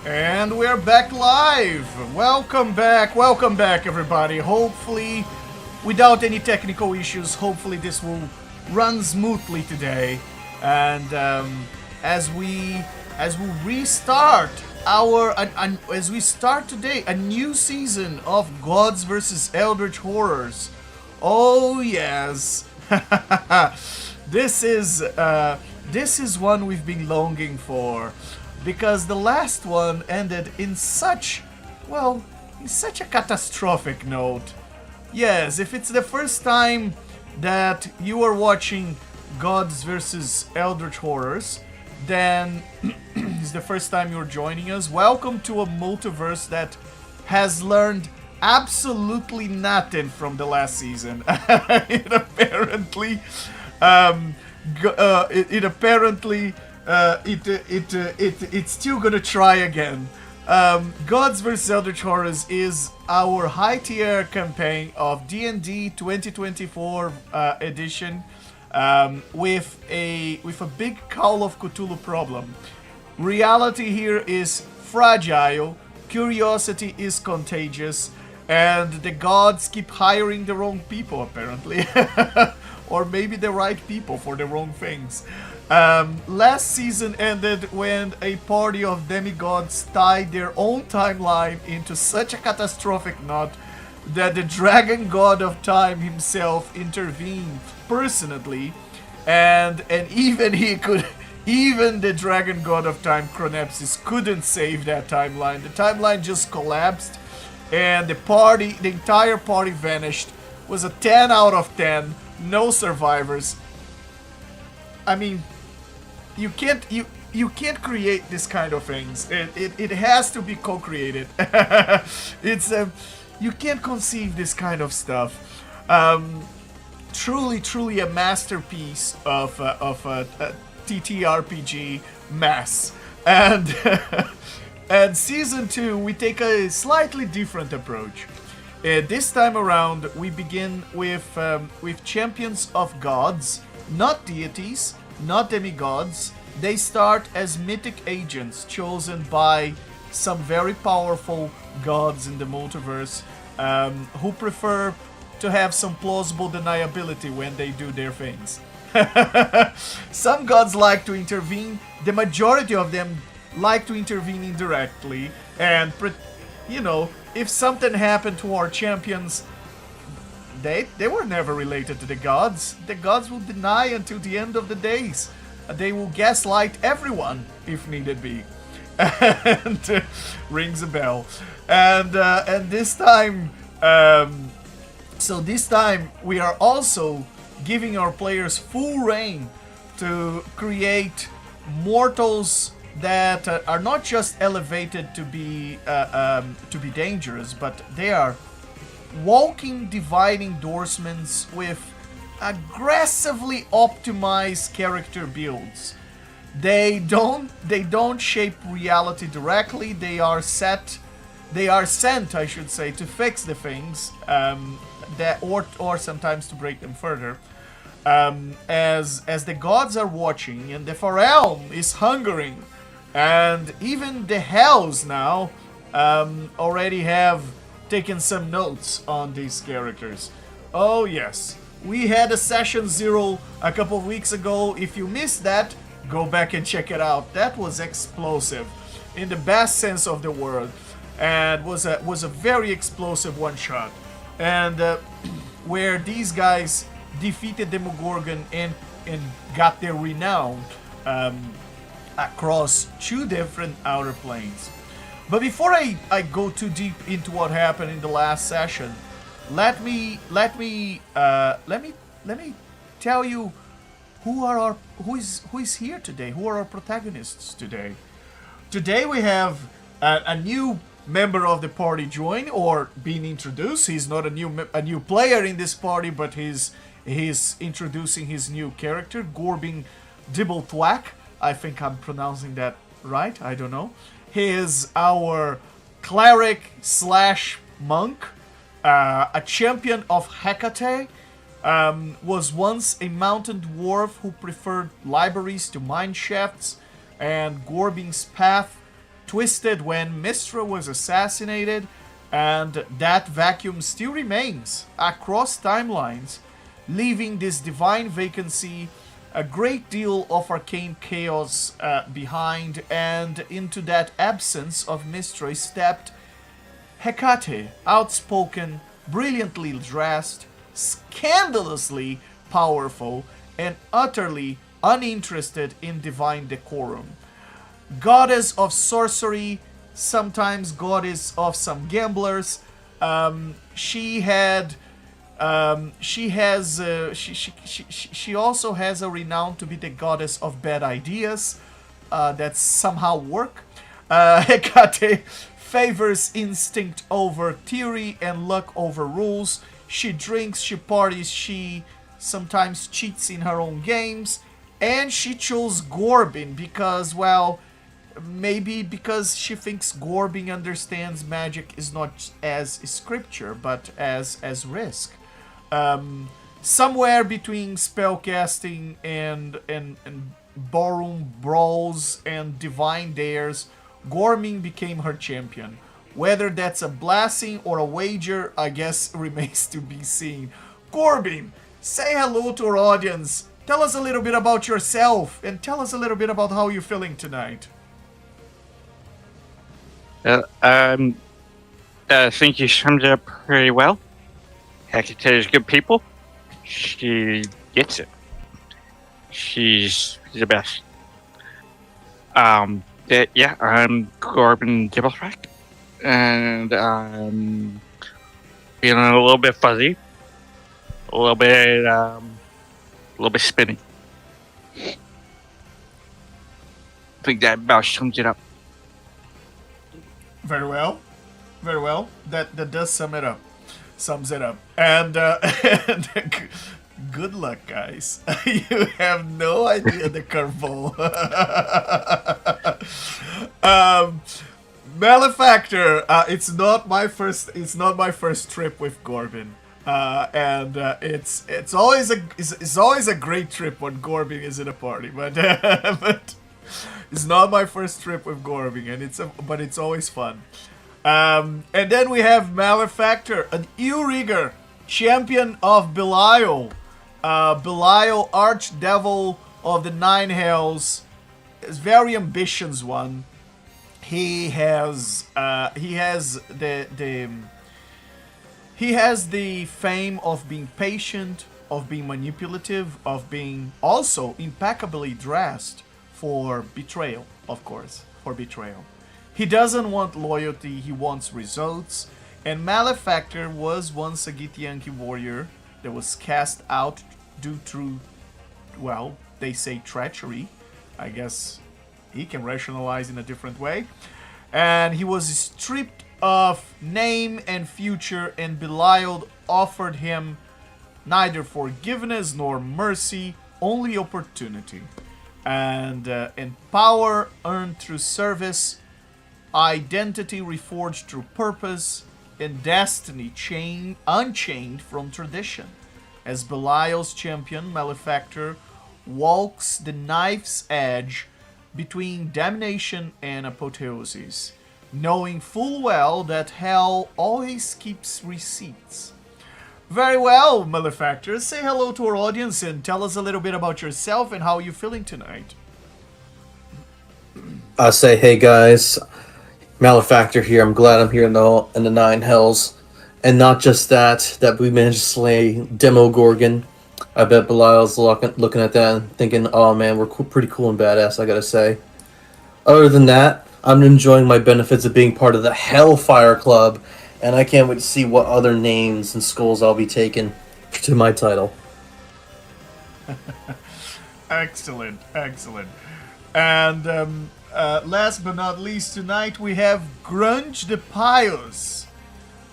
And we're back live! Welcome back everybody. Hopefully, without any technical issues, hopefully this will run smoothly today. And as we restart as we start today a new season of Gods vs. Eldritch Horrors. Oh yes! This is one we've been longing for. Because the last one ended in such a catastrophic note. Yes, if it's the first time that you are watching Gods vs. Eldritch Horrors, then it's the first time you're joining us. Welcome to a multiverse that has learned absolutely nothing from the last season. It apparently, it's still gonna try again. Gods vs. Eldritch Horrors is our high tier campaign of D&D 2024 edition, with a big Call of Cthulhu problem. Reality here is fragile, curiosity is contagious, and the gods keep hiring the wrong people apparently. Or maybe the right people for the wrong things. Last season ended when a party of demigods tied their own timeline into such a catastrophic knot that the dragon god of time himself intervened personally, and even the dragon god of time Chronepsis couldn't save that timeline. The timeline just collapsed, and the entire party vanished. It was a 10 out of 10. No survivors. I mean, you can't create this kind of things. It has to be co-created. It's you can't conceive this kind of stuff. Truly a masterpiece of a TTRPG mess. And and season 2 we take a slightly different approach. This time around, we begin with champions of gods, not deities, not demigods. They start as mythic agents chosen by some very powerful gods in the multiverse, who prefer to have some plausible deniability when they do their things. Some gods like to intervene. The majority of them like to intervene indirectly and if something happened to our champions, they were never related to the gods. The gods will deny until the end of the days. They will gaslight everyone if needed be. And rings a bell. And this time, this time we are also giving our players full reign to create mortals that are not just elevated to be dangerous, but they are walking divine endorsements with aggressively optimized character builds. They don't shape reality directly. They are sent, I should say, to fix the things, or sometimes to break them further. As the gods are watching and the Realm is hungering. And even the Hells now already have taken some notes on these characters. Oh yes, we had a session 0 a couple of weeks ago. If you missed that, go back and check it out. That was explosive, in the best sense of the word, and was a very explosive one shot. And where these guys defeated Demogorgon and got their renown. Across 2 different outer planes. But before I go too deep into what happened in the last session, let me tell you who is here today. Who are our protagonists today? Today we have a new member of the party join, or being introduced. He's not a new player in this party, but he's introducing his new character, Gorbin Dibblethwack. I think I'm pronouncing that right. I don't know. He is our cleric / monk, a champion of Hecate. Was once a mountain dwarf who preferred libraries to mine shafts, and Gorbin's path twisted when Mystra was assassinated, and that vacuum still remains across timelines, leaving this divine vacancy a great deal of arcane chaos behind, and into that absence of Mystra stepped Hecate, outspoken, brilliantly dressed, scandalously powerful, and utterly uninterested in divine decorum. Goddess of sorcery, sometimes goddess of some gamblers. She also has a renown to be the goddess of bad ideas that somehow work. Hecate favors instinct over theory and luck over rules. She drinks, she parties, she sometimes cheats in her own games, and she chose Gorbin because, well, maybe because she thinks Gorbin understands magic is not as scripture, but as risk. Somewhere between spellcasting and ballroom brawls and divine dares, Gorbin became her champion. Whether that's a blessing or a wager, I guess remains to be seen. Gorbin, say hello to our audience. Tell us a little bit about yourself, and tell us a little bit about how you're feeling tonight. I think you summed it up pretty well. Hecate is good people. She gets it. She's the best. I'm Gorbin Dibblefrack, and I'm feeling a little bit fuzzy, a little bit spinny. I think that about sums it up. Very well. Very well. That does sums it up. And good luck, guys. You have no idea the curveball. Malefactor. It's not my first trip with Gorbin. It's always a great trip when Gorbin is in a party, but it's not my first trip with Gorbin, and it's always fun. And then we have Malefactor, an Eulrigger, champion of Belial. Belial, archdevil of the Nine Hells, is very ambitious one. He has the fame of being patient, of being manipulative, of being also impeccably dressed for betrayal, of course, for betrayal. He doesn't want loyalty, he wants results. And Malefactor was once a Githyanki warrior that was cast out due to, well, they say treachery. I guess he can rationalize in a different way. And he was stripped of name and future, and Belial offered him neither forgiveness nor mercy, only opportunity. And power earned through service, identity reforged through purpose, and destiny unchained from tradition. As Belial's champion, Malefactor walks the knife's edge between damnation and apotheosis, knowing full well that hell always keeps receipts. Very well, Malefactor. Say hello to our audience and tell us a little bit about yourself and how you're feeling tonight. I say, hey guys, Malefactor here. I'm glad I'm here in the Nine Hells. And not just that we managed to slay Demogorgon. I bet Belial's looking at that and thinking, oh man, we're pretty cool and badass, I gotta say. Other than that, I'm enjoying my benefits of being part of the Hellfire Club, and I can't wait to see what other names and skulls I'll be taking to my title. Excellent. And last but not least, tonight we have Grunge the Pious,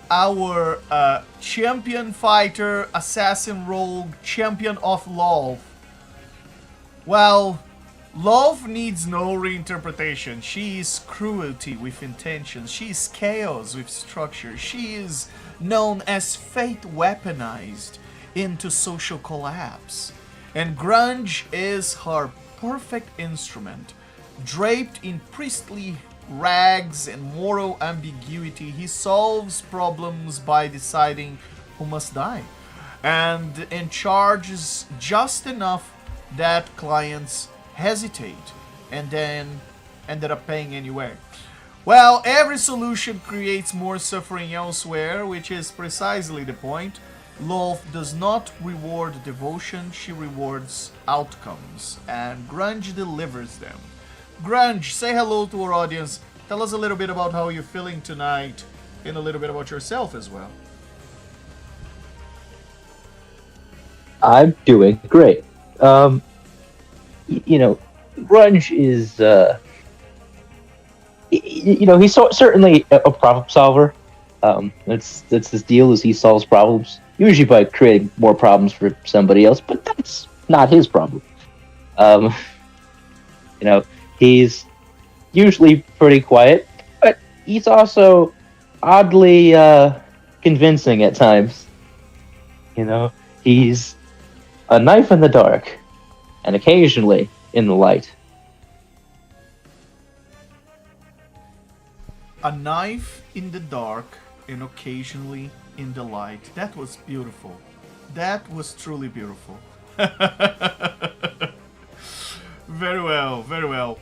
our champion fighter, assassin rogue, champion of love. Well, love needs no reinterpretation. She is cruelty with intention. She is chaos with structure. She is known as fate weaponized into social collapse. And grunge is her perfect instrument, draped in priestly rags and moral ambiguity, he solves problems by deciding who must die, and charges just enough that clients hesitate and then ended up paying anyway. Well, every solution creates more suffering elsewhere, which is precisely the point. Love does not reward devotion, she rewards outcomes, and Grunge delivers them. Grunge, say hello to our audience. Tell us a little bit about how you're feeling tonight, and a little bit about yourself as well. I'm doing great. Grunge is, he's certainly a problem solver. That's his deal, is he solves problems, usually by creating more problems for somebody else, but that's not his problem. He's usually pretty quiet, but he's also oddly convincing at times. He's a knife in the dark, and occasionally in the light. A knife in the dark and occasionally in the light. That was beautiful. That was truly beautiful. Very well, very well.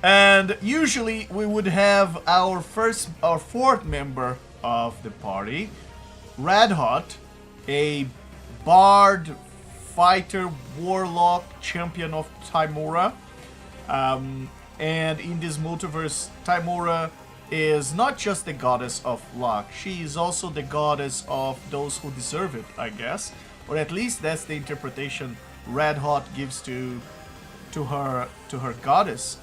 And usually we would have our fourth member of the party, Red Hot, a bard, fighter, warlock, champion of Tymora. And in this multiverse, Tymora is not just the goddess of luck, she is also the goddess of those who deserve it, I guess. Or at least that's the interpretation Red Hot gives to her goddess.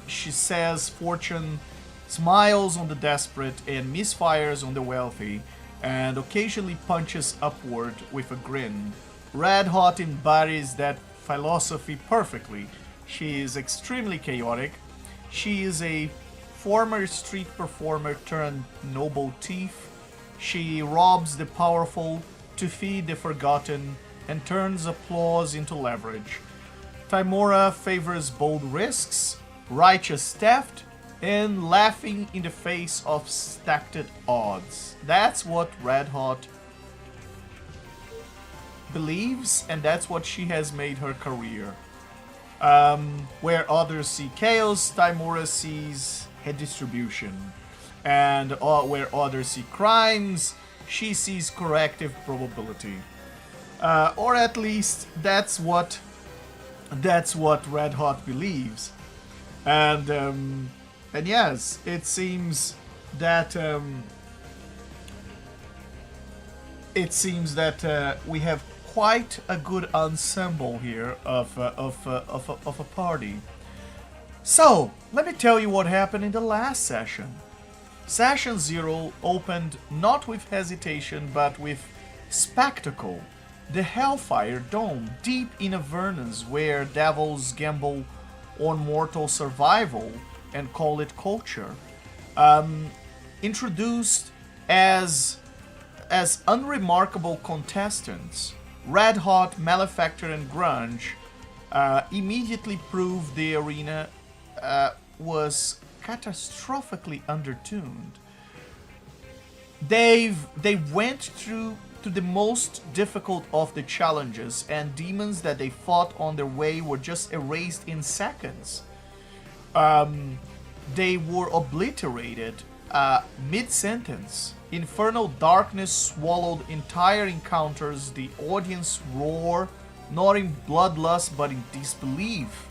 She says fortune smiles on the desperate and misfires on the wealthy, and occasionally punches upward with a grin. Red Hot embodies that philosophy perfectly. She is extremely chaotic. She is a former street performer turned noble thief. She robs the powerful to feed the forgotten and turns applause into leverage. Tymora favors bold risks, righteous theft, and laughing in the face of stacked odds. That's what Red Hot believes, and that's what she has made her career. Where others see chaos, Tymora sees a distribution. And where others see crimes, she sees corrective probability. Or at least that's what Red Hot believes. And yes, it seems that we have quite a good ensemble here of a party. So let me tell you what happened in the last session. Session 0 opened not with hesitation but with spectacle. The Hellfire Dome, deep in Avernus, where devils gamble on mortal survival and call it culture. Introduced as unremarkable contestants, Red Hot, Malefactor, and Grunge immediately proved the arena was catastrophically undertuned. They went through to the most difficult of the challenges, and demons that they fought on their way were just erased in seconds. They were obliterated mid-sentence. Infernal darkness swallowed entire encounters. The audience roar, not in bloodlust but in disbelief.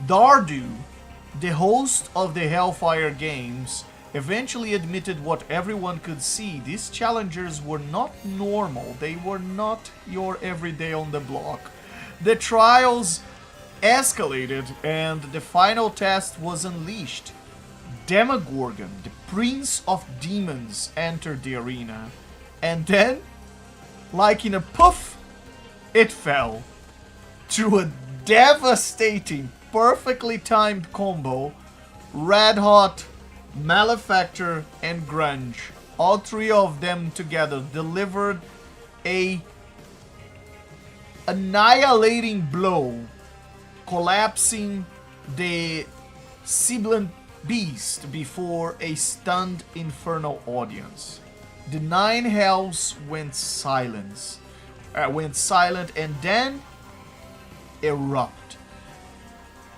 Dardu, the host of the Hellfire Games, eventually admitted what everyone could see. These challengers were not normal. They were not your everyday on the block. The trials escalated and the final test was unleashed. Demogorgon, the prince of demons, entered the arena. And then, like in a poof, it fell. Through a devastating, perfectly timed combo, Red Hot, Malefactor, and Grunge, all three of them together, delivered a annihilating blow, collapsing the sibilant beast before a stunned infernal audience. The nine hells went silent and then erupted.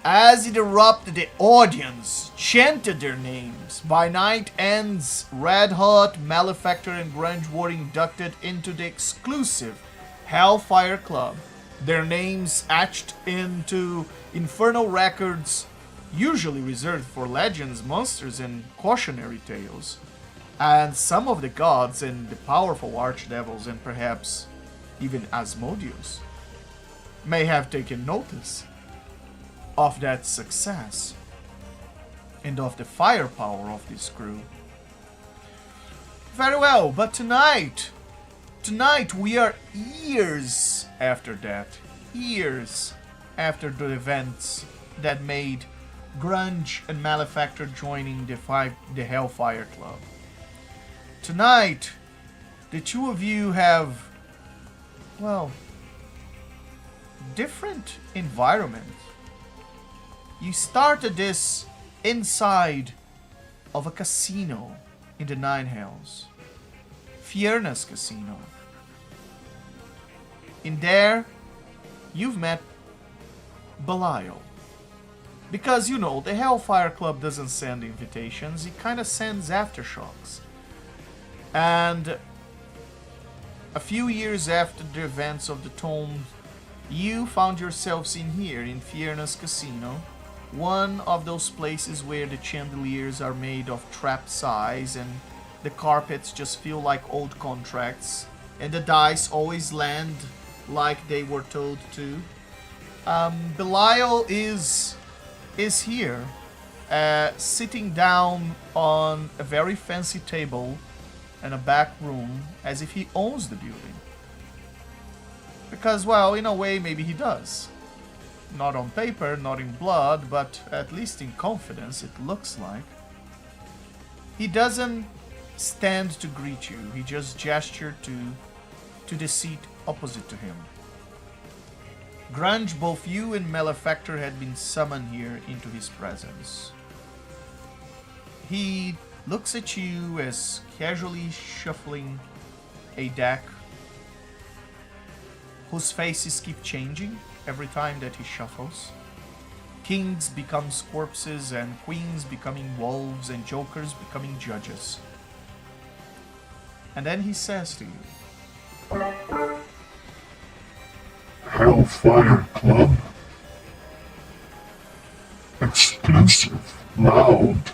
As it erupted, the audience chanted their names. By night ends, Red Hot, Malefactor, and Grunge were inducted into the exclusive Hellfire Club. Their names etched into infernal records, usually reserved for legends, monsters, and cautionary tales. And some of the gods and the powerful archdevils, and perhaps even Asmodeus, may have taken notice of that success and of the firepower of this crew. Very well, but tonight we are years after that. Years after the events that made Grunge and Malefactor joining the Hellfire Club. Tonight, the two of you have, well, different environments. You started this inside of a casino in the Nine Hells. Fierna's Casino. In there, you've met Belial. Because, you know, the Hellfire Club doesn't send invitations, it kind of sends aftershocks. And a few years after the events of the Tomb, you found yourselves in here, in Fierna's Casino. One of those places where the chandeliers are made of trap size and the carpets just feel like old contracts and the dice always land like they were told to. Belial is here, sitting down on a very fancy table in a back room as if he owns the building. Because, well, in a way, maybe he does. Not on paper, not in blood, but at least in confidence, it looks like. He doesn't stand to greet you. He just gestured to the seat opposite to him. Grunge, both you and Malefactor had been summoned here into his presence. He looks at you as casually shuffling a deck whose faces keep changing every time that he shuffles. Kings become corpses, and queens becoming wolves, and jokers becoming judges. And then he says to you, Hellfire Club? Exclusive, loud,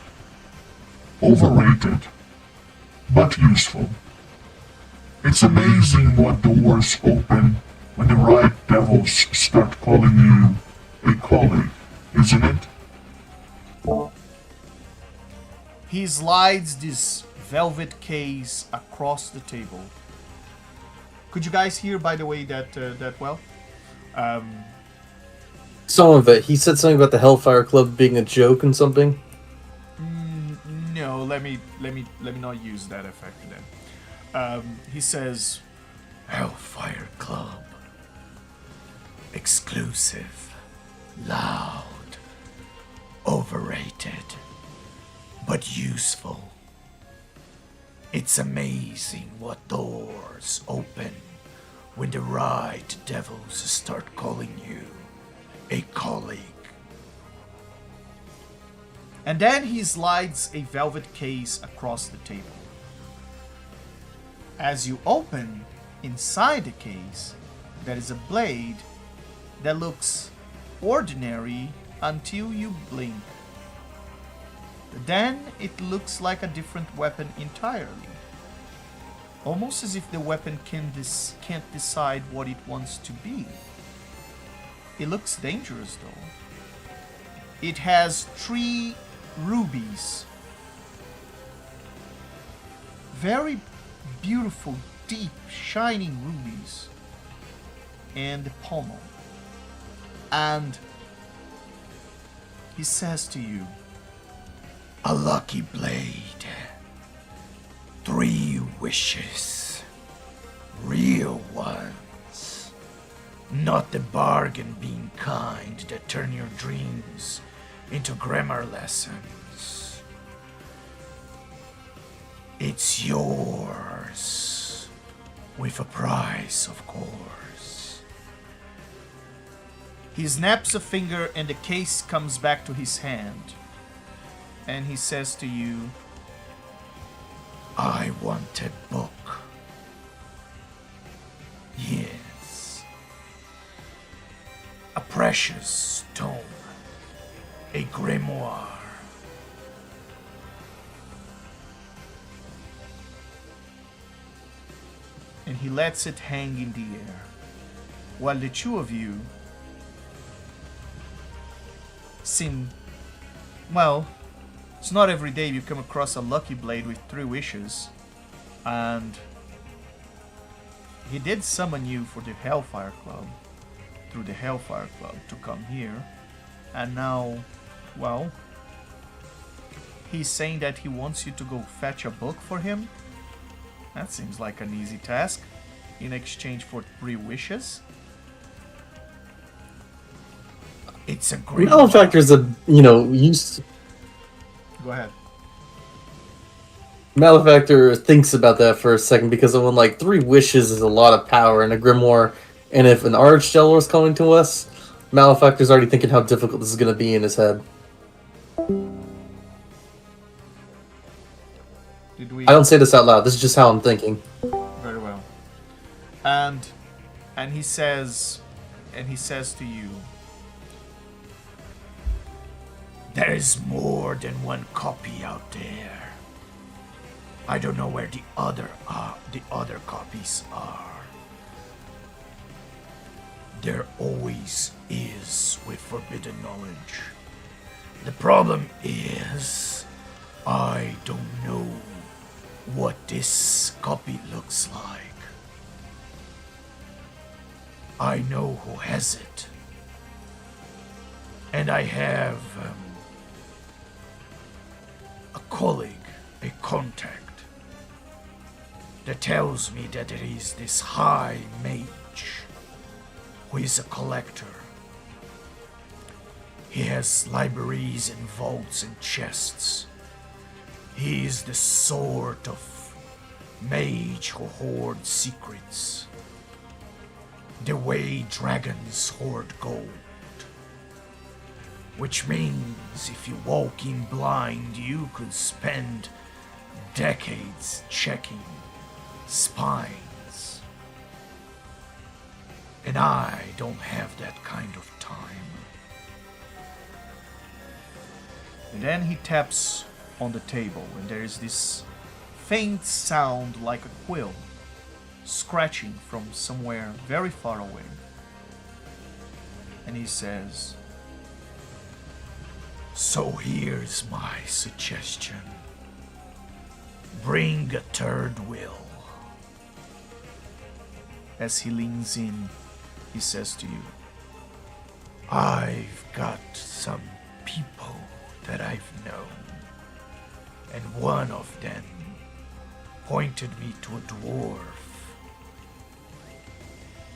overrated, but useful. It's amazing what doors open when the right devils start calling you a colleague, isn't it? he slides this velvet case across the table. Could you guys hear, by the way, that well? Some of it. He said something about the Hellfire Club being a joke and something. No, let me not use that effect then. He says, Hellfire Club. Exclusive. Loud. Overrated. But useful. It's amazing what doors open when the right devils start calling you a colleague. And then he slides a velvet case across the table. As you open, inside the case, there is a blade that looks ordinary until you blink. Then it looks like a different weapon entirely. Almost as if the weapon can't decide what it wants to be. It looks dangerous though. It has 3 rubies. Very beautiful, deep, shining rubies. And the pommel. And he says to you, a lucky blade. 3 wishes. Real ones. Not the bargain being kind that turn your dreams into grammar lessons. It's yours. With a price, of course. He snaps a finger and the case comes back to his hand. And he says to you, I want a book. Yes. A precious stone. A grimoire. And he lets it hang in the air, while the two of you seem, well, it's not every day you come across a lucky blade with 3 wishes, and he did summon you for the Hellfire Club, through the Hellfire Club, to come here, and now, well, he's saying that he wants you to go fetch a book for him. That seems like an easy task, in exchange for 3 wishes. It's a great... Malefactor's a, used... Go ahead. Malefactor thinks about that for a second, because of when, 3 wishes is a lot of power in a grimoire, and if an Archstellar is coming to us, Malefactor's already thinking how difficult this is going to be in his head. Did we... I don't say this out loud, this is just how I'm thinking. Very well. And he says to you, there is more than one copy out there. I don't know where the other copies are. There always is with forbidden knowledge. The problem is, I don't know what this copy looks like. I know who has it. And I have a colleague, a contact, that tells me that there is this high mage who is a collector. He has libraries and vaults and chests. He is the sort of mage who hoards secrets, the way dragons hoard gold. Which means if you walk in blind, you could spend decades checking spines. And I don't have that kind of time. And then he taps on the table, and there is this faint sound like a quill scratching from somewhere very far away. And he says, so here's my suggestion. Bring a 3rd will. As he leans in, he says to you, I've got some people that I've known, and one of them pointed me to a dwarf.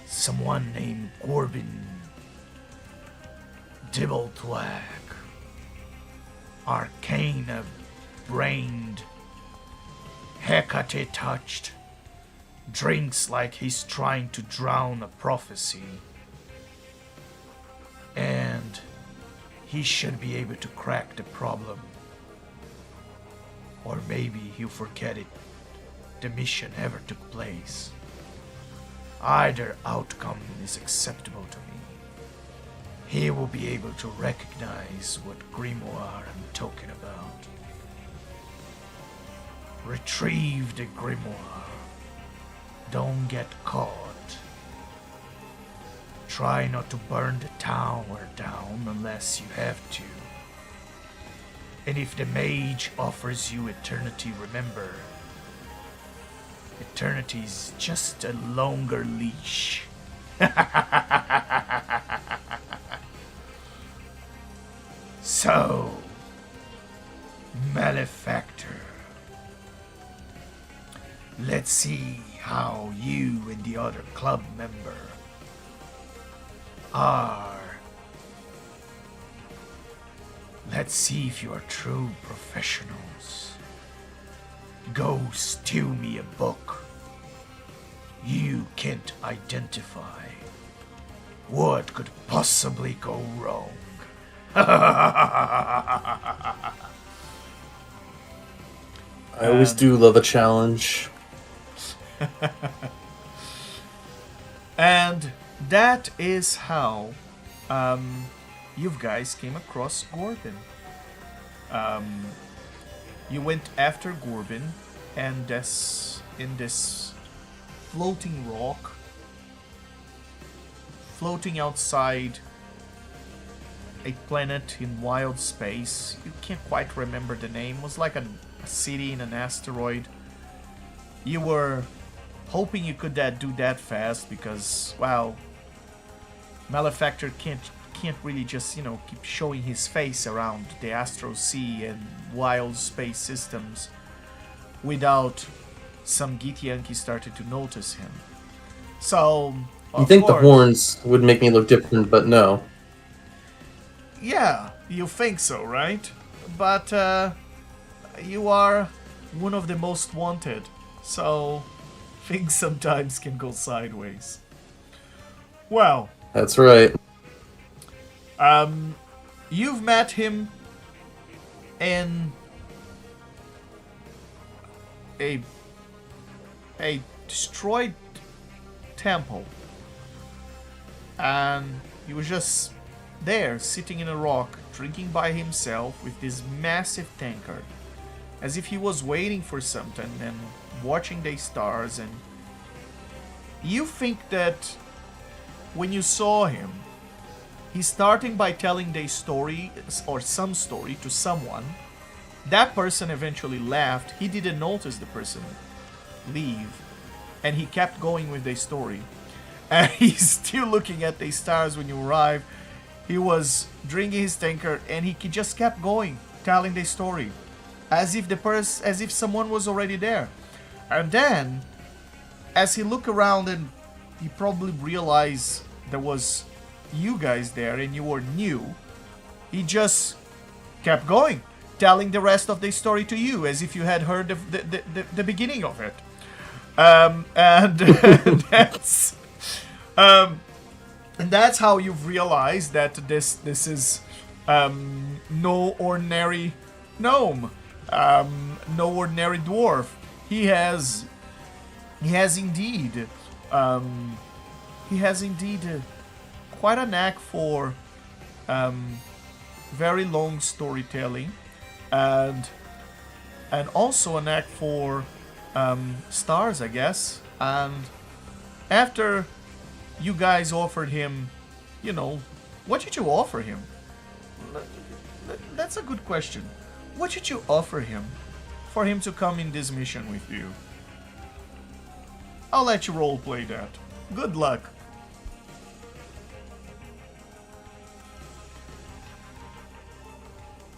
Someone named Gorbin Dibblethwag. Arcana-brained, Hecate-touched, drinks like he's trying to drown a prophecy. And he should be able to crack the problem. Or maybe he'll forget it. The mission ever took place. Either outcome is acceptable to me. He will be able to recognize what grimoire I'm talking about. Retrieve the grimoire. Don't get caught. Try not to burn the tower down unless you have to. And if the mage offers you eternity, remember, eternity is just a longer leash. So, Malefactor, let's see how you and the other club member are Let's see if you are true professionals. Go steal me a book. You can't identify. What could possibly go wrong? I always do love a challenge. And that is how you guys came across Gorbin. You went after Gorbin, and in this floating rock, floating outside a planet in wild space. You can't quite remember the name. It was like a city in an asteroid. You were hoping you could do that fast because, well, Malefactor can't really just, keep showing his face around the astral sea and wild space systems without some Githyanki started to notice him. So, You think the horns would make me look different, but no. Yeah, you think so, right? But you are one of the most wanted, so things sometimes can go sideways. Well, That's right. you've met him in a destroyed temple, and he was just there, sitting in a rock, drinking by himself with this massive tankard, as if he was waiting for something and watching the stars. And you think that when you saw him, he's starting by telling the story or some story to someone. That person eventually left. He didn't notice the person leave, and he kept going with the story. And he's still looking at the stars when you arrive. He was drinking his tankard, and he just kept going, telling the story, as if someone was already there. And then, as he looked around, and he probably realized there was you guys there, and you were new, he just kept going, telling the rest of the story to you, as if you had heard the beginning of it. And that's how you've realized that this is no ordinary gnome, no ordinary dwarf. He has indeed quite a knack for very long storytelling, and also a knack for stars, I guess. And after you guys offered him, what did you offer him? That's a good question. What did you offer him for him to come in this mission with you? I'll let you roleplay that. Good luck.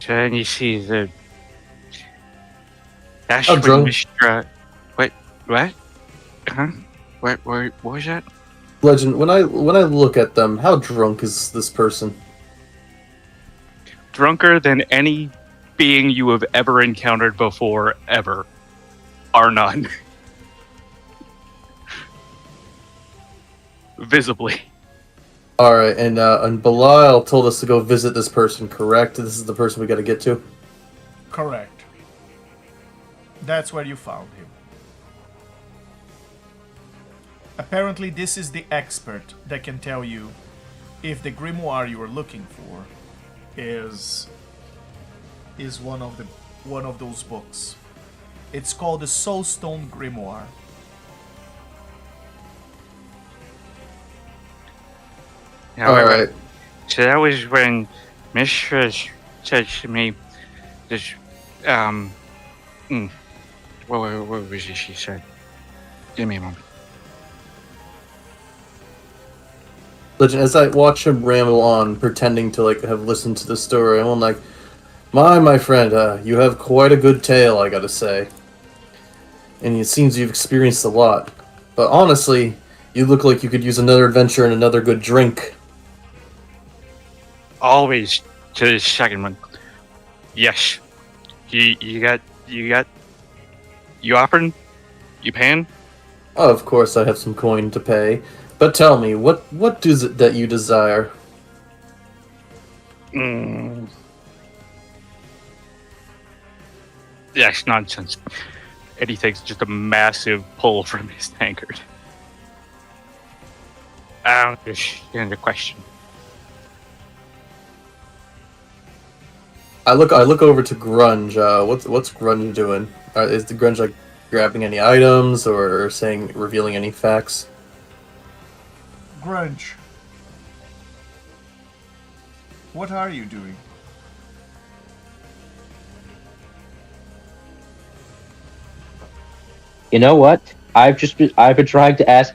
So then you see the Oh, drunk. Mishra. What? Huh? What was that? Legend, when I look at them, how drunk is this person? Drunker than any being you have ever encountered before, ever. Are none. Visibly. Alright, and Belial told us to go visit this person, correct? This is the person we gotta get to? Correct. That's where you found him. Apparently, this is the expert that can tell you if the grimoire you are looking for is one of those books. It's called the Soulstone Grimoire. Alright. So that was when Mistress said to me, this, what was it she said? Give me a moment. Legend, as I watch him ramble on, pretending to have listened to the story, I'm like, my friend, you have quite a good tale, I gotta say. And it seems you've experienced a lot. But honestly, you look like you could use another adventure and another good drink. Always to the second one. Yes. You offering? You paying? Oh, of course, I have some coin to pay. But tell me, what is it that you desire? Yes, nonsense. Eddie takes just a massive pull from his tankard. I don't understand the question. I look over to Grunge. What's Grunge doing? Is the Grunge like grabbing any items or revealing any facts? Grunge. What are you doing? You know what? I've been trying to ask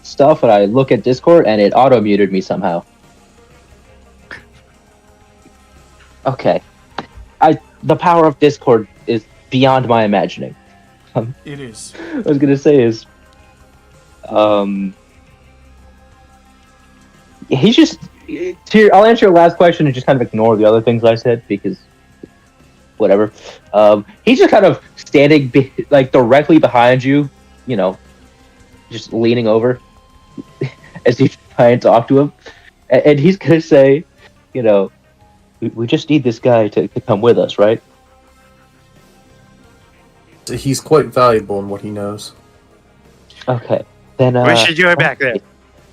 stuff, and I look at Discord, and it auto muted me somehow. Okay, the power of Discord is beyond my imagining. It is. I was gonna say is, he's just. Here, I'll answer your last question and just kind of ignore the other things I said because, whatever. He's just kind of standing like directly behind you, you know, just leaning over as you try and talk to him, and he's gonna say, you know, we just need this guy to come with us, right? He's quite valuable in what he knows. Okay, then We should do it back there.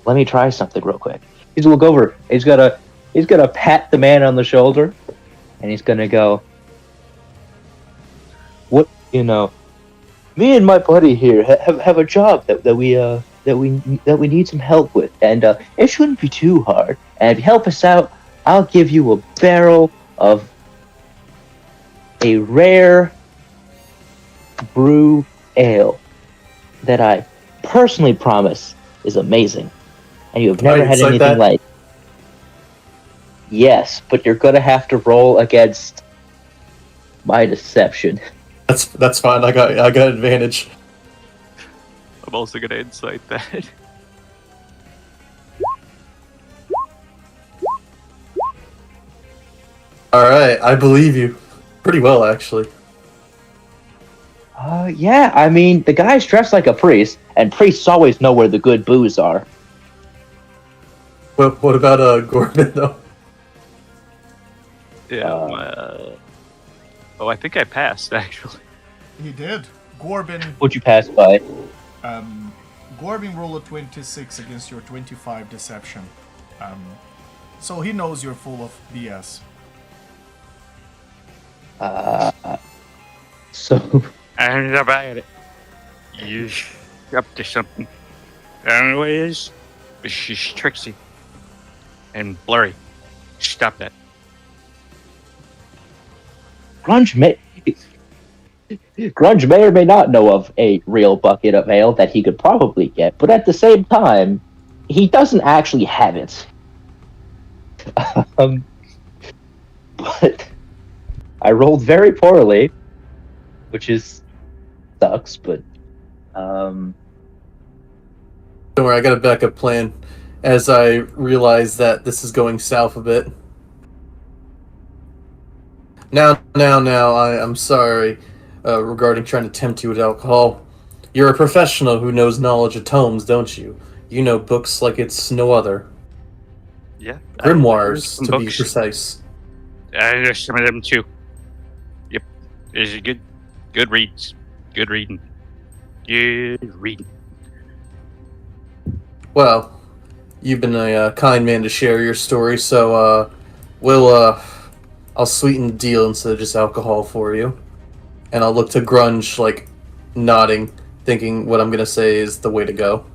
let me try something real quick. He's gonna look over. He's gonna pat the man on the shoulder, and he's gonna go, "What, you know? Me and my buddy here have a job that we need some help with, and it shouldn't be too hard. And if you help us out, I'll give you a barrel of a rare brew ale that I personally promise is amazing. And you have never Right, had it's like anything that? like. Yes, but you're gonna have to roll against my deception. That's fine. I got advantage. I'm also gonna incite that. All right, I believe you. Pretty well, actually. Yeah, I mean, the guy's dressed like a priest, and priests always know where the good booze are. But what about Gorman though? Yeah. Oh, I think I passed actually. He did. Gorbin. Would you pass by? Gorbin rolled a 26 against your 25 deception. So he knows you're full of BS. So, And about it. You up to something. I don't know what it is, but she's tricksy and blurry. Stop that. Grunge may or may not know of a real bucket of ale that he could probably get, but at the same time, he doesn't actually have it. But I rolled very poorly, which sucks, but Don't worry, I got a backup plan. As I realize that this is going south a bit. Now, I'm sorry regarding trying to tempt you with alcohol. You're a professional who knows knowledge of tomes, don't you? You know books like it's no other. Yeah. Grimoires, to be Books. precise. I know some of them too. Yep. There's a good reads. Good reading. Good reading. Well, you've been a kind man to share your story, so I'll sweeten the deal instead of just alcohol for you. And I'll look to Grunge, like, nodding, thinking what I'm gonna say is the way to go.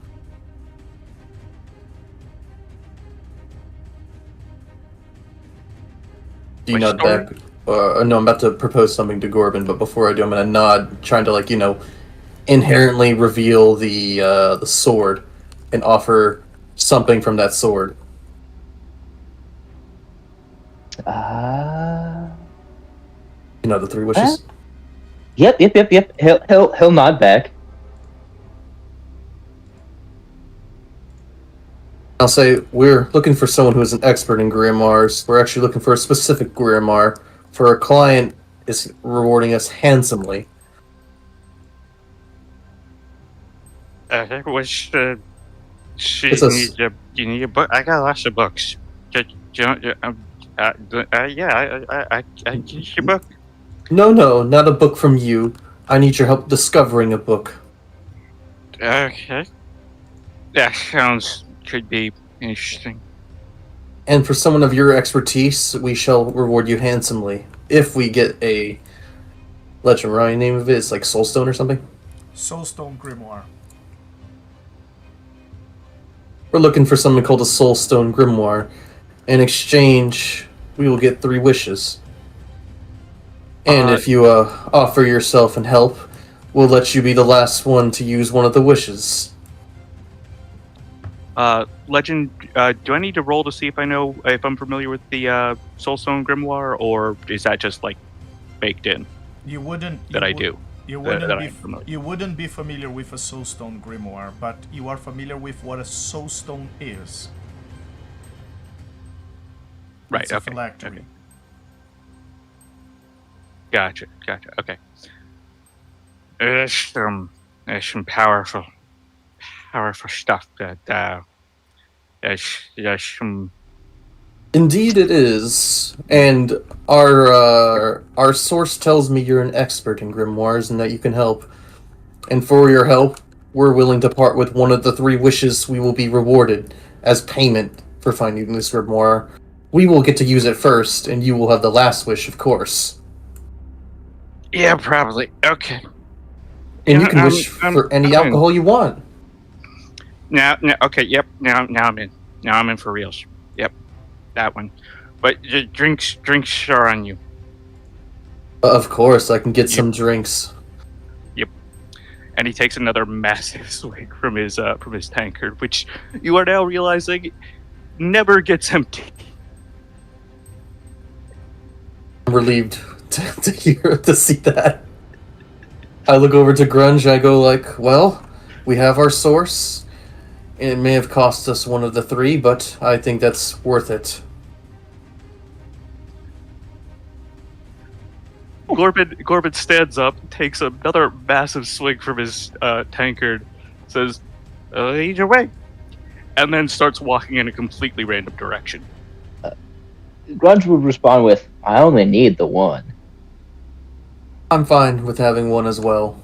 Do you My nod story? back? No, I'm about to propose something to Gorbin, but before I do, I'm gonna nod, trying to, like, inherently reveal the sword and offer something from that sword. The three wishes. Yep. He'll nod back. I'll say, we're looking for someone who is an expert in grimoires. We're actually looking for a specific grimoire, for a client is rewarding us handsomely. Which she It's a needs a you need a book. I got lots of books. Yeah, I can use your book. No, not a book from you. I need your help discovering a book. Okay, that sounds could be interesting. And for someone of your expertise, we shall reward you handsomely if we get a legend. Right, name of it is like Soulstone or something. Soulstone Grimoire. We're looking for something called a Soulstone Grimoire. In exchange, we will get 3 wishes. And if you offer yourself and help, we'll let you be the last one to use one of the wishes. Legend, do I need to roll to see if I'm familiar with the Soulstone Grimoire, or is that just like baked in? You wouldn't. I do. You wouldn't be familiar with a Soulstone Grimoire, but you are familiar with what a Soulstone is. Right. It's a Okay. phylactery. Okay. Gotcha. Okay. There's some powerful stuff that there's some. Indeed, it is. And our source tells me you're an expert in grimoires and that you can help. And for your help, we're willing to part with one of the 3 wishes we will be rewarded as payment for finding this grimoire. We will get to use it first, and you will have the last wish, of course. Yeah, probably. Okay. And you can wish for any alcohol you want. Now, okay, yep. Now I'm in. Now I'm in for reals. Yep, that one. But the drinks are on you. Of course, I can get some drinks. Yep. And he takes another massive swig from his tankard, which you are now realizing never gets empty. I'm relieved to see that. I look over to Grunge. I go like, well, we have our source. It may have cost us one of the 3, but I think that's worth it. Corbin stands up, takes another massive swig from his tankard, says, "Lead your way," and then starts walking in a completely random direction. Grunge would respond with, "I only need the one." I'm fine with having one as well.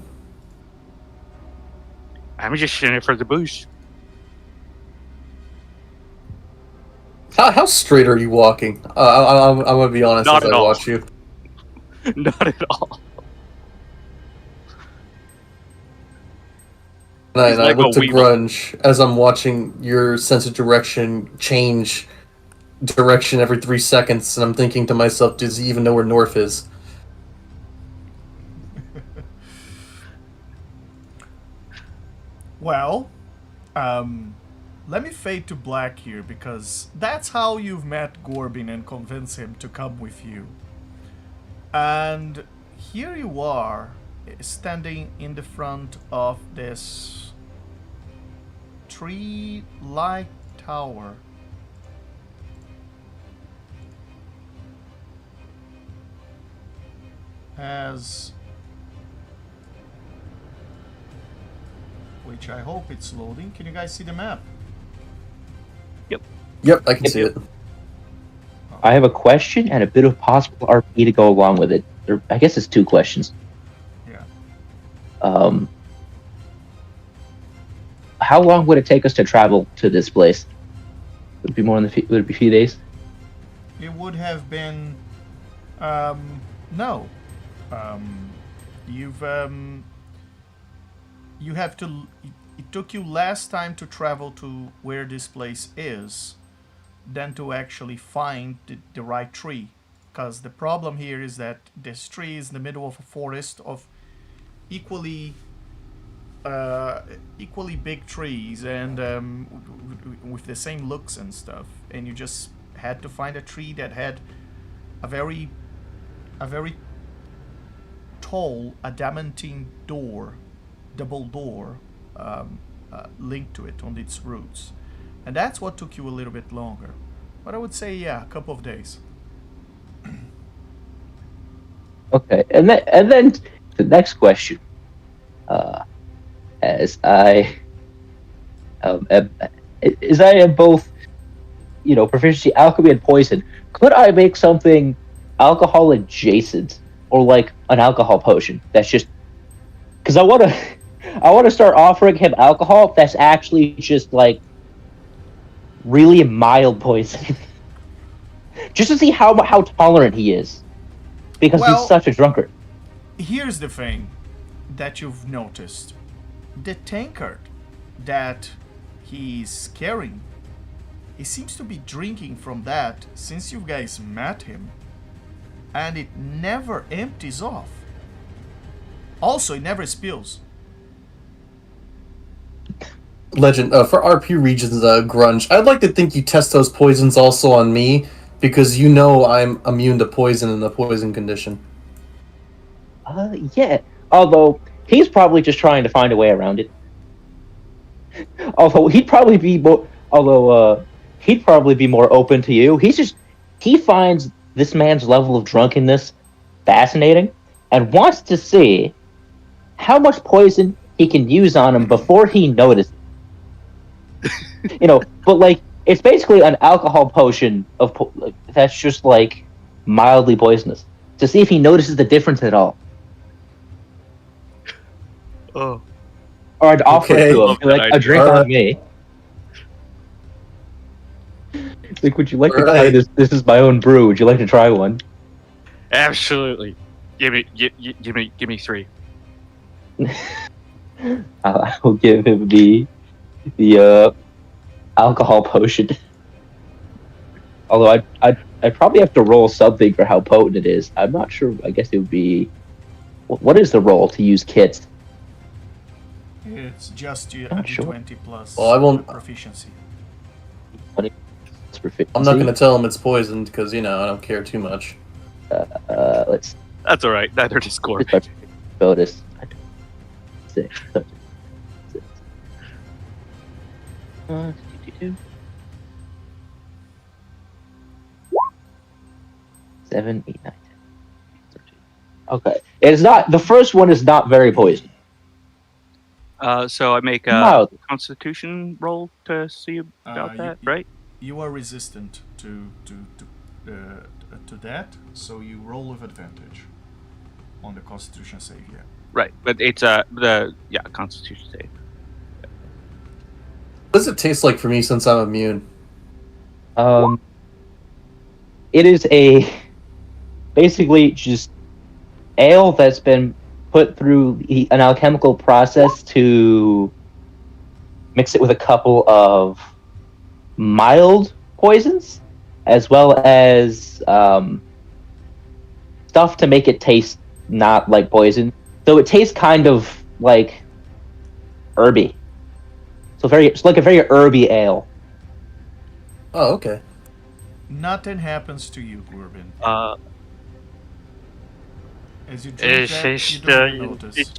I'm just in it for the booze. How straight are you walking? I'm gonna be honest Not as at I all. watch you. Not at all. And I like look a to weevil. Grunge as I'm watching your sense of direction change direction every 3 seconds, and I'm thinking to myself, does he even know where north is? Well, let me fade to black here, because that's how you've met Gorbin and convince him to come with you. And here you are, standing in the front of this tree-like tower. Which I hope it's loading. Can you guys see the map? Yep, I can see it. I have a question and a bit of possible RP to go along with it. I guess it's 2 questions. Yeah. How long would it take us to travel to this place? Would it be would it be a few days? It would have been no. You have to. It took you less time to travel to where this place is than to actually find the right tree. Because the problem here is that this tree is in the middle of a forest of equally big trees and with the same looks and stuff. And you just had to find a tree that had a very tall adamantine double door linked to it on its roots, and that's what took you a little bit longer. But I would say, yeah, a couple of days. Okay, and then the next question. As I am both, proficiency alchemy and poison, could I make something alcohol adjacent, or like an alcohol potion? That's just because I want to start offering him alcohol that's actually just like really mild poison, just to see how tolerant he is, because he's such a drunkard. Here's the thing that you've noticed: the tankard that he's carrying, he seems to be drinking from that since you guys met him, and it never empties off. Also, it never spills. Legend, for RP regions, Grunge, I'd like to think you test those poisons also on me, because I'm immune to poison in the poison condition. Yeah. Although he's probably just trying to find a way around it. Although he'd probably be more open to you. He finds this man's level of drunkenness fascinating and wants to see how much poison he can use on him before he notices. But like it's basically an alcohol potion that's just like mildly poisonous, to see if he notices the difference at all. Oh. Or I'd offer it to him, like a drink on me. Like, would you like to try this? This is my own brew. Would you like to try one? Absolutely. Give me 3. I'll give him the alcohol potion. Although I'd probably have to roll something for how potent it is. I'm not sure. I guess it would be. What is the roll to use kits? It's just a sure. D20 plus Well, I won't- proficiency. I'm not going to tell him it's poisoned, because, I don't care too much. Let's. That's alright. Neither does Corbin. Bonus. 6. 7, 8, 9, 10, 13. Okay. It's not. The first one is not very poisoned. So I make a Mild. Constitution roll to see about that, right? You are resistant to that, so you roll with advantage on the Constitution save. Yeah. Right, but it's Constitution save. What does it taste like for me since I'm immune? It is basically just ale that's been put through an alchemical process to mix it with a couple of mild poisons, as well as stuff to make it taste not like poison. So it tastes kind of like herby. So it's like a very herby ale. Oh, okay. Nothing happens to you, Corbin. As you drink that, you don't notice.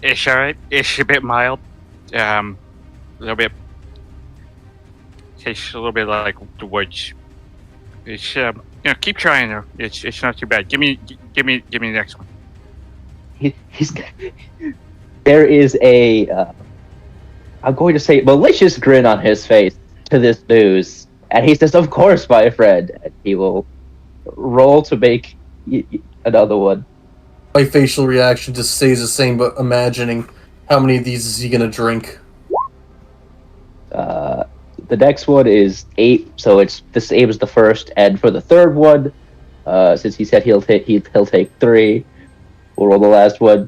It's alright. It's a bit mild. A little bit. Tastes a little bit like the woods. It's keep trying though. It's not too bad. Give me the next one. There is a I'm going to say malicious grin on his face to this news, and he says, "Of course, my friend." And he will roll to make another one. My facial reaction just stays the same, but imagining how many of these is he gonna drink. The next one is 8, so it's the same as the first. And for the third one, since he said he'll take 3, we'll roll the last one.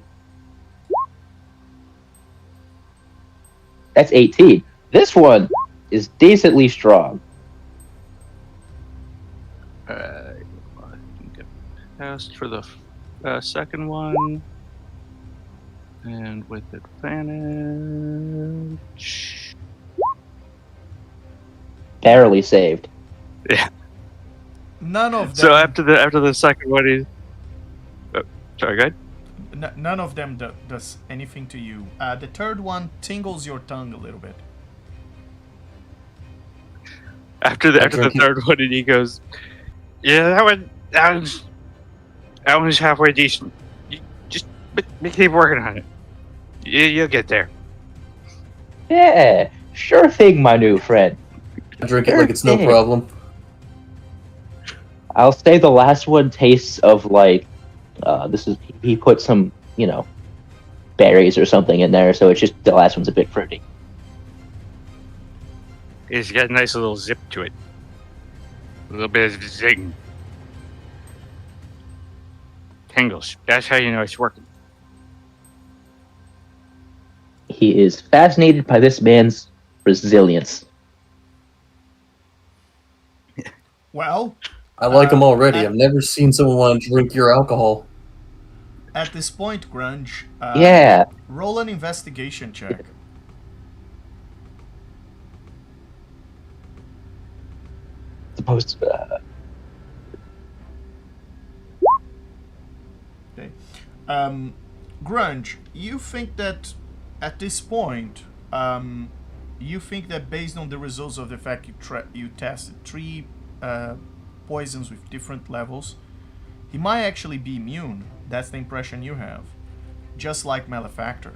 That's 18. This one is decently strong. I think I passed for the second one, and with advantage. Barely saved. Yeah. None of them. So after the second one is. Oh, sorry, go ahead. None of them does anything to you. The third one tingles your tongue a little bit. After the third one, and he goes, "Yeah, that one's halfway decent. You just keep working on it. You'll get there. Yeah, sure thing, my new friend. I drink it like it's no Sure thing. problem. I'll say the last one tastes of like, he put some, berries or something in there, so it's just the last one's a bit fruity. It's got a nice little zip to it. A little bit of zing. Tingles. That's how you know it's working. He is fascinated by this man's resilience. Well, I like them already. I- I've never seen someone want to drink your alcohol. at this point, Grunge, Yeah. roll an investigation check. Supposed to, Okay. Grunge, you think that at this point, you think that based on the results of the fact you tested 3 poisons with different levels, he might actually be immune. That's the impression you have. Just like Malefactor.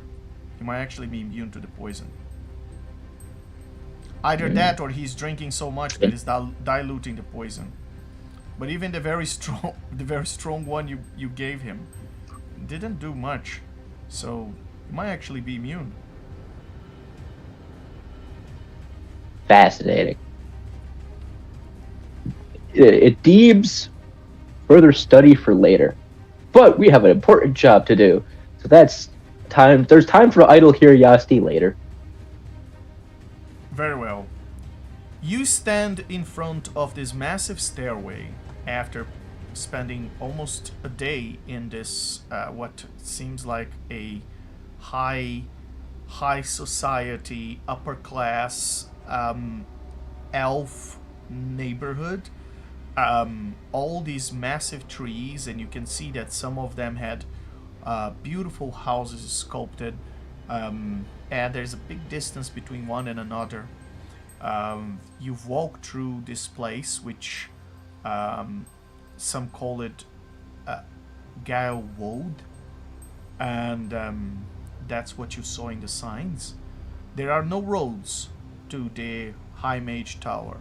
He might actually be immune to the poison. Either that or he's drinking so much that it's diluting the poison. But even the very strong one you gave him didn't do much. So he might actually be immune. fascinating. It deems further study for later. But we have an important job to do. So that's time. There's time for idle curiosity later. Very well. You stand in front of this massive stairway after spending almost a day in this what seems like a high society, upper class elf neighborhood. All these massive trees, and you can see that some of them had beautiful houses sculpted, and there's a big distance between one and another. You've walked through this place, which some call it Gael Wold, and that's what you saw in the signs. There are no roads to the High Mage Tower,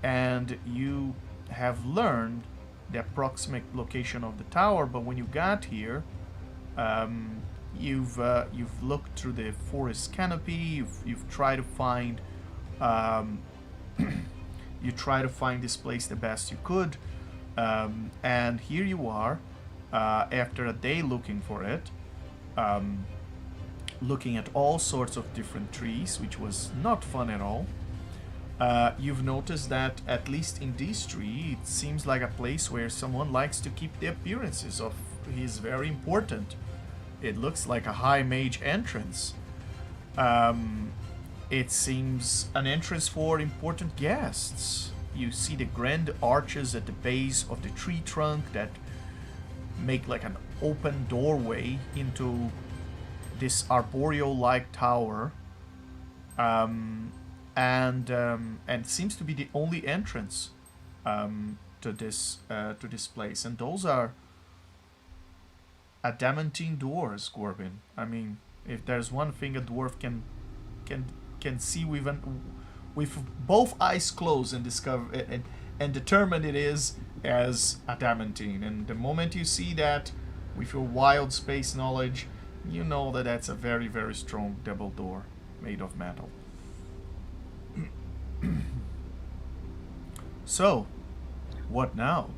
and you have learned the approximate location of the tower, but when you got here, you've looked through the forest canopy. You've tried to find this place the best you could, and here you are after a day looking for it, looking at all sorts of different trees, which was not fun at all. You've noticed that at least in this tree, it seems like a place where someone likes to keep the appearances of he's very important. It looks like a high mage entrance. It seems an entrance for important guests. You see the grand arches at the base of the tree trunk that make like an open doorway into this arboreal-like tower. And seems to be the only entrance to this place, and those are adamantine doors, Corbin. I mean, if there's one thing a dwarf can see with both eyes closed and discover and determine it is as adamantine, and the moment you see that with your wild space knowledge, you know that that's a very, very strong double door made of metal. So, what now?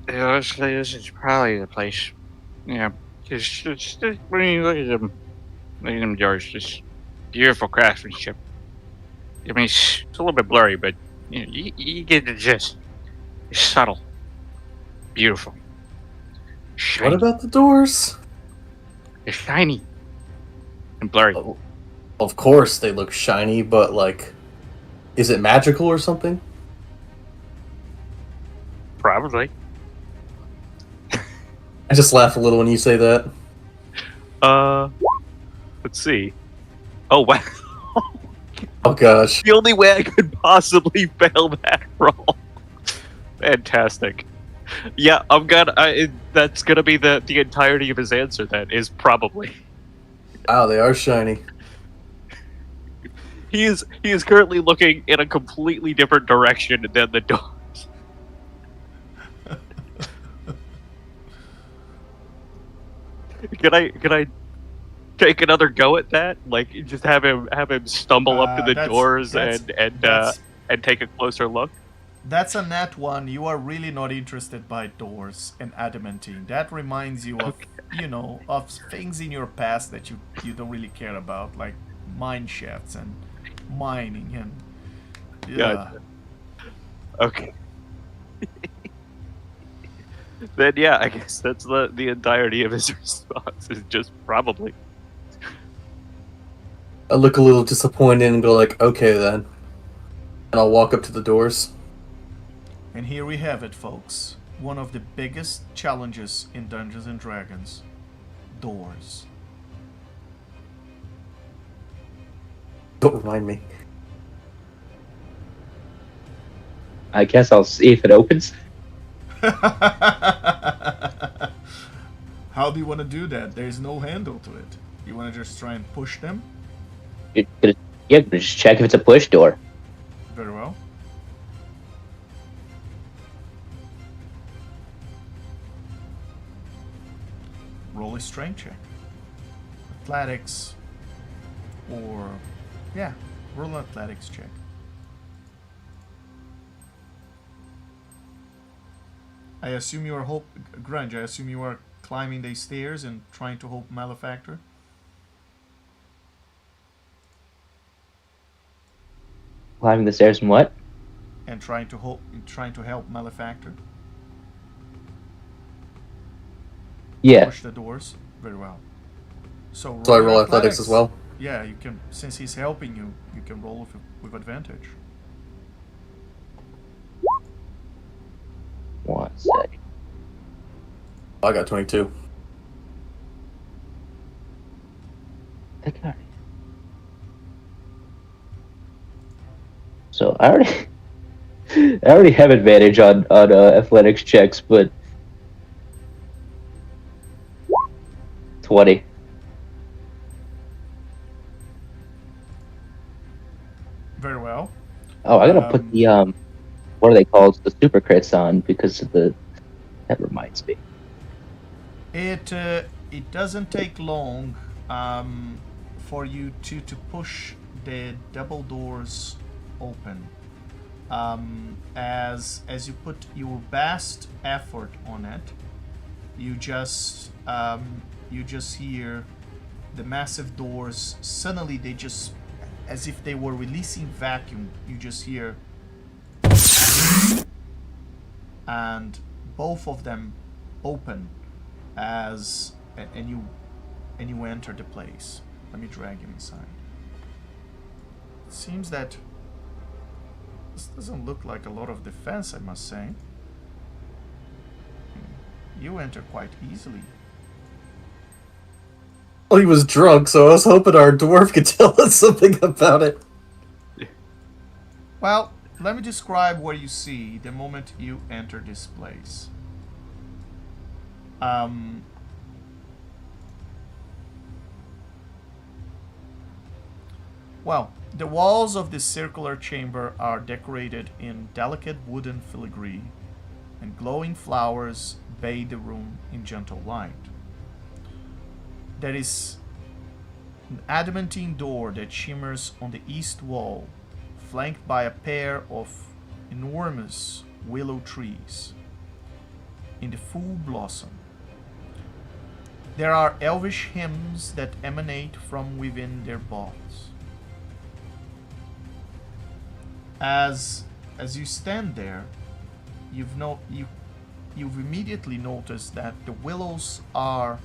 Honestly, this is probably the place. Yeah, because when you look at them doors, just beautiful craftsmanship. I mean, it's a little bit blurry, but you get the gist. It's subtle, beautiful, shiny. What about the doors? They're shiny and blurry. Oh, of course they look shiny, but like, is it magical or something? Probably. I just laugh a little when you say that. Let's see. Oh wow. Oh gosh. The only way I could possibly fail that roll. Fantastic. Yeah, that's gonna be the entirety of his answer. Then is probably. Wow, they are shiny. He is currently looking in a completely different direction than the door. Can I take another go at that? Like just have him stumble up to the doors and take a closer look. That's a nat one. You are really not interested by doors and adamantine. That reminds you of of things in your past that you don't really care about, like mine shafts and mining and Gotcha. Okay. Then yeah, I guess that's the entirety of his response is just probably. I look a little disappointed and go like, okay then. And I'll walk up to the doors. And here we have it, folks. One of the biggest challenges in Dungeons and Dragons. Doors. Don't remind me. I guess I'll see if it opens. How do you want to do that? There's no handle to it. You want to just try and push them? Just check if it's a push door. Very well. Roll a strength check. Athletics. Or... yeah, roll an athletics check. I assume you are Grunge, I assume you are climbing the stairs and trying to help Malefactor? Climbing the stairs and what? And trying to help Malefactor? Yeah. Push the doors? Very well. So I roll athletics as well? Yeah, you can, since he's helping you, you can roll with advantage. 1 sec. I got 22. Okay. So I already have advantage on athletics checks, but 20. Very well. Oh, I gotta put the what are they called? The super crits on because of the. That reminds me. It doesn't take long for you to push the double doors open. As you put your best effort on it, you just hear the massive doors. Suddenly, they just, as if they were releasing vacuum. You just hear, and both of them open and you enter the place. Let me drag you inside. It seems that this doesn't look like a lot of defense, I must say. You enter quite easily. Well, he was drunk, so I was hoping our dwarf could tell us something about it. Well, let me describe what you see the moment you enter this place. Well, the walls of this circular chamber are decorated in delicate wooden filigree, and glowing flowers bathe the room in gentle light. There is an adamantine door that shimmers on the east wall, flanked by a pair of enormous willow trees in the full blossom. There are elvish hymns that emanate from within their boughs. As you stand there, you've immediately noticed that the willows are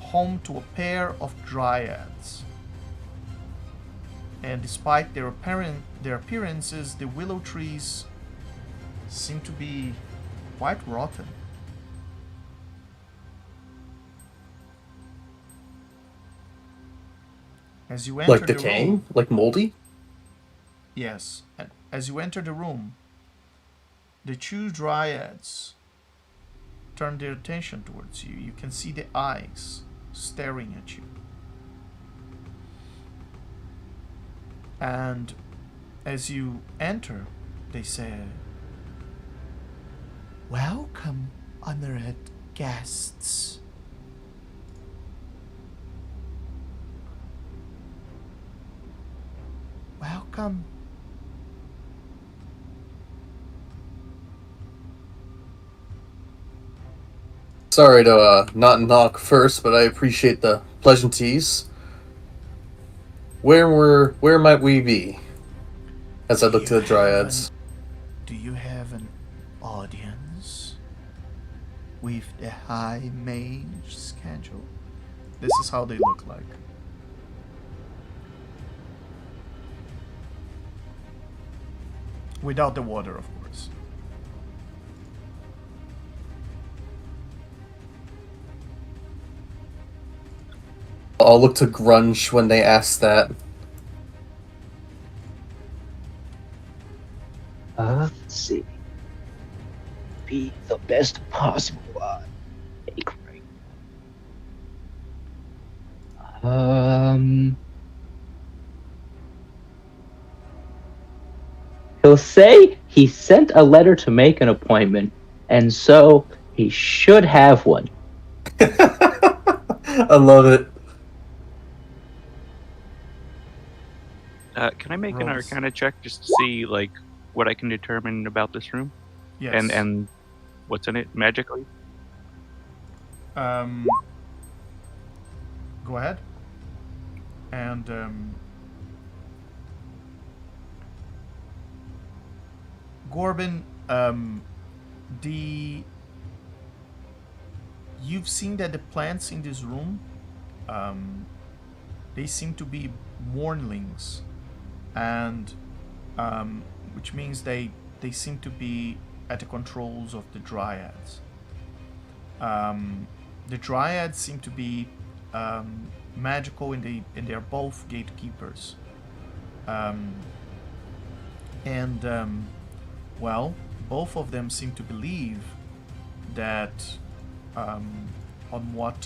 home to a pair of dryads. And despite their appearances, the willow trees seem to be quite rotten. As you enter Like the decaying? room, Like moldy? yes, and as you enter the room, the two dryads turn their attention towards you. You can see the eyes staring at you. And as you enter, they say, "Welcome, honored guests." Welcome. Sorry to not knock first, but I appreciate the pleasantries. Where might we be? As I look to the dryads. Do you have an audience with the high mage schedule? This is how they look like. Without the water, of course. I'll look to Grunge when they ask that. Let's see. Be the best possible take right. He'll say he sent a letter to make an appointment, and so he should have one. I love it. Can I make an Rolls. Arcana check just to see like what I can determine about this room Yes. and what's in it magically? Go ahead. And Gorbin, you've seen that the plants in this room, they seem to be mornlings, and which means they seem to be at the controls of the dryads. The dryads seem to be magical, and they are both gatekeepers. Well, both of them seem to believe that on what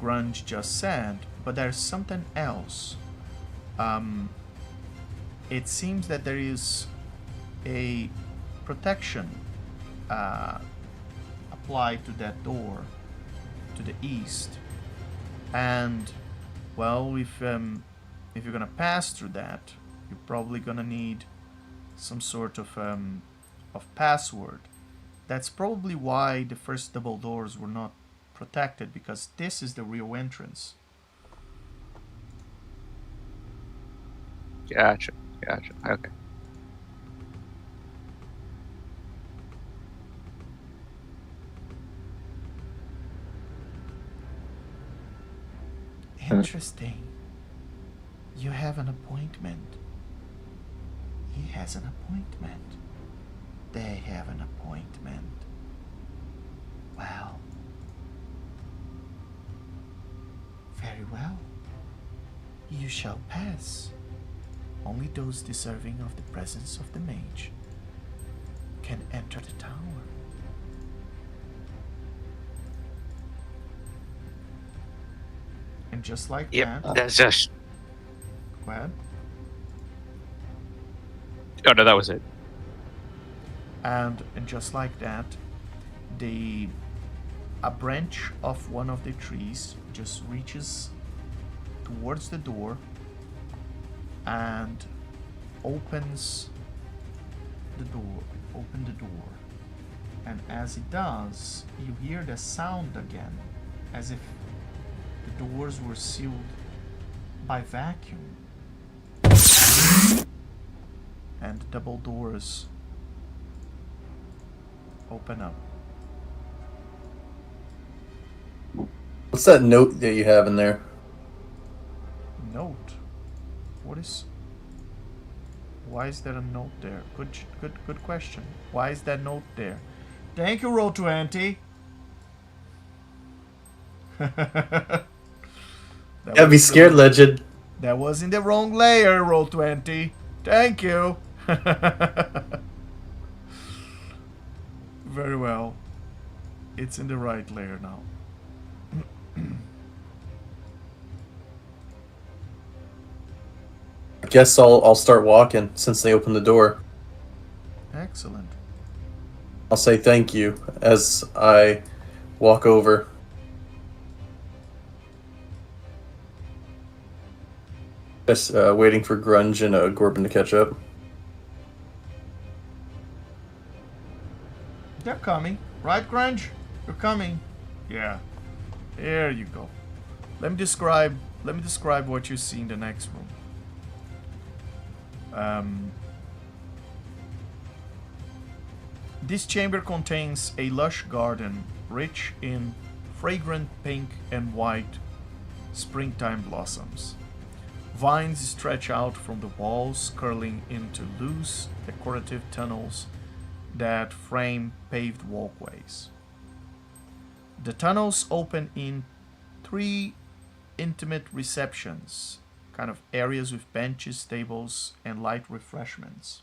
Grunge just said, but there's something else. It seems that there is a protection applied to that door to the east, and well, if you're gonna pass through that, you're probably gonna need some sort of password. That's probably why the first double doors were not protected, because this is the real entrance. Gotcha. Okay. Interesting. You have an appointment. He has an appointment. They have an appointment. Well. Very well. You shall pass. Only those deserving of the presence of the mage can enter the tower. And just like Yep. that, That's just. go ahead. Oh no, that was it. And just like that, a branch of one of the trees just reaches towards the door and opens the door. Open the door. And as it does, you hear the sound again, as if the doors were sealed by vacuum. And the double doors open up. What's that note that you have in there? Note? What is... Why is there a note there? Good question. Why is that note there? Thank you, Roll20. Gotta be scared, Legend. That was in the wrong layer, roll 20. Thank you. Very well. It's in the right layer now. I guess I'll start walking since they opened the door. Excellent. I'll say thank you as I walk over. Just waiting for Grunge and Gorbin to catch up. They're coming. Right, Grunge? You're coming. Yeah. There you go. Let me describe what you see in the next room. This chamber contains a lush garden rich in fragrant pink and white springtime blossoms. Vines stretch out from the walls, curling into loose, decorative tunnels that frame paved walkways. The tunnels open in 3 intimate receptions, kind of areas with benches, tables, and light refreshments.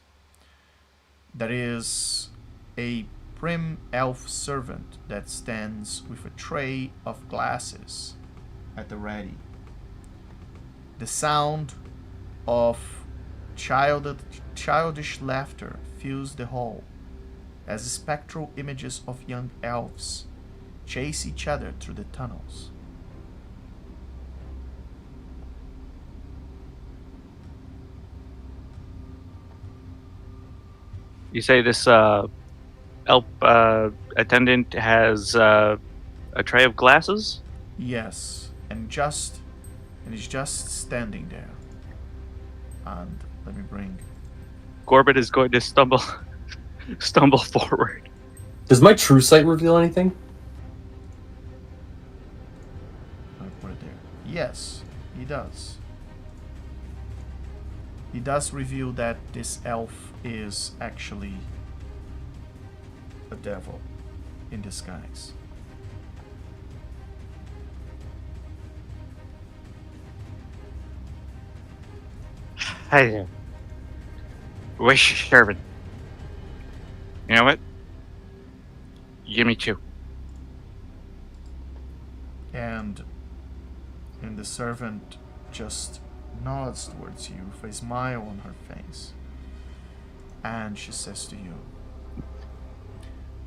There is a prim elf servant that stands with a tray of glasses at the ready. The sound of childish laughter fills the hall as spectral images of young elves chase each other through the tunnels. You say this elf attendant has a tray of glasses? Yes, and he's just standing there. And let me bring. Gorbin is going to stumble forward. Does my true sight reveal anything? Let me put it there. Yes, he does. He does reveal that this elf is actually a devil in disguise. Hi there. Wish servant. You know what? Give me 2. And the servant just nods towards you with a smile on her face. And she says to you,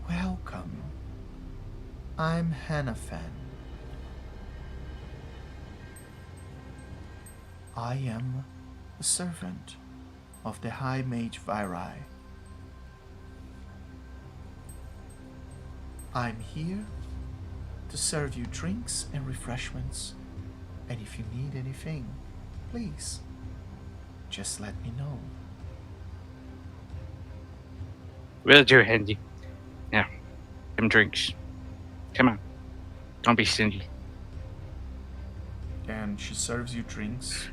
"Welcome. I'm Hannafan. I am a servant of the High Mage Viri. I'm here to serve you drinks and refreshments, and if you need anything, please, just let me know." Will do, Handy. Now, some drinks. Come on. Don't be stingy. And she serves you drinks,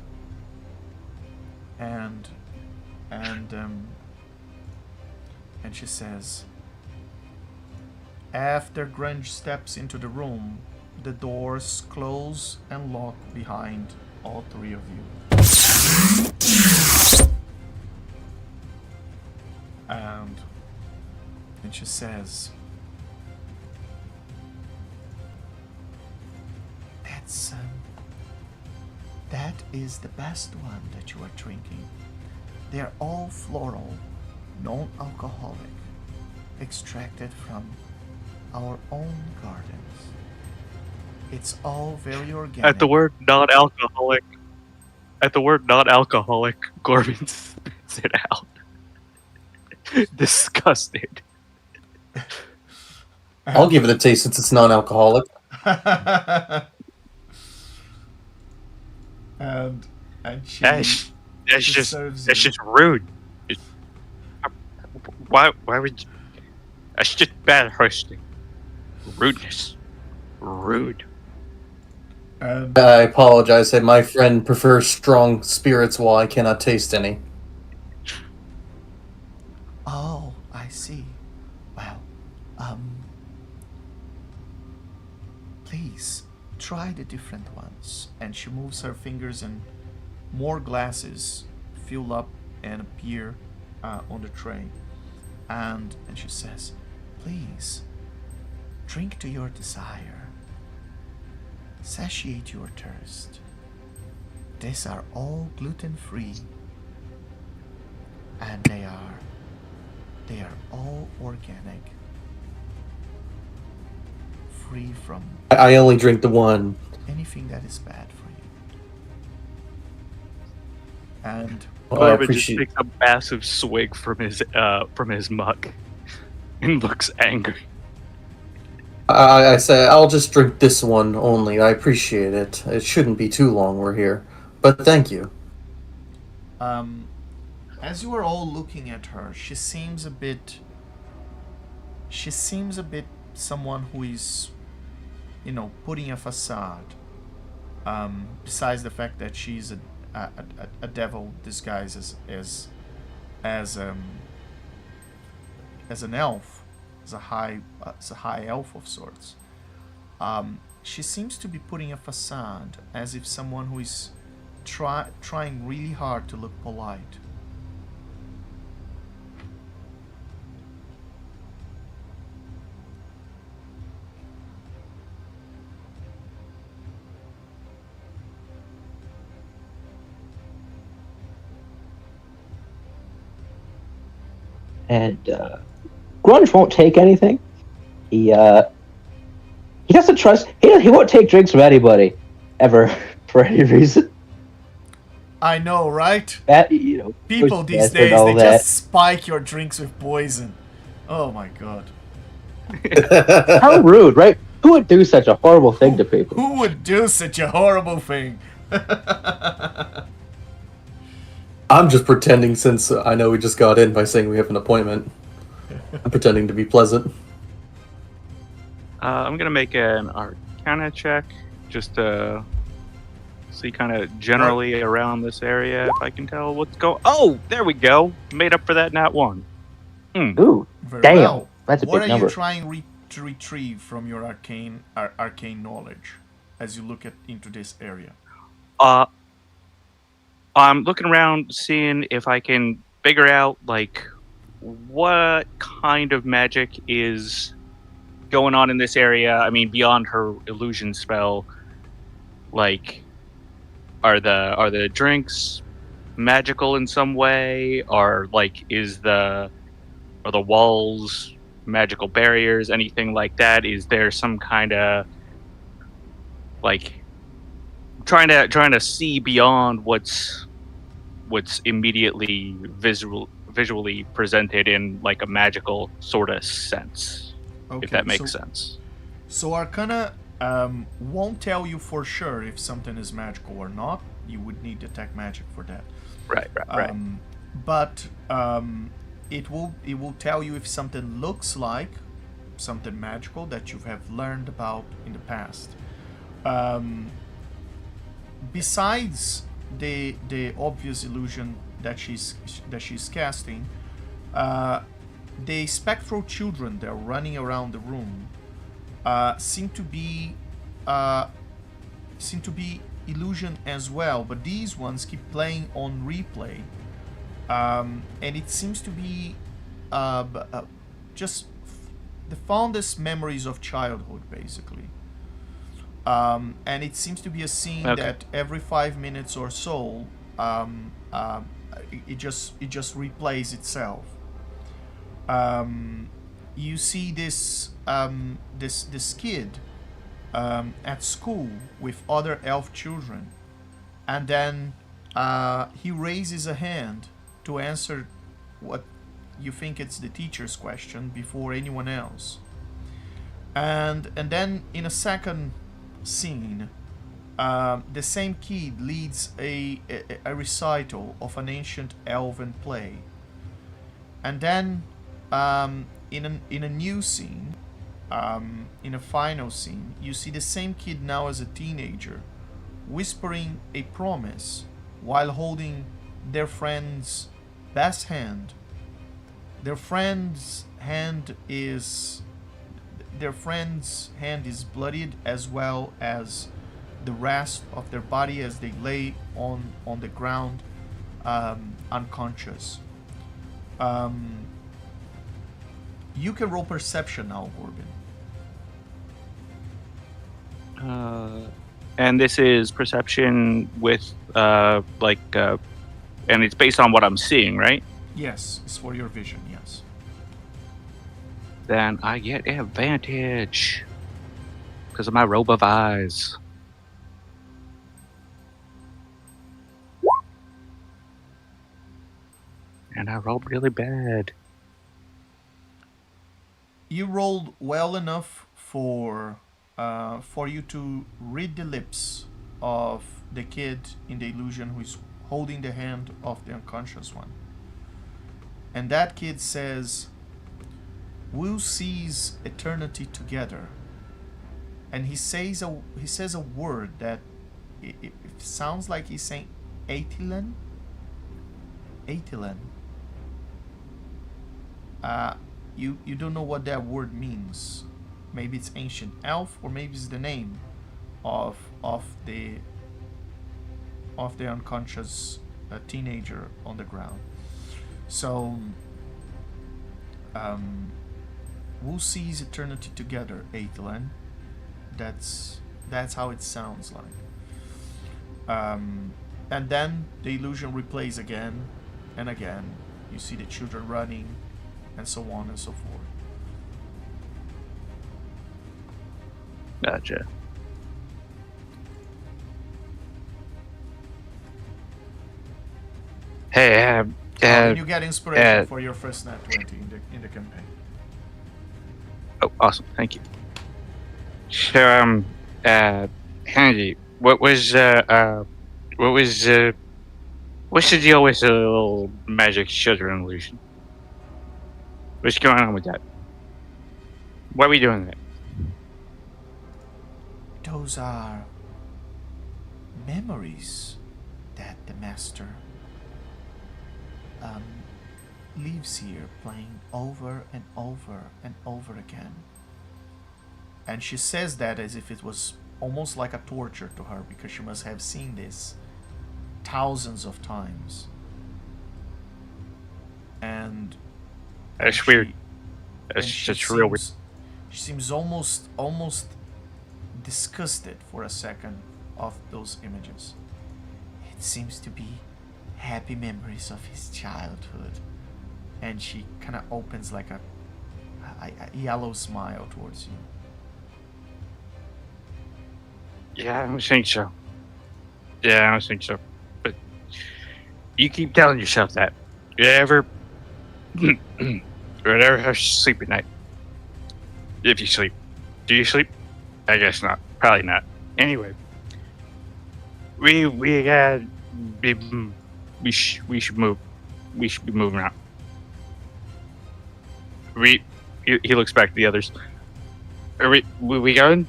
and she says, after Grunge steps into the room, the doors close and lock behind all 3 of you. And she says, that is the best one that you are drinking. They're all floral, non-alcoholic, extracted from our own gardens. It's all very organic. At the word non-alcoholic, Gorbin spits it out. Disgusted. I'll give it a taste since it's non-alcoholic. and she That's just serves that's you. just rude. Why would you, that's just bad hosting. Rudeness. Rude. And I apologize. My friend prefers strong spirits while I cannot taste any. oh, I see. Well, please try the different ones. And she moves her fingers and more glasses fill up and appear on the tray. And she says, please, drink to your desire. Satiate your thirst. These are all gluten-free. And they are all organic. Free from I only drink the one. anything that is bad for you. And I Corbin just appreciate. takes a massive swig from his mug and looks angry. I say I'll just drink this one only. I appreciate it. It shouldn't be too long we're here, but thank you. as you are all looking at her, she seems a bit someone who is, putting a facade. Besides the fact that she's a devil disguised as an elf, as a high elf of sorts. She seems to be putting a facade, as if someone who is trying really hard to look polite. And Grunge won't take anything. He doesn't trust. He won't take drinks from anybody, ever, for any reason. I know, right? That People push these test and days, all they that. just spike your drinks with poison. Oh my god. How rude, right? Who would do such a horrible thing to people? Who would do such a horrible thing? I'm just pretending since I know we just got in by saying we have an appointment. I'm pretending to be pleasant. I'm gonna make an Arcana check just to see kind of generally around this area if I can tell what's going. Oh, there we go. Made up for that nat one. Ooh, Very damn, well. that's a What big are number. you trying to retrieve from your arcane knowledge as you look into this area? I'm looking around, seeing if I can figure out like what kind of magic is going on in this area. I mean, beyond her illusion spell, like are the drinks magical in some way, or like are the walls magical barriers, anything like that? Is there some kind of like trying to see beyond what's immediately visually presented in like a magical sort of sense, if that makes sense. So Arcana won't tell you for sure if something is magical or not. You would need detect magic for that. Right. But it will tell you if something looks like something magical that you have learned about in the past. Besides the obvious illusion that she's casting, the spectral children that are running around the room seem to be illusion as well, but these ones keep playing on replay, and it seems to be just the fondest memories of childhood, basically. And it seems to be a scene that every 5 minutes or so, it just replays itself. You see this kid at school with other elf children, and then he raises a hand to answer what you think it's the teacher's question before anyone else. And then in a second scene, the same kid leads a recital of an ancient elven play. And then in a new scene, in a final scene, you see the same kid now as a teenager whispering a promise while holding their friend's best hand. Their friend's hand is their friend's hand is bloodied, as well as the rest of their body as they lay on the ground, unconscious. You can roll perception now, Corbin. And this is perception with and it's based on what I'm seeing, right? Yes, it's for your vision. Yes. Then I get advantage because of my robe of eyes. And I rolled really bad. You rolled well enough for you to read the lips of the kid in the illusion who is holding the hand of the unconscious one. And that kid says, "We'll seize eternity together." And he says a word that it sounds like he's saying Aetilen. Aetilen. You don't know what that word means. Maybe it's ancient elf, or maybe it's the name of the unconscious teenager on the ground. So, we'll seize eternity together, Aethelin. That's how it sounds like. And then the illusion replays again and again. You see the children running, and so on and so forth. Gotcha. Hey, And you get inspiration for your first nat 20 in the campaign. Oh, awesome! Thank you. So, Handy, what's the deal with the little magic children illusion? What's going on with that? Why are we doing that? Those are memories that the master leaves here, playing over and over and over again. And she says that as if it was almost like a torture to her, because she must have seen this thousands of times. And That's weird. That's real weird. She seems almost disgusted for a second of those images. It seems to be happy memories of his childhood. And she kind of opens like a yellow smile towards you. Yeah, I don't think so. But you keep telling yourself that. You ever have to sleep at night? If you sleep. Do you sleep? I guess not. Probably not. Anyway. We should move. We should be moving out. He looks back to the others. Are we going?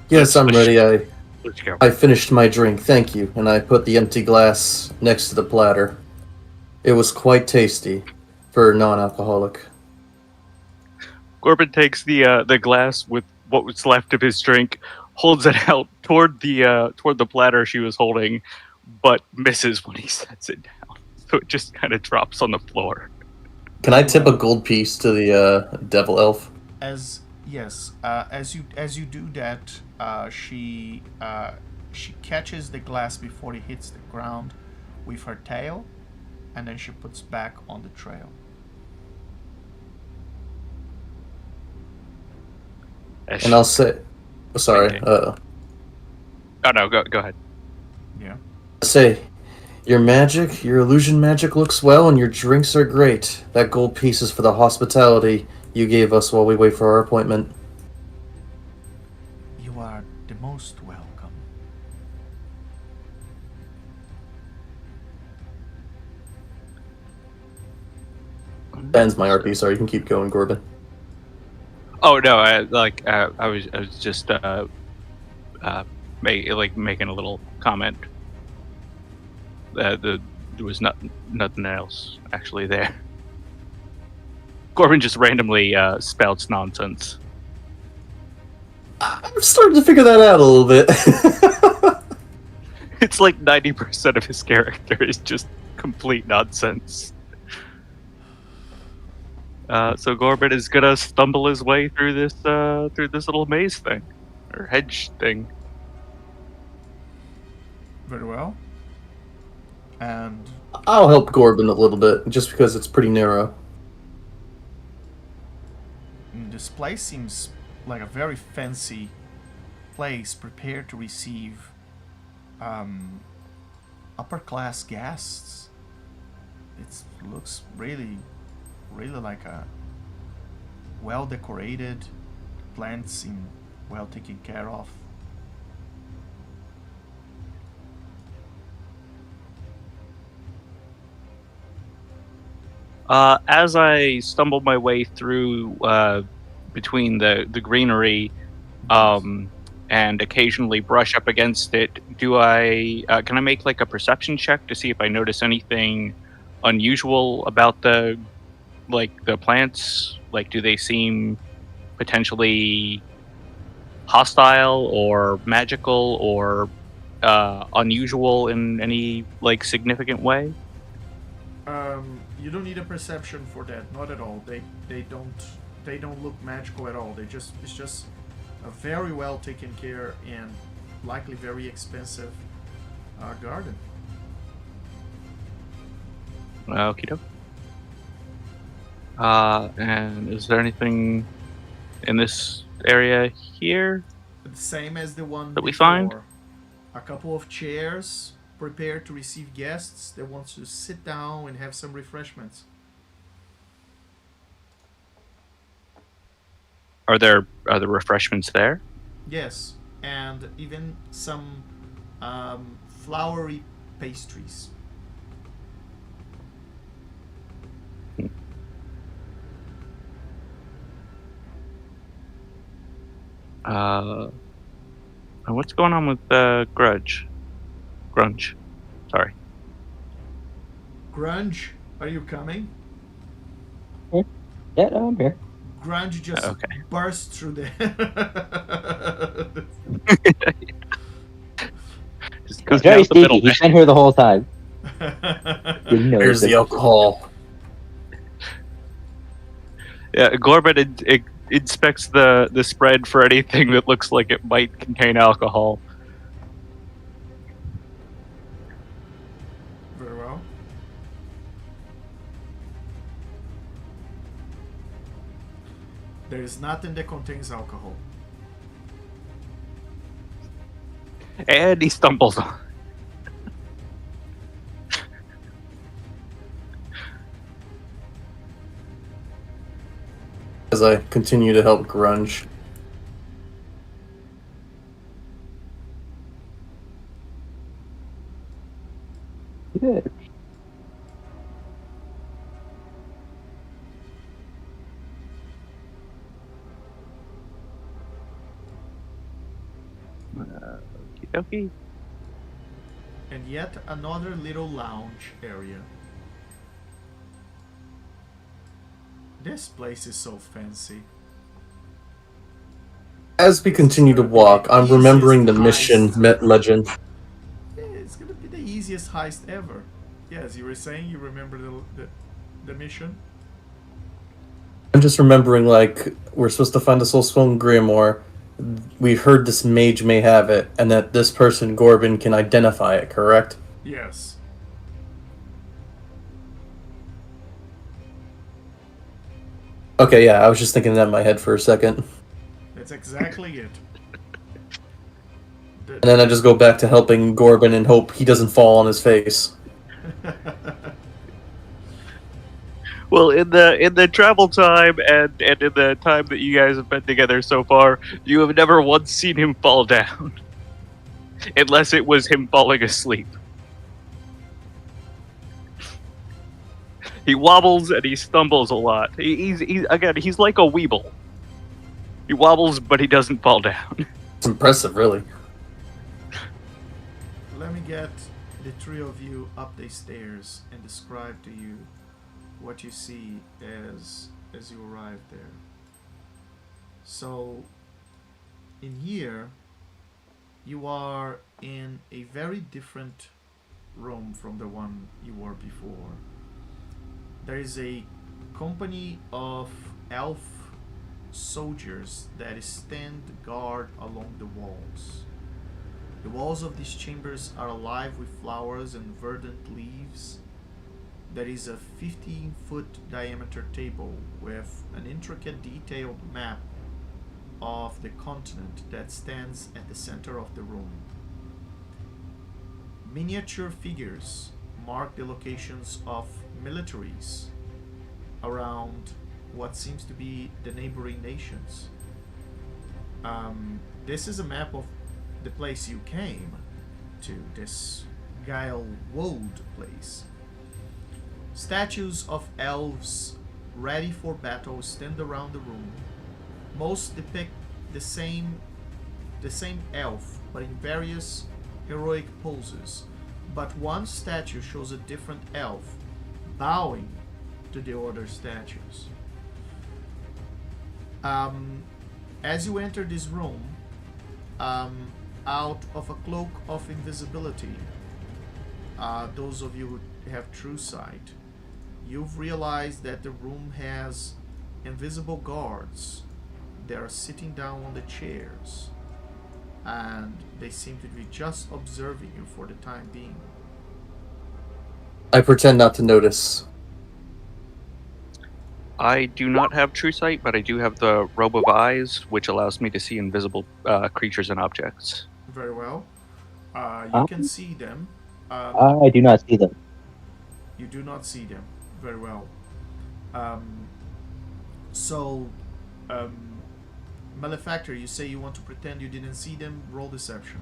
Yes, I'm ready. Let's go. I finished my drink, thank you, and I put the empty glass next to the platter. It was quite tasty for non-alcoholic. Corbin takes the glass with what was left of his drink, holds it out toward the platter she was holding, but misses when he sets it down. So it just kind of drops on the floor. Can I tip a gold piece to the devil elf? As you do that, she catches the glass before it hits the ground with her tail, and then she puts back on the trail. And I'll say, sorry. Oh no, go ahead. Yeah. Say, your illusion magic looks well, and your drinks are great. That gold piece is for the hospitality you gave us while we wait for our appointment. You are the most welcome. Ends my RP. Sorry, you can keep going, Corbin. Oh no, I was just making a little comment. There was nothing else actually there. Corbin just randomly spouts nonsense. I'm starting to figure that out a little bit. It's like 90% of his character is just complete nonsense. So Corbin is gonna stumble his way through this little maze thing, or hedge thing. Very well. And I'll help Corbin a little bit, just because it's pretty narrow. this place seems like a very fancy place prepared to receive upper class guests. It looks really like a well decorated, plants seem well taken care of. As I stumble my way through between the greenery and occasionally brush up against it, do I can I make like a perception check to see if I notice anything unusual about the plants? Like, do they seem potentially hostile or magical or unusual in any like significant way? You don't need a perception for that, not at all. They don't look magical at all. It's just a very well taken care and likely very expensive garden. Okie doke. And is there anything in this area here? The same as the one that we before. find? A couple of chairs prepared to receive guests that want to sit down and have some refreshments. Are there refreshments there? Yes, and even some flowery pastries. What's going on with Grunge? Sorry. Grunge, are you coming? Yeah, no, I'm here. Grunge just Okay. burst through the. Just He's cutting very out the middle sneaky. He's been here the whole time. Didn't know Here's it. the alcohol. Yeah, Corbin inspects the spread for anything that looks like it might contain alcohol. Very well. There is nothing that contains alcohol. And he stumbles on. As I continue to help Grunge. Good. Okay. And yet another little lounge area. This place is so fancy. As we continue to walk, I'm remembering the mission legend. Yeah, it's gonna be the easiest heist ever. Yes, you were saying you remember the mission? I'm just remembering, like, we're supposed to find the Soulstone Grimoire. We heard this mage may have it, and that this person, Corbin, can identify it, correct? Yes. Okay, yeah, I was just thinking that in my head for a second. That's exactly it. And then I just go back to helping Corbin and hope he doesn't fall on his face. Well, in the travel time and in the time that you guys have been together so far, you have never once seen him fall down, unless it was him falling asleep. He wobbles and he stumbles a lot. He's like a weeble. He wobbles, but he doesn't fall down. It's impressive, really. Let me get the three of you up the stairs and describe to you what you see as as you arrive there. So, in here, you are in a very different room from the one you were before. There is a company of elf soldiers that stand guard along the walls. The walls of these chambers are alive with flowers and verdant leaves. There is a 15-foot diameter table with an intricate detailed map of the continent that stands at the center of the room. Miniature figures mark the locations of militaries around what seems to be the neighboring nations. This is a map of the place you came to, this Gael Wold place. Statues of elves ready for battle stand around the room. Most depict the same elf, but in various heroic poses. But one statue shows a different elf, bowing to the other statues. As you enter this room, out of a cloak of invisibility, those of you who have true sight, you've realized that the room has invisible guards. They are sitting down on the chairs, and they seem to be just observing you for the time being. I pretend not to notice. I do not have true sight, but I do have the robe of eyes, which allows me to see invisible creatures and objects. Very well. You can see them. I do not see them. You do not see them. Very well. So, Malefactor, you say you want to pretend you didn't see them. Roll deception.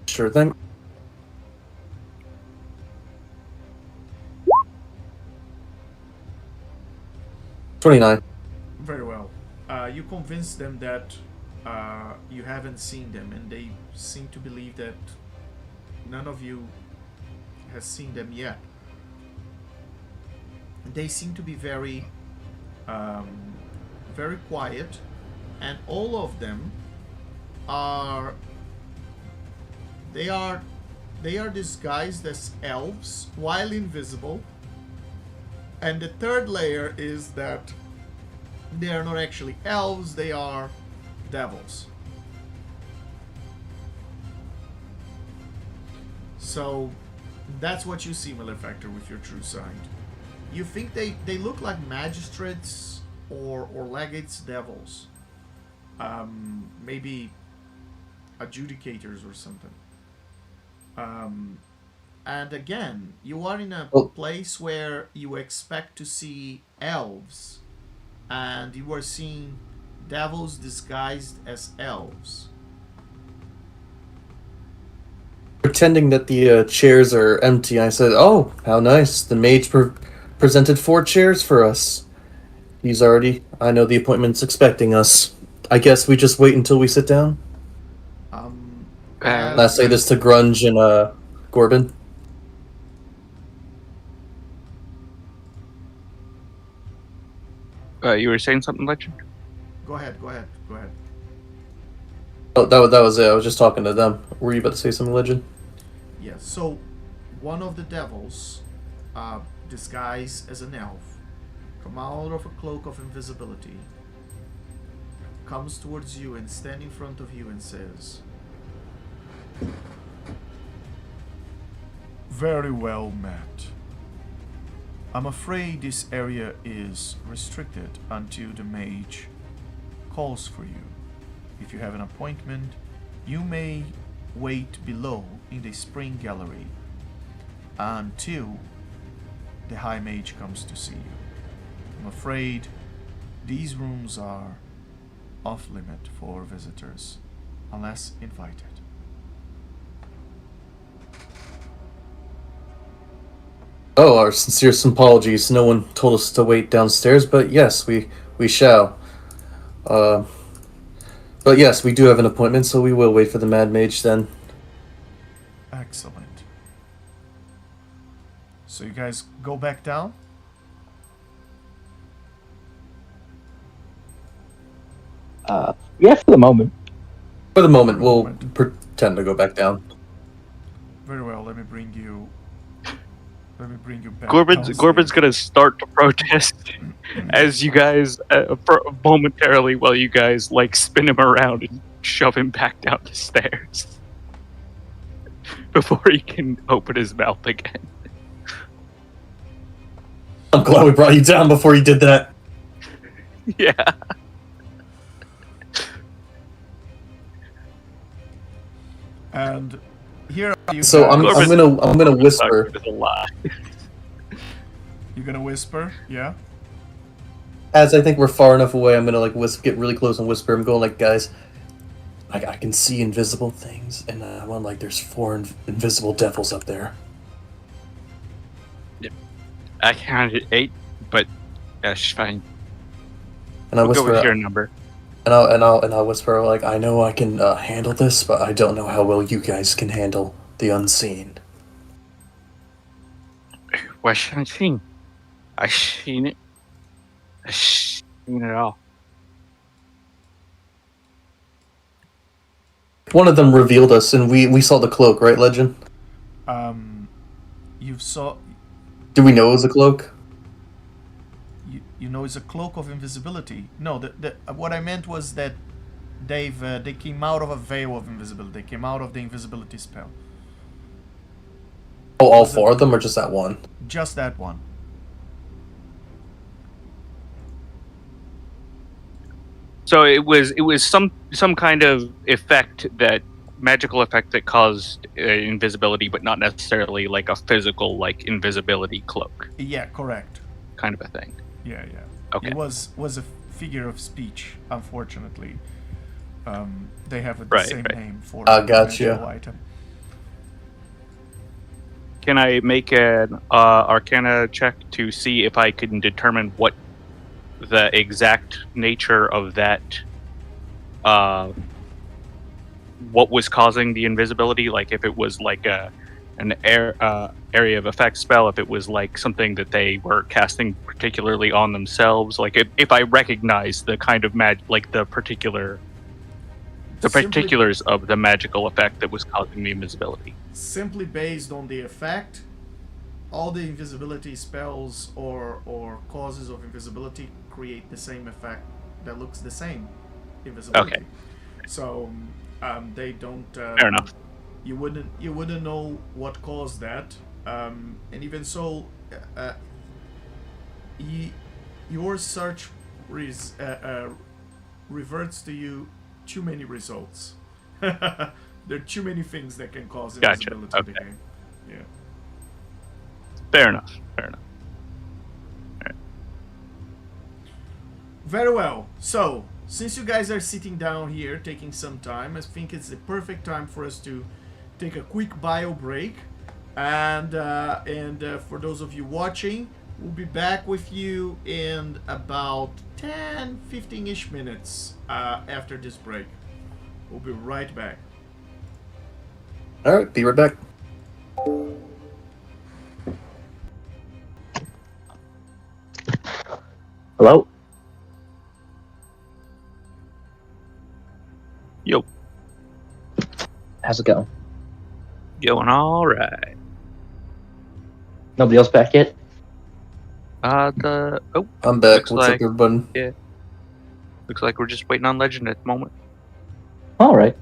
Sure thing. $29. Very well. You convince them that you haven't seen them, and they seem to believe that none of you has seen them yet. They seem to be very, very quiet, and all of them are. They are disguised as elves while invisible. And the third layer is that they are not actually elves, they are devils. So that's what you see, Malefactor, with your true sight. You think they look like magistrates or legates devils. Maybe adjudicators or something. And again, you are in a place where you expect to see elves, and you are seeing devils disguised as elves. Pretending that the chairs are empty, I said, "Oh, how nice! The mage presented 4 chairs for us. He's already. I know the appointment's expecting us. I guess we just wait until we sit down." I say this to Grunge and Corbin. You were saying something, Legend? Go ahead. Oh, that was it. I was just talking to them. Were you about to say something, Legend? Yes. So, one of the devils, disguised as an elf, come out of a cloak of invisibility, comes towards you and stands in front of you and says, "Very well met. I'm afraid this area is restricted until the mage calls for you. If you have an appointment, you may wait below in the spring gallery until the high mage comes to see you. I'm afraid these rooms are off limit for visitors unless invited." Oh, our sincerest apologies. No one told us to wait downstairs, but yes, we shall. But yes, we do have an appointment, so we will wait for the Mad Mage then. Excellent. So you guys go back down? Yeah, for the moment. For the moment, we'll pretend to go back down. Very well. Let me bring you back. Corbin's downstairs. gonna start to protest as you guys momentarily while you guys like spin him around and shove him back down the stairs before he can open his mouth again. I'm glad we brought you down before you did that. Yeah. And here are you So I'm guys. gonna whisper. It's a lie. You're gonna whisper, yeah? As I think we're far enough away, I'm gonna like get really close and whisper. I'm going like, guys, I can see invisible things, and I'm like, there's 4 invisible devils up there. I counted 8, but that's fine. And I We'll go whisper, with your number. and I'll whisper like, I know I can handle this, but I don't know how well you guys can handle the unseen. What should I seen? I seen it. I seen it all. One of them revealed us, and we saw the cloak, right, Legend? You saw. Do we know it was a cloak? You know, it's a cloak of invisibility. No, what I meant was that they came out of a veil of invisibility. They came out of the invisibility spell. Oh, all 4 of them, or just that one? Just that one. So it was some kind of effect, that magical effect that caused invisibility, but not necessarily like a physical like invisibility cloak Yeah, correct. kind of a thing. Yeah. Okay. It was a figure of speech. Unfortunately, they have the same name for Gotcha. magical item. Can I make an Arcana check to see if I can determine what the exact nature of that, what was causing the invisibility? Like if it was like an area of effect spell, if it was like something that they were casting particularly on themselves, like if I recognize the kind of like the particulars of the magical effect that was causing the invisibility. Simply based on the effect, all the invisibility spells or causes of invisibility create the same effect that looks the same. Invisibility. Okay. So they don't. Fair enough. You wouldn't know what caused that, and even so, your search reverts to you too many results. There are too many things that can cause Gotcha. invisibility in the Okay. game. Yeah. Fair enough. Very well. So, since you guys are sitting down here taking some time, I think it's the perfect time for us to take a quick bio break. And for those of you watching, we'll be back with you in about 10-15-ish minutes after this break. We'll be right back. All right, be right back. Hello? Yo, How's it going? going all right. Nobody else back yet? I'm back. Looks What's like- up, everybody? Looks like we're just waiting on Legend at the moment. All right.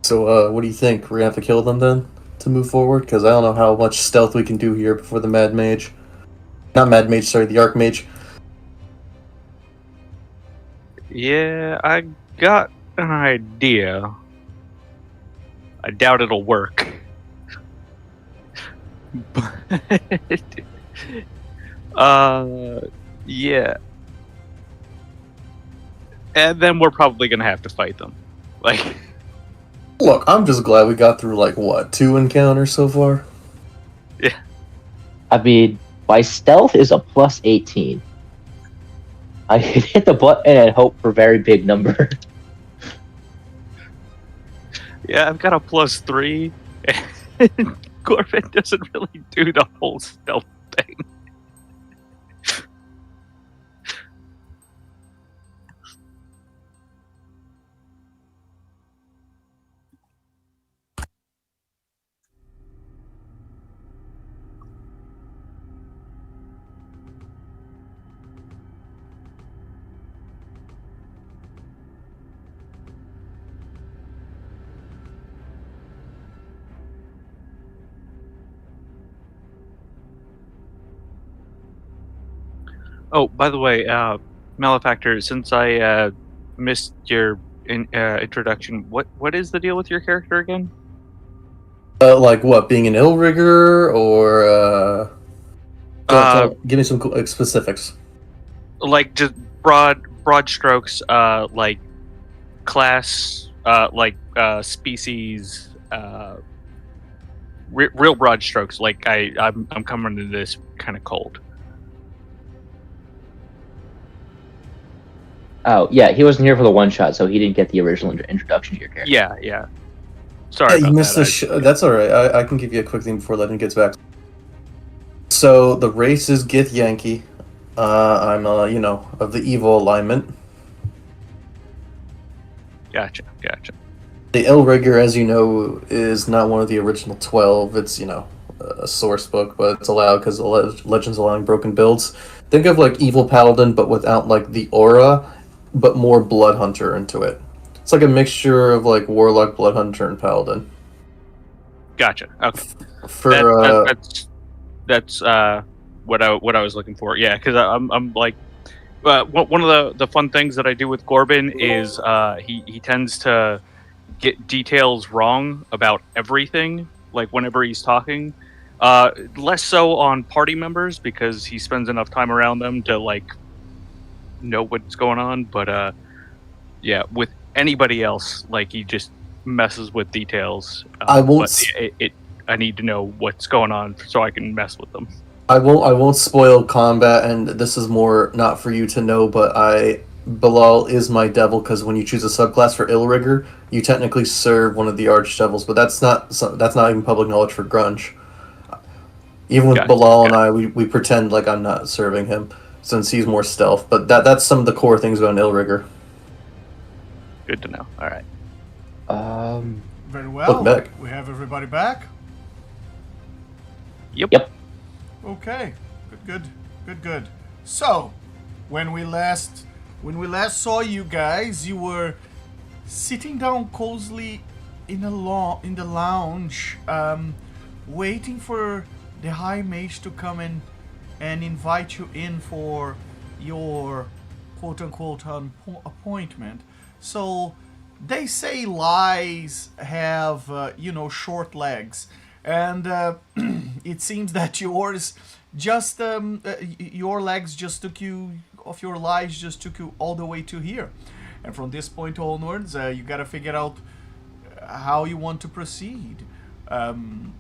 So, what do you think? We're gonna have to kill them then to move forward? Because I don't know how much stealth we can do here before the Mad Mage. Not Mad Mage, sorry, the Archmage. Yeah, I got an idea. I doubt it'll work. But, yeah. And then we're probably gonna have to fight them. Like, Look, I'm just glad we got through, like, what, 2 encounters so far? I mean, my stealth is a plus 18. I can hit the button and hope for very big number. yeah, I've got a +3. And Corbin doesn't really do the whole stealth thing. Oh, by the way, Malefactor, since I missed your introduction, what is the deal with your character again? Like what? Being an ill rigger, or give me some specifics. Like just broad strokes, like class, species, real broad strokes. Like I'm coming to this kind of cold. Oh yeah, he wasn't here for the one shot, so he didn't get the original introduction to your character. Yeah. Sorry You about missed that. That's all right. I can give you a quick thing before Legend gets back. So the race is Gith Yankee. I'm of the evil alignment. Gotcha. The ill rigger, as you know, is not one of the original 12. It's a source book, but it's allowed because Legends allowing broken builds. Think of like evil paladin, but without like the aura, but more blood hunter into it. It's like a mixture of like warlock, blood hunter, and paladin. Gotcha. Okay. For That's what I was looking for. Yeah, because I'm like, one of the fun things that I do with Corbin is he tends to get details wrong about everything. Like whenever he's talking, less so on party members because he spends enough time around them to like know what's going on. But yeah, with anybody else, like he just messes with details. I won't. But I need to know what's going on so I can mess with them. I won't spoil combat, and this is more not for you to know, but Bilal is my devil because when you choose a subclass for Illrigger, you technically serve one of the archdevils, but that's not even public knowledge for Grunge. Even with Bilal and I, we pretend like I'm not serving him since he's more stealth, but that's some of the core things about an Illrigger. Good to know. All right. Very well. Welcome back. We have everybody back. Yep. Okay. Good. So, when we last saw you guys, you were sitting down cozily in the lounge, waiting for the High Mage to come in and invite you in for your quote-unquote appointment. So, they say lies have, short legs. And it seems that yours just your legs just took you of your lives just took you all the way to here, and from this point onwards, you gotta figure out how you want to proceed. Do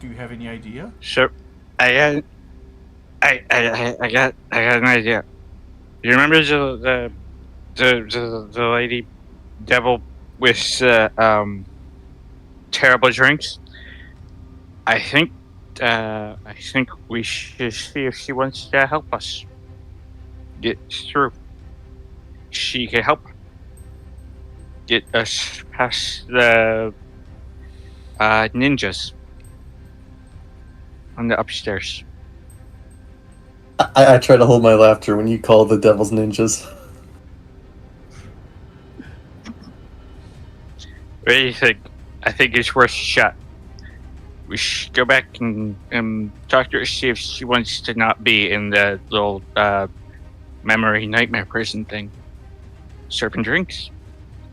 you have any idea? Sure. I got an idea. You remember the lady devil with terrible drinks? I think we should see if she wants to help us get through. She can help get us past the ninjas on the upstairs. I try to hold my laughter when you call the devils ninjas. What do you think? I think it's worth a shot. We should go back and talk to her, see if she wants to not be in the little memory nightmare prison thing. Serving drinks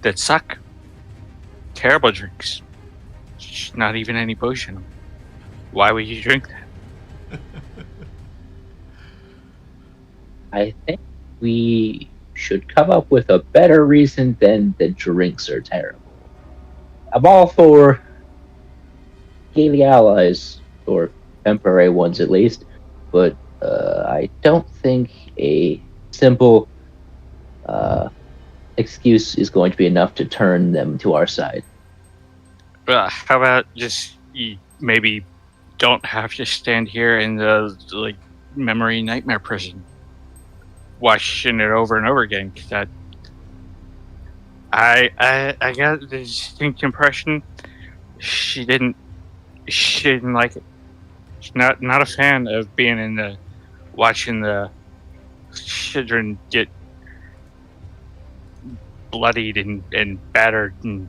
that suck. Terrible drinks. Not even any potion. Why would you drink that? I think we should come up with a better reason than the drinks are terrible. I'm all for daily allies, or temporary ones at least, but I don't think a simple excuse is going to be enough to turn them to our side. How about just you maybe don't have to stand here in the memory nightmare prison, watching it over and over again? Cause that I got the distinct impression she didn't like it. She's not a fan of being in watching the children get bloodied and battered and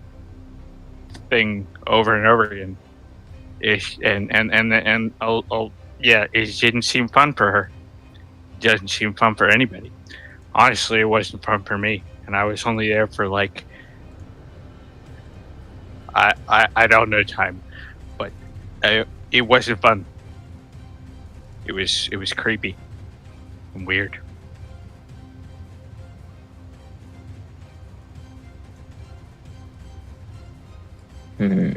thing over and over again. Yeah, it didn't seem fun for her. Doesn't seem fun for anybody. Honestly, it wasn't fun for me, and I was only there for like I don't know time, but it wasn't fun. It was creepy and weird. Hmm.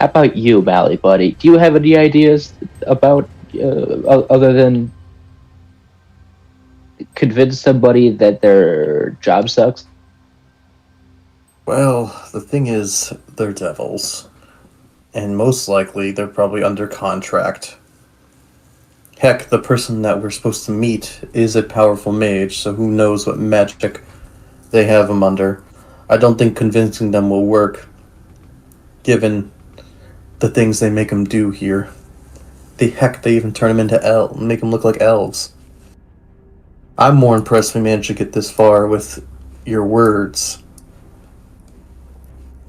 How about you, Mally, buddy? Do you have any ideas about other than convince somebody that their job sucks? Well, the thing is, they're devils. And most likely, they're probably under contract. Heck, the person that we're supposed to meet is a powerful mage, so who knows what magic they have him under. I don't think convincing them will work, given the things they make them do here. They even turn them into make them look like elves. I'm more impressed we managed to get this far with your words,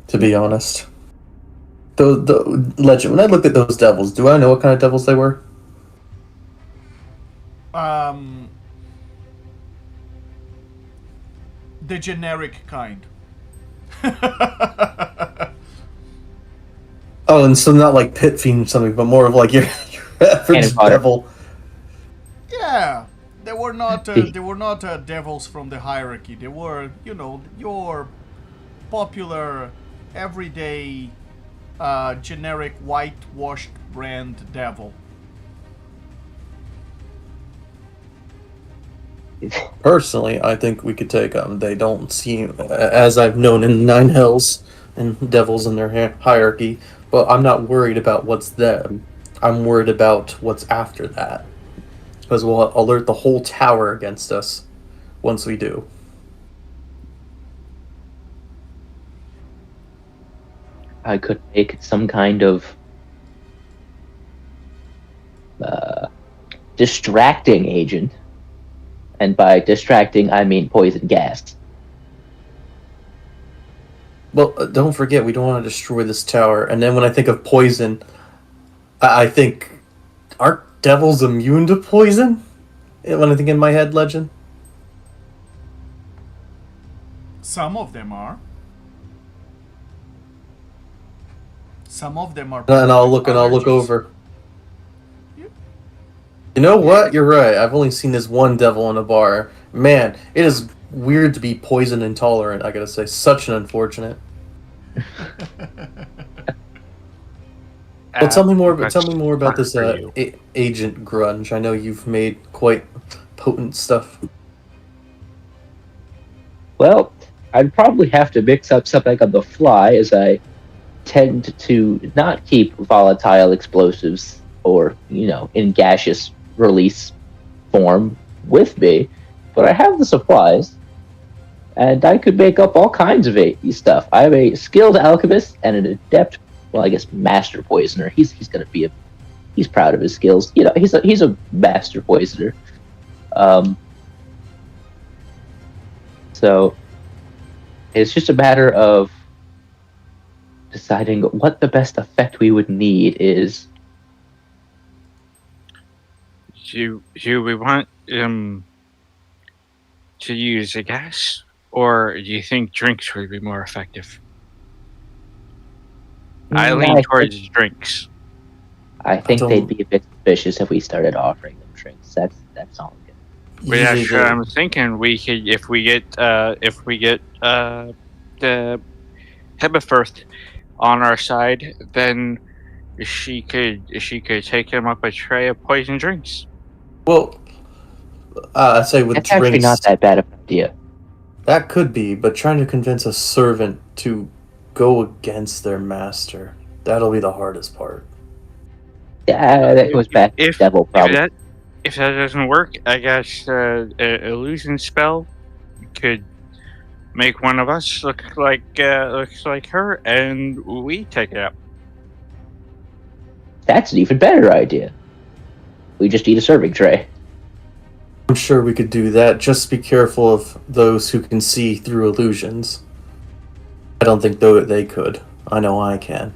to be honest. The legend, when I looked at those devils, do I know what kind of devils they were? The generic kind. Oh, and so not like pit fiend or something, but more of like your average devil. Yeah, they were not devils from the hierarchy. They were, your popular, everyday, generic whitewashed brand devil. Personally, I think we could take them. They don't seem, as I've known in Nine Hells and devils in their hierarchy, but I'm not worried about what's them. I'm worried about what's after that. Because we'll alert the whole tower against us once we do. I could make some kind of distracting agent. And by distracting, I mean poison gas. Well, don't forget, we don't want to destroy this tower. And then when I think of poison, I think, aren't devils immune to poison? When I think in my head, Legend? Some of them are. Some of them are. And I'll look over. You know what? You're right. I've only seen this one devil in a bar. Man, it is weird to be poison intolerant, I gotta say. Such an unfortunate. Well, tell me more about this Agent Grunge. I know you've made quite potent stuff. Well, I'd probably have to mix up something on the fly, as I tend to not keep volatile explosives or, in gaseous release form with me, but I have the supplies, and I could make up all kinds of stuff. I am a skilled alchemist and an adept, master poisoner. He's proud of his skills. He's a master poisoner. So it's just a matter of deciding what the best effect we would need is. Do we want to use a gas, or do you think drinks would be more effective? I lean towards drinks. I think they'd be a bit suspicious if we started offering them drinks. That's all good. Well, yeah, sure. I'm thinking we could, if we get the Hebefirth on our side, then she could take him up a tray of poison drinks. Well, I say with that's drinks, actually not that bad of an idea. That could be, but trying to convince a servant to go against their master, that'll be the hardest part. Yeah, that goes back to the devil problem. If that doesn't work, I guess an illusion spell could make one of us looks like her, and we take it up. That's an even better idea. We just need a serving tray. I'm sure we could do that. Just be careful of those who can see through illusions. I don't think though they could. I know I can.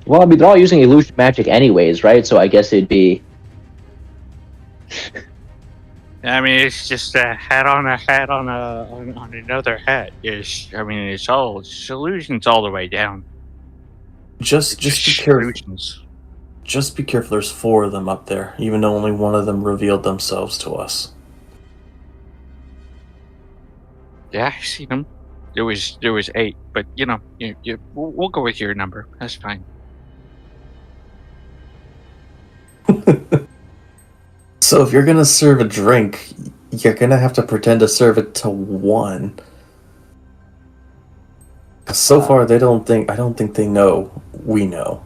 Well, I mean, they're all using illusion magic anyways, right? So I guess it'd be... I mean, it's just a hat on a hat on another hat. It's illusions all the way down. Just be careful. Illusions. Just be careful. There's 4 of them up there, even though only one of them revealed themselves to us. Yeah, I see them. There was 8, but we'll go with your number. That's fine. So if you're gonna serve a drink, you're gonna have to pretend to serve it to one. 'Cause so far I don't think they know we know.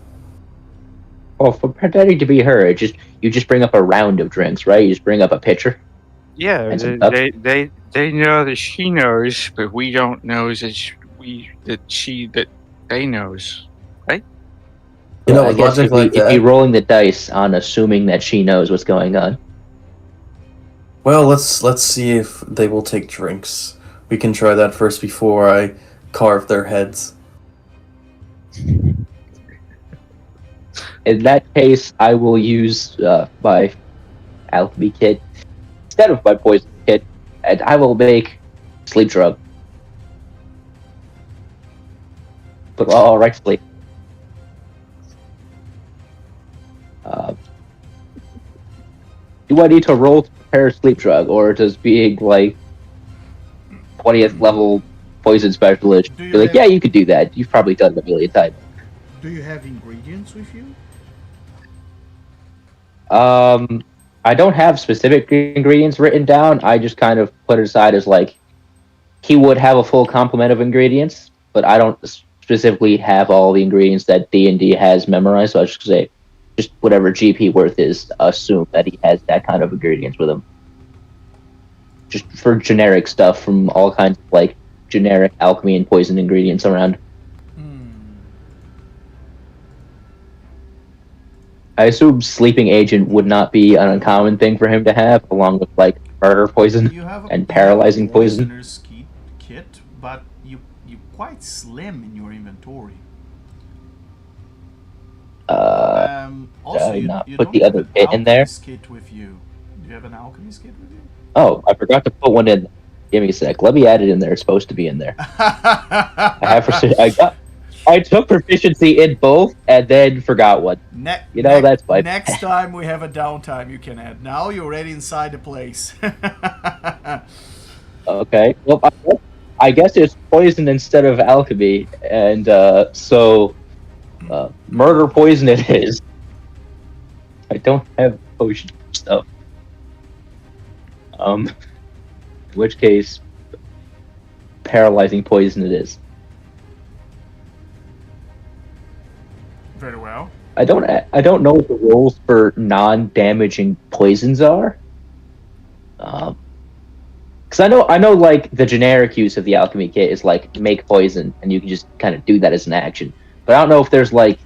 Well, for pretending to be her, you just bring up a round of drinks, right? You just bring up a pitcher. Yeah, And some cups. they know that she knows, but we don't know that they knows. You know, I with guess logic like if that. you're rolling the dice on assuming that she knows what's going on. Well, let's see if they will take drinks. We can try that first before I carve their heads. In that case, I will use my alchemy kit instead of my poison kit, and I will make sleep drug. But all right, sleep. Do I need to roll to prepare sleep drug, or does being like 20th level poison specialist be like, yeah, you could do that. You've probably done it a million times. Do you have ingredients with you? I don't have specific ingredients written down. I just kind of put it aside as like he would have a full complement of ingredients, but I don't specifically have all the ingredients that D&D has memorized. So I just say, just whatever GP worth is, assume that he has that kind of ingredients with him. Just for generic stuff from all kinds of like generic alchemy and poison ingredients around. I assume sleeping agent would not be an uncommon thing for him to have, along with like murder poison and paralyzing poison. Poisoner's kit, but you're quite slim in your inventory. Also, you put don't the have other an kit in there. alchemist kit with you. Do you have an alchemist kit with you? Oh, I forgot to put one in. Give me a sec. Let me add it in there. It's supposed to be in there. I took proficiency in both and then forgot one. That's fine. Next time we have a downtime, you can add. Now you're already inside the place. Okay. Well, I guess it's poison instead of alchemy, and murder poison it is. I don't have potion stuff. In which case, paralyzing poison it is. Very well. I don't know what the rules for non-damaging poisons are. Because I know like the generic use of the alchemy kit is like make poison, and you can just kind of do that as an action. But I don't know if there's like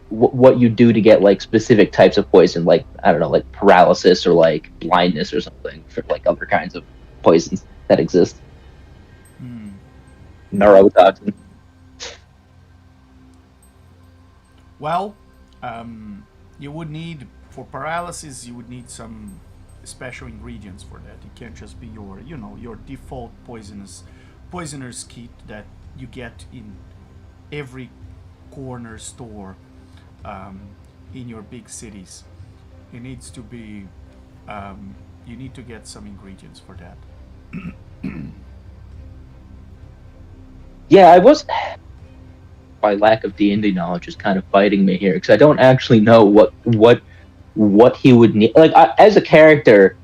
what you do to get like specific types of poison, like I don't know, like paralysis or like blindness or something for like other kinds of poisons that exist. Neurotoxin. Well, you would need, for paralysis, you would need some special ingredients for that. It can't just be your default poisoner's kit that you get in every corner store in your big cities. It needs to be, you need to get some ingredients for that. Yeah, my lack of D&D knowledge is kind of biting me here because I don't actually know what he would need. Like as a character,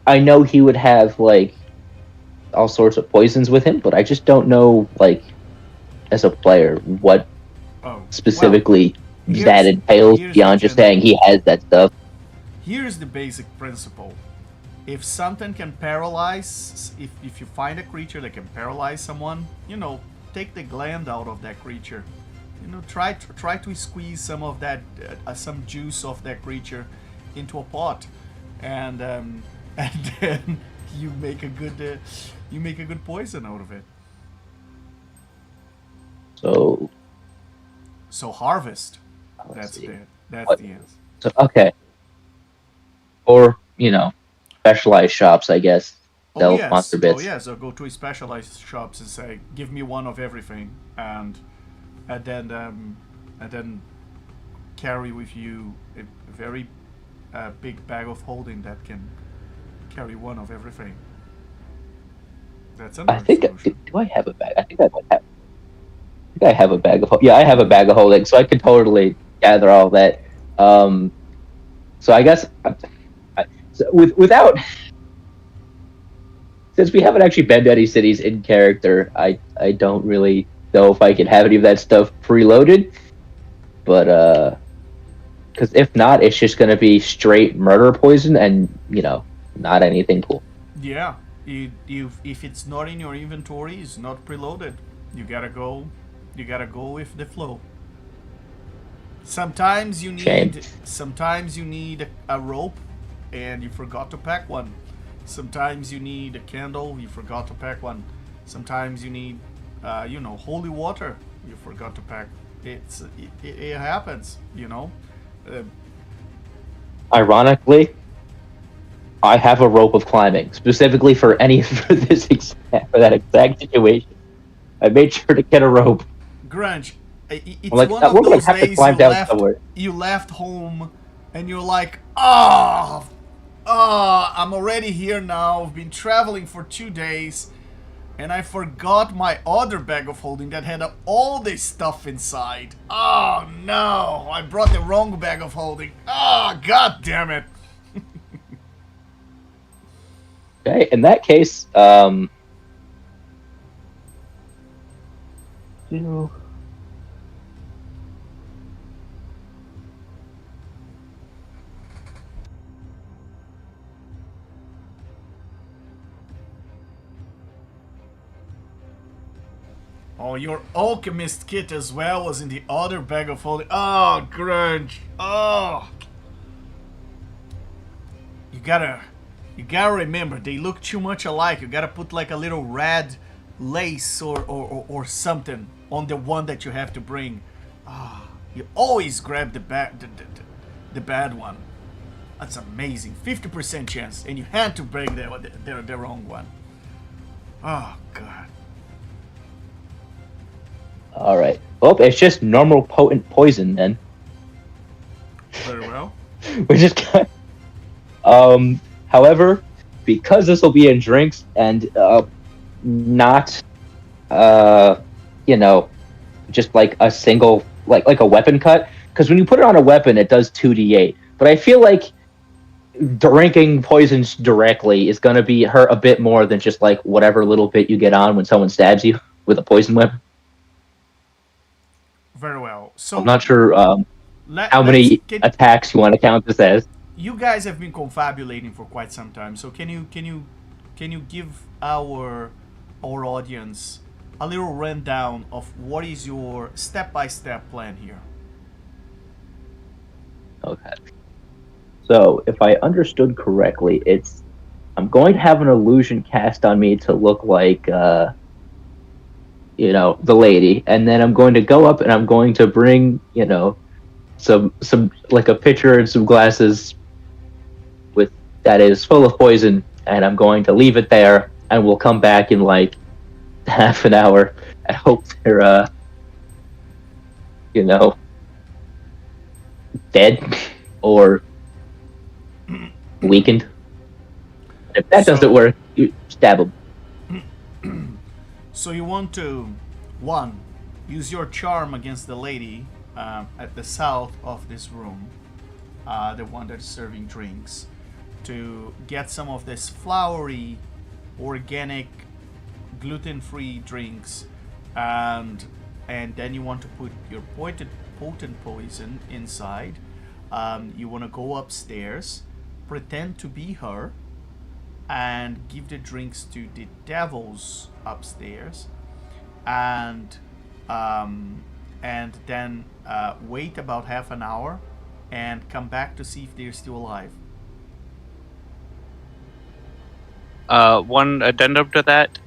I know he would have like all sorts of poisons with him, but I just don't know like as a player what specifically that entails beyond just saying he has that stuff. Here's the basic principle. If something can paralyze, if you find a creature that can paralyze someone, take the gland out of that creature. Try to squeeze some of that, some juice of that creature into a pot. and and then you make a good poison out of it. So So harvest. let's see. That's What- the answer. So okay, or specialized shops, I guess. Sell monster bits. Oh yes. So go to specialized shops and say, "Give me one of everything," and then carry with you a very big bag of holding that can carry one of everything. That's I another think. solution. Do I have a bag? I think I might have. I think I have a bag of. Yeah, I have a bag of holding, so I could totally gather all that. So I guess without. Since we haven't actually been to any cities in character, I don't really know if I can have any of that stuff preloaded. But because if not, it's just gonna be straight murder poison, and not anything cool. Yeah. If it's not in your inventory, it's not preloaded. You gotta go with the flow. Sometimes you Shame. need a rope, and you forgot to pack one. Sometimes you need a candle, you forgot to pack one. Sometimes you need, holy water, you forgot to pack. It happens, Ironically, I have a rope of climbing specifically for that exact situation. I made sure to get a rope. Grunge, it's I'm like, one of we're gonna those have to days climb down somewhere. you left home, and you're like, I'm already here now. I've been traveling for 2 days, and I forgot my other bag of holding that had all this stuff inside. Oh no, I brought the wrong bag of holding. Oh, god damn it. Okay, in that case, Oh, your alchemist kit as well was in the other bag of holding. Oh, grunge. Oh. You gotta remember, they look too much alike. You gotta put like a little red lace or something on the one that you have to bring. You always grab the bad one. That's amazing. 50% chance, and you had to bring the wrong one. Oh god. all right. Well, it's just normal potent poison then. Very well. We're just however, because this will be in drinks and not just like a single like a weapon cut, because when you put it on a weapon it does 2d8, but I feel like drinking poisons directly is going to be hurt a bit more than just like whatever little bit you get on when someone stabs you with a poison weapon. Very well. So I'm not sure how many attacks you want to count this as. You guys have been confabulating for quite some time, so can you give our audience a little rundown of what is your step-by-step plan here? Okay. So, if I understood correctly, I'm going to have an illusion cast on me to look like the lady, and then I'm going to go up and I'm going to bring, some like a pitcher and some glasses that is full of poison, and I'm going to leave it there, and we'll come back in like half an hour. I hope they're dead or weakened. If that doesn't work, you stab them. So you want to, one, use your charm against the lady at the south of this room, the one that's serving drinks, to get some of this flowery, organic, gluten-free drinks, and then you want to put your potent poison inside. You want to go upstairs, pretend to be her, and give the drinks to the devils upstairs, and then wait about half an hour and come back to see if they're still alive. One addendum to that.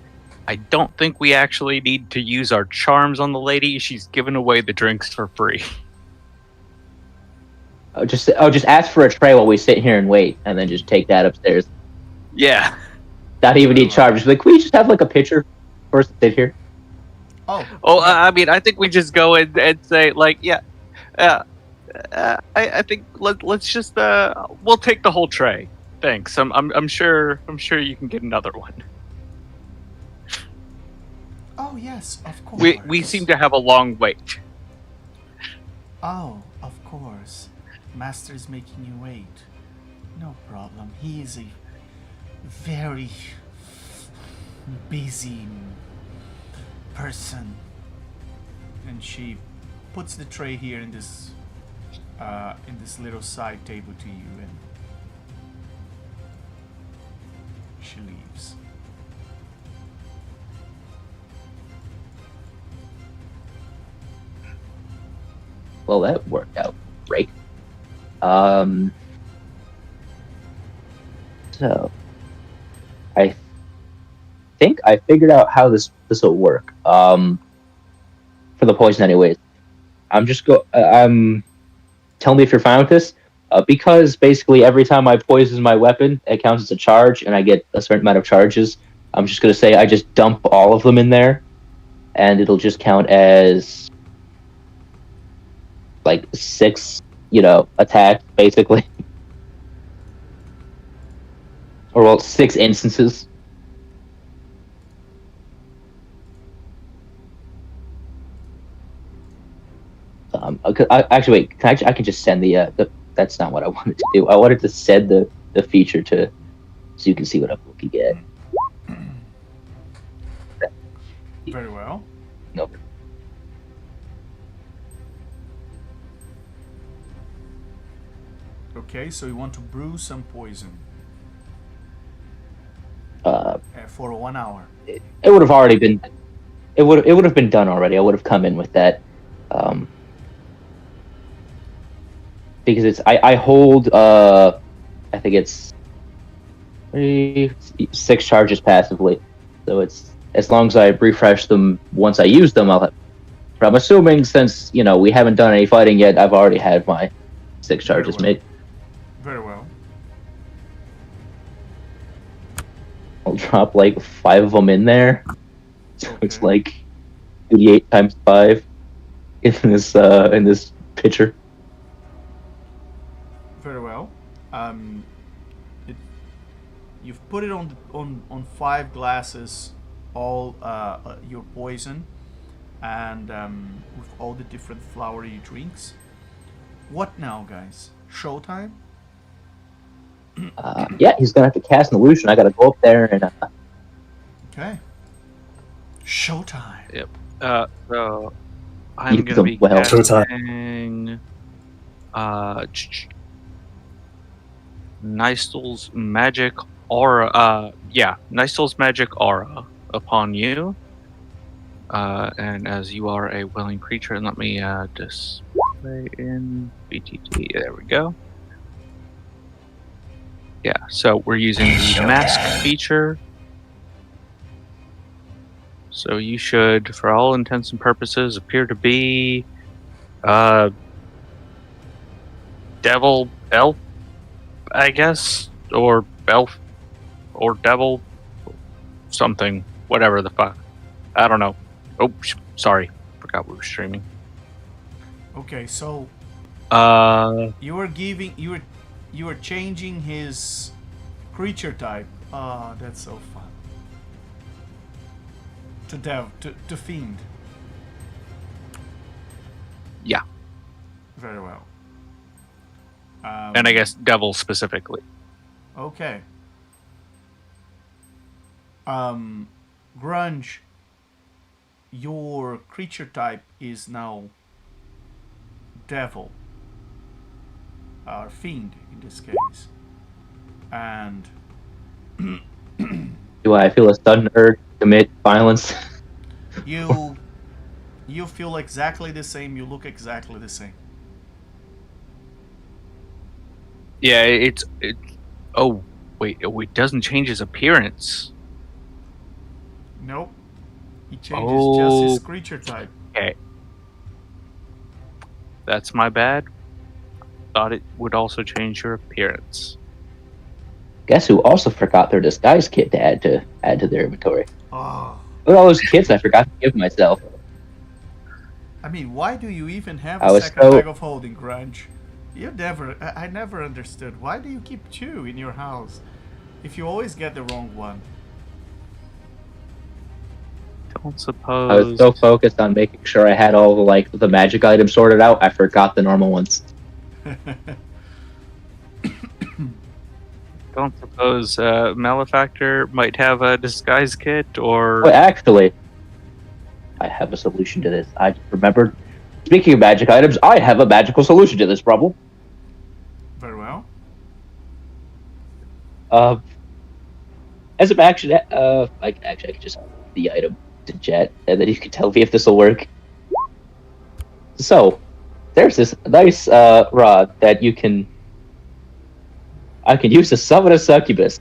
I don't think we actually need to use our charms on the lady. She's giving away the drinks for free. Just ask for a tray while we sit here and wait, and then just take that upstairs. Yeah. Not even need charge. Just like, can we just have like a pitcher for us to sit here? Oh, I mean, I think we just go in and say like, yeah. I think let's just we'll take the whole tray. Thanks. I'm sure you can get another one. Oh yes, of course. We seem to have a long wait. Oh, of course. Master is making you wait. No problem. He is a very busy person. And she puts the tray here in this little side table to you, and she leaves. Well, that worked out great. So I think I figured out how this will work. For the poison, anyways. Tell me if you're fine with this. Because basically every time I poison my weapon, it counts as a charge, and I get a certain amount of charges. I'm just gonna say I just dump all of them in there, and it'll just count as like 6, attacks, basically. Or, well, 6 instances. Actually, wait, I can just send the that's not what I wanted to do. I wanted to send the feature so you can see what I'm looking at. Very well. Nope. Okay, so you want to brew some poison for 1 hour. It would have already been. It would have been done already. I would have come in with that. Because it's I hold I think it's 6 charges passively, so it's as long as I refresh them once I use them, I'll have. But I'm assuming since we haven't done any fighting yet, I've already had my 6 charges made. Very well. I'll drop like 5 of them in there, so Okay. it's like 38 times 5 in this pitcher. Very well. You've put it on 5 glasses, all your poison, and with all the different flowery drinks. What now, guys? Showtime? Yeah, he's gonna have to cast an illusion. I gotta go up there and. Okay. Showtime. Yep. So I'm Use gonna them be well. casting Nystel's magic aura. Nystel's magic aura upon you. And as you are a willing creature, and let me display in BTT. There we go. Yeah, so we're using the mask feature. So you should, for all intents and purposes, appear to be devil elf, I guess, or elf, or devil, something, whatever the fuck. I don't know. Oh, sorry, forgot we were streaming. Okay, so you were changing his creature type. Ah, that's so fun. To fiend. Yeah, Very well. and I guess devil specifically. Okay. Grunge, your creature type is now devil. Or fiend in this case. And Do I feel a sudden urge to commit violence? you feel exactly the same, you look exactly the same. Yeah, it's. Oh, Wait, it doesn't change his appearance. Nope. He changes just his creature type. Okay. That's my bad. Thought it would also change your appearance. Guess who also forgot their disguise kit to add to their inventory? Oh. Look at all those kits I forgot to give myself. I mean, why do you even have I a was second so- bag of holding, Grunge? I never understood. Why do you keep 2 in your house if you always get the wrong one? Don't suppose. I was so focused on making sure I had all the magic items sorted out, I forgot the normal ones. Don't suppose Malefactor might have a disguise kit, or Oh, actually, I have a solution to this. I just remembered. Speaking of magic items, I have a magical solution to this problem. Very well. As an action, I could just the item to chat, and then you can tell me if this will work. So, there's this nice rod that I can use to summon a succubus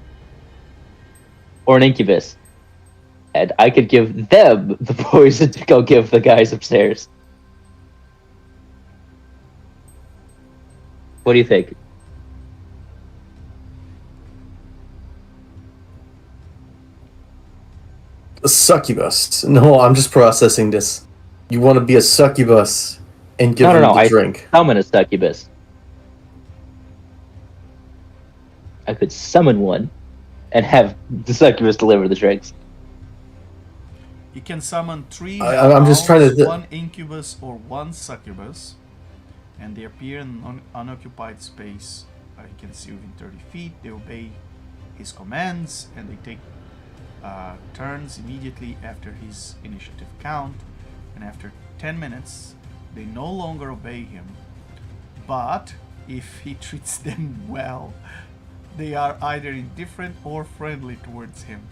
or an incubus, and I could give them the poison to go give the guys upstairs. What do you think? A succubus. No, I'm just processing this. You want to be a succubus and give them the I drink. summon a succubus. I could summon one and have the succubus deliver the drinks. You can summon 3 I'm just trying to 1 incubus or 1 succubus, and they appear in an unoccupied space. He can see within 30 feet. They obey his commands, and they take turns immediately after his initiative count. And after 10 minutes, they no longer obey him. But if he treats them well, they are either indifferent or friendly towards him.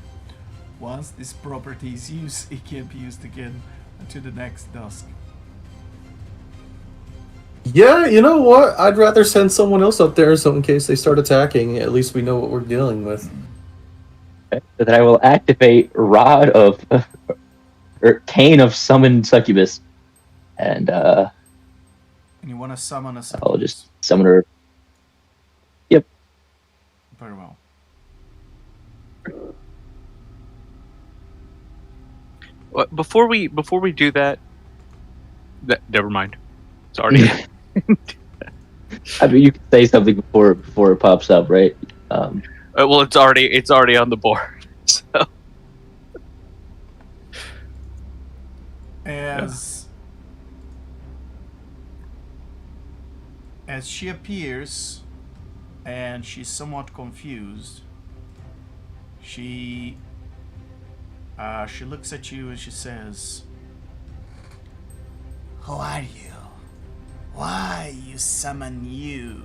Once this property is used, it can't be used again until the next dusk. Yeah, you know what? I'd rather send someone else up there so in case they start attacking, at least we know what we're dealing with. Okay. So then I will activate Rod of or Cane of Summoned Succubus, and And you want to summon a succubus. I'll just summon her. Yep. Very well. before we do that, never mind. It's already. I mean, you can say something before it pops up, right? Well, it's already on the board. So. As she appears and she's somewhat confused, she looks at you and she says, "Who are you? Why you summon you?"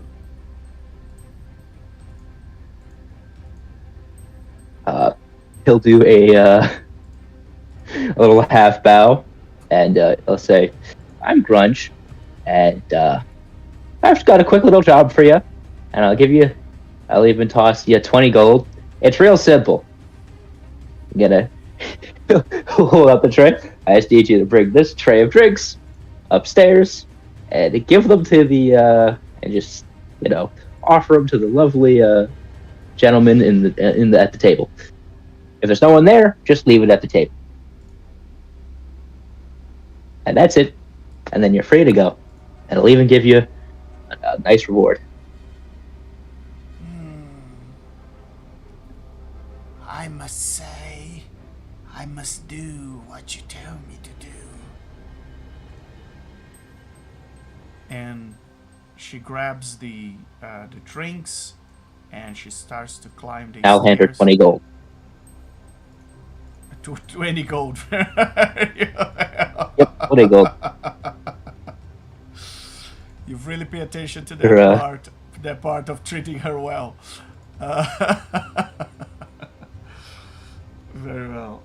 He'll do a little half bow, and he'll say, "I'm Grunge, and I've got a quick little job for you, and I'll even toss you 20 gold. It's real simple. I'm gonna hold up the tray. I just need you to bring this tray of drinks upstairs and give them to the and just offer them to the lovely gentleman at the table. If there's no one there, just leave it at the table, and that's it. And then you're free to go, and I'll even give you a nice reward." I must say, I must do what you tell me to do. And she grabs the drinks, and she starts to climb the I'll hand her stairs. 20 gold. 20 gold. Yep, 20 gold. You've really paid attention to Sure, that part of treating her well. Very well.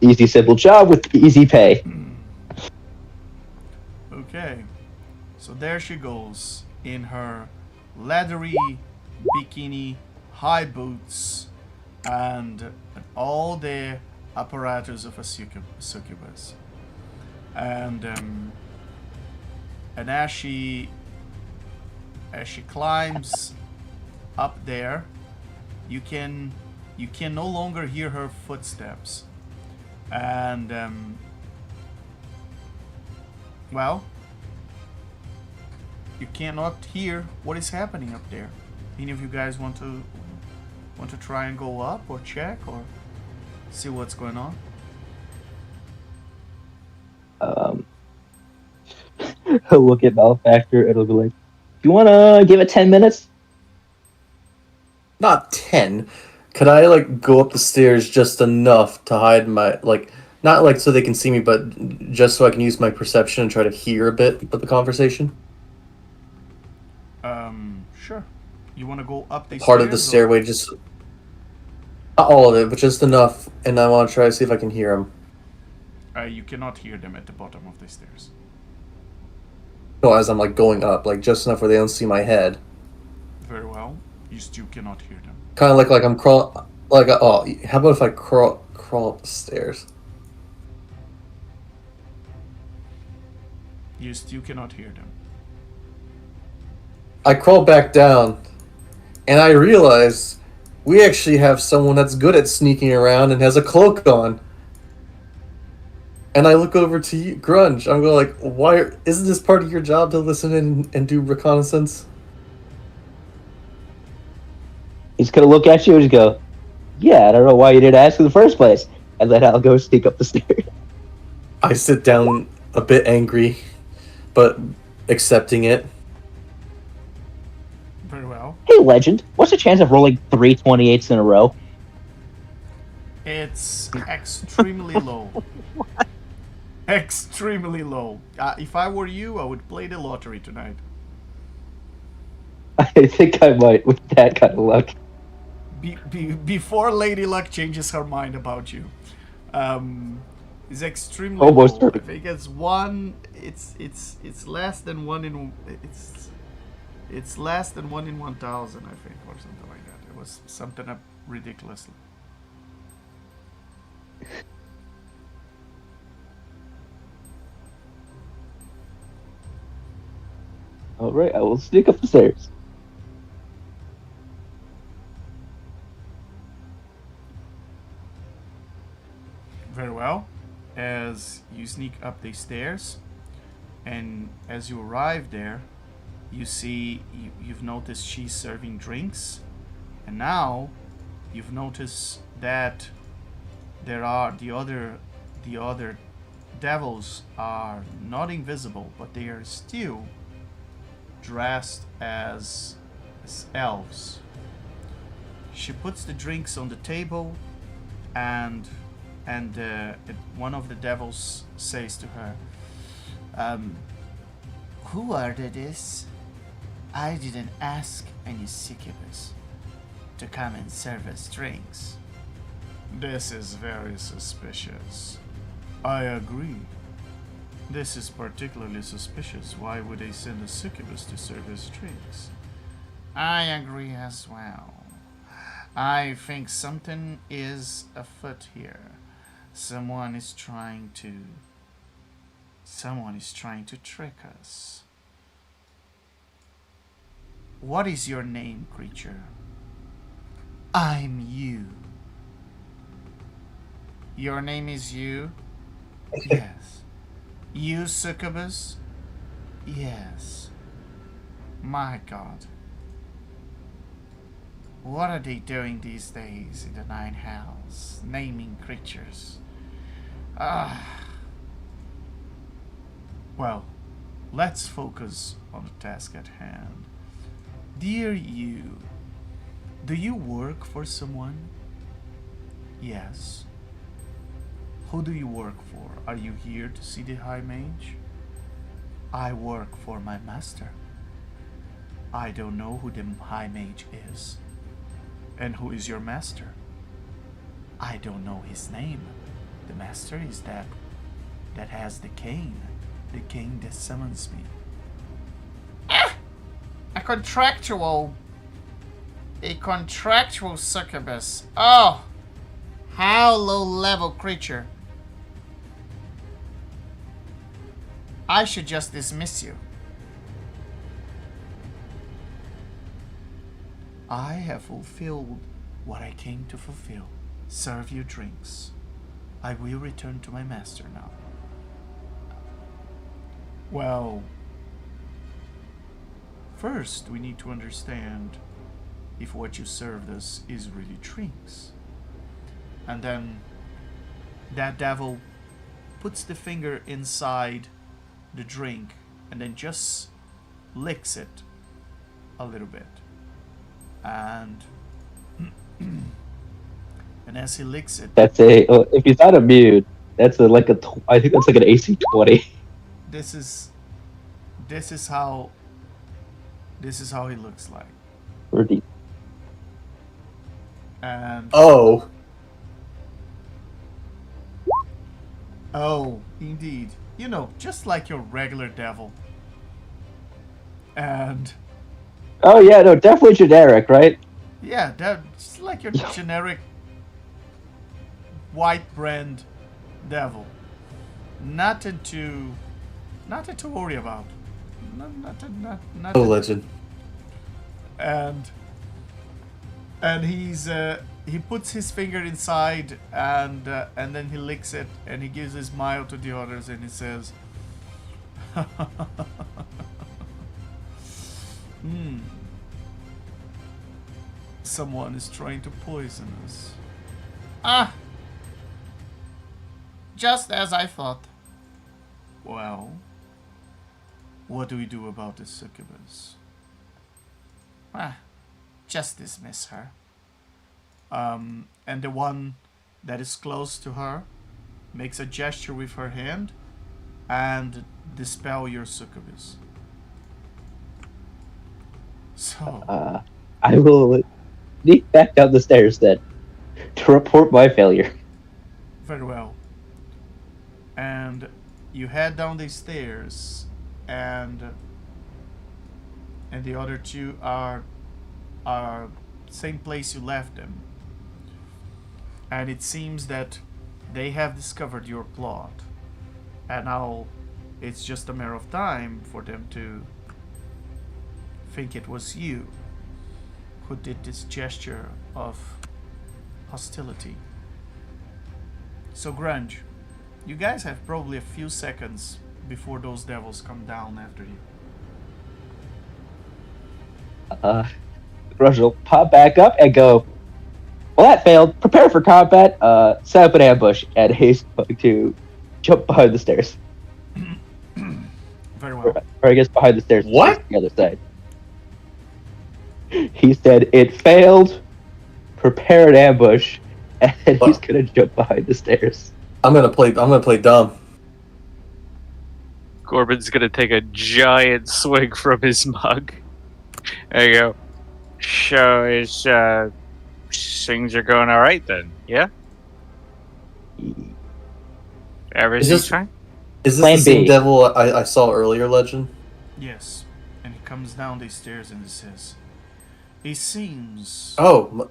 Easy, simple job with easy pay. Okay. So there she goes in her leathery bikini, high boots, and all the apparatus of a succubus. And as she climbs up there, you can no longer hear her footsteps, and well, you cannot hear what is happening up there. Any of you guys want to try and go up or check or see what's going on? He'll look at Malefactor. It'll be like, "You wanna give it 10 minutes?" Not 10. Could I like go up the stairs just enough to hide my like not like so they can see me, but just so I can use my perception and try to hear a bit of the conversation? Sure. You want to go up the Part of the stairway, just not all of it, but just enough, and I want to try to see if I can hear them. You cannot hear them at the bottom of the stairs. No, as I'm like going up, like just enough where they don't see my head. Very well. You still cannot hear them. Kind of like I'm crawl like oh, how about if I crawl up the stairs? You still cannot hear them. I crawl back down, and I realize we actually have someone that's good at sneaking around and has a cloak on. And I look over to you, Grunge. I'm going like, why isn't this part of your job to listen in and do reconnaissance? He's gonna look at you and just go, "Yeah, I don't know why you didn't ask in the first place." And then I'll go sneak up the stairs. I sit down a bit angry, but accepting it. Very well. Hey, Legend, what's the chance of rolling 3 28s in a row? It's extremely low. Extremely low. If I were you, I would play the lottery tonight. I think I might with that kind of luck. Before Lady Luck changes her mind about you. It's extremely Almost low. perfect. If it gets 1, it's less than 1 in it's less than 1 in 1,000, I think, or something like that. It was something up ridiculously. Alright, I will sneak up the stairs. Very well. As you sneak up the stairs, and as you arrive there, you see you've noticed she's serving drinks, and now you've noticed that there are the other devils are not invisible, but they are still dressed as elves. She puts the drinks on the table, and one of the devils says to her, "Who ordered this? I didn't ask any succubus to come and serve us drinks." "This is very suspicious." "I agree. This is particularly suspicious. Why would they send a succubus to serve us drinks?" "I agree as well. I think something is afoot here. Someone is trying to trick us." "What is your name, creature?" "I'm you." "Your name is you?" "Yes." "You succubus?" "Yes." My God. What are they doing these days in the Nine Hells? Naming creatures. Well, let's focus on the task at hand. Dear you, do you work for someone? Yes. Who do you work for? Are you here to see the High Mage? I work for my master. I don't know who the High Mage is. And who is your master? I don't know his name. The master is that has the cane that summons me. A contractual A contractual succubus. Oh! How low-level creature. I should just dismiss you. I have fulfilled what I came to fulfill. Serve you drinks. I will return to my master now. Well, first we need to understand if what you served us is really drinks. And then that devil puts the finger inside the drink and then just licks it a little bit. And and as he licks it, That's if he's not immune, that's I think that's like an AC 20. this is how he looks like. Pretty. And Oh, oh, indeed. You know, just like your regular devil. And Oh yeah, no, definitely generic, right? yeah, that's like your generic white brand devil. Nothing to worry about. Nothing. oh, legend. And he puts his finger inside and then he licks it and he gives a smile to the others and he says, someone is trying to poison us. Ah, just as I thought. Well, what do we do about this succubus? Ah, just dismiss her. And the one that is close to her makes a gesture with her hand and dispel your succubus. So, I will sneak back down the stairs then to report my failure. very well. And you head down the stairs, and the other two are same place you left them. And it seems that they have discovered your plot, and now it's just a matter of time for them to think it was you who did this gesture of hostility. So Grunge, you guys have probably a few seconds before those devils come down after you. Rush will pop back up and go, well, that failed. Prepare for combat. Set up an ambush, and he's going to jump behind the stairs. Very well. Or I guess behind the stairs. What? The other side. He said it failed. Prepare an ambush, and he's going to jump behind the stairs. I'm gonna play dumb. Corbin's gonna take a giant swig from his mug. There you go. So is things are going all right then? Yeah. Everything's fine. Is this Plan the same B. devil I saw earlier, Legend? Yes, and he comes down these stairs and he says, it seems Oh,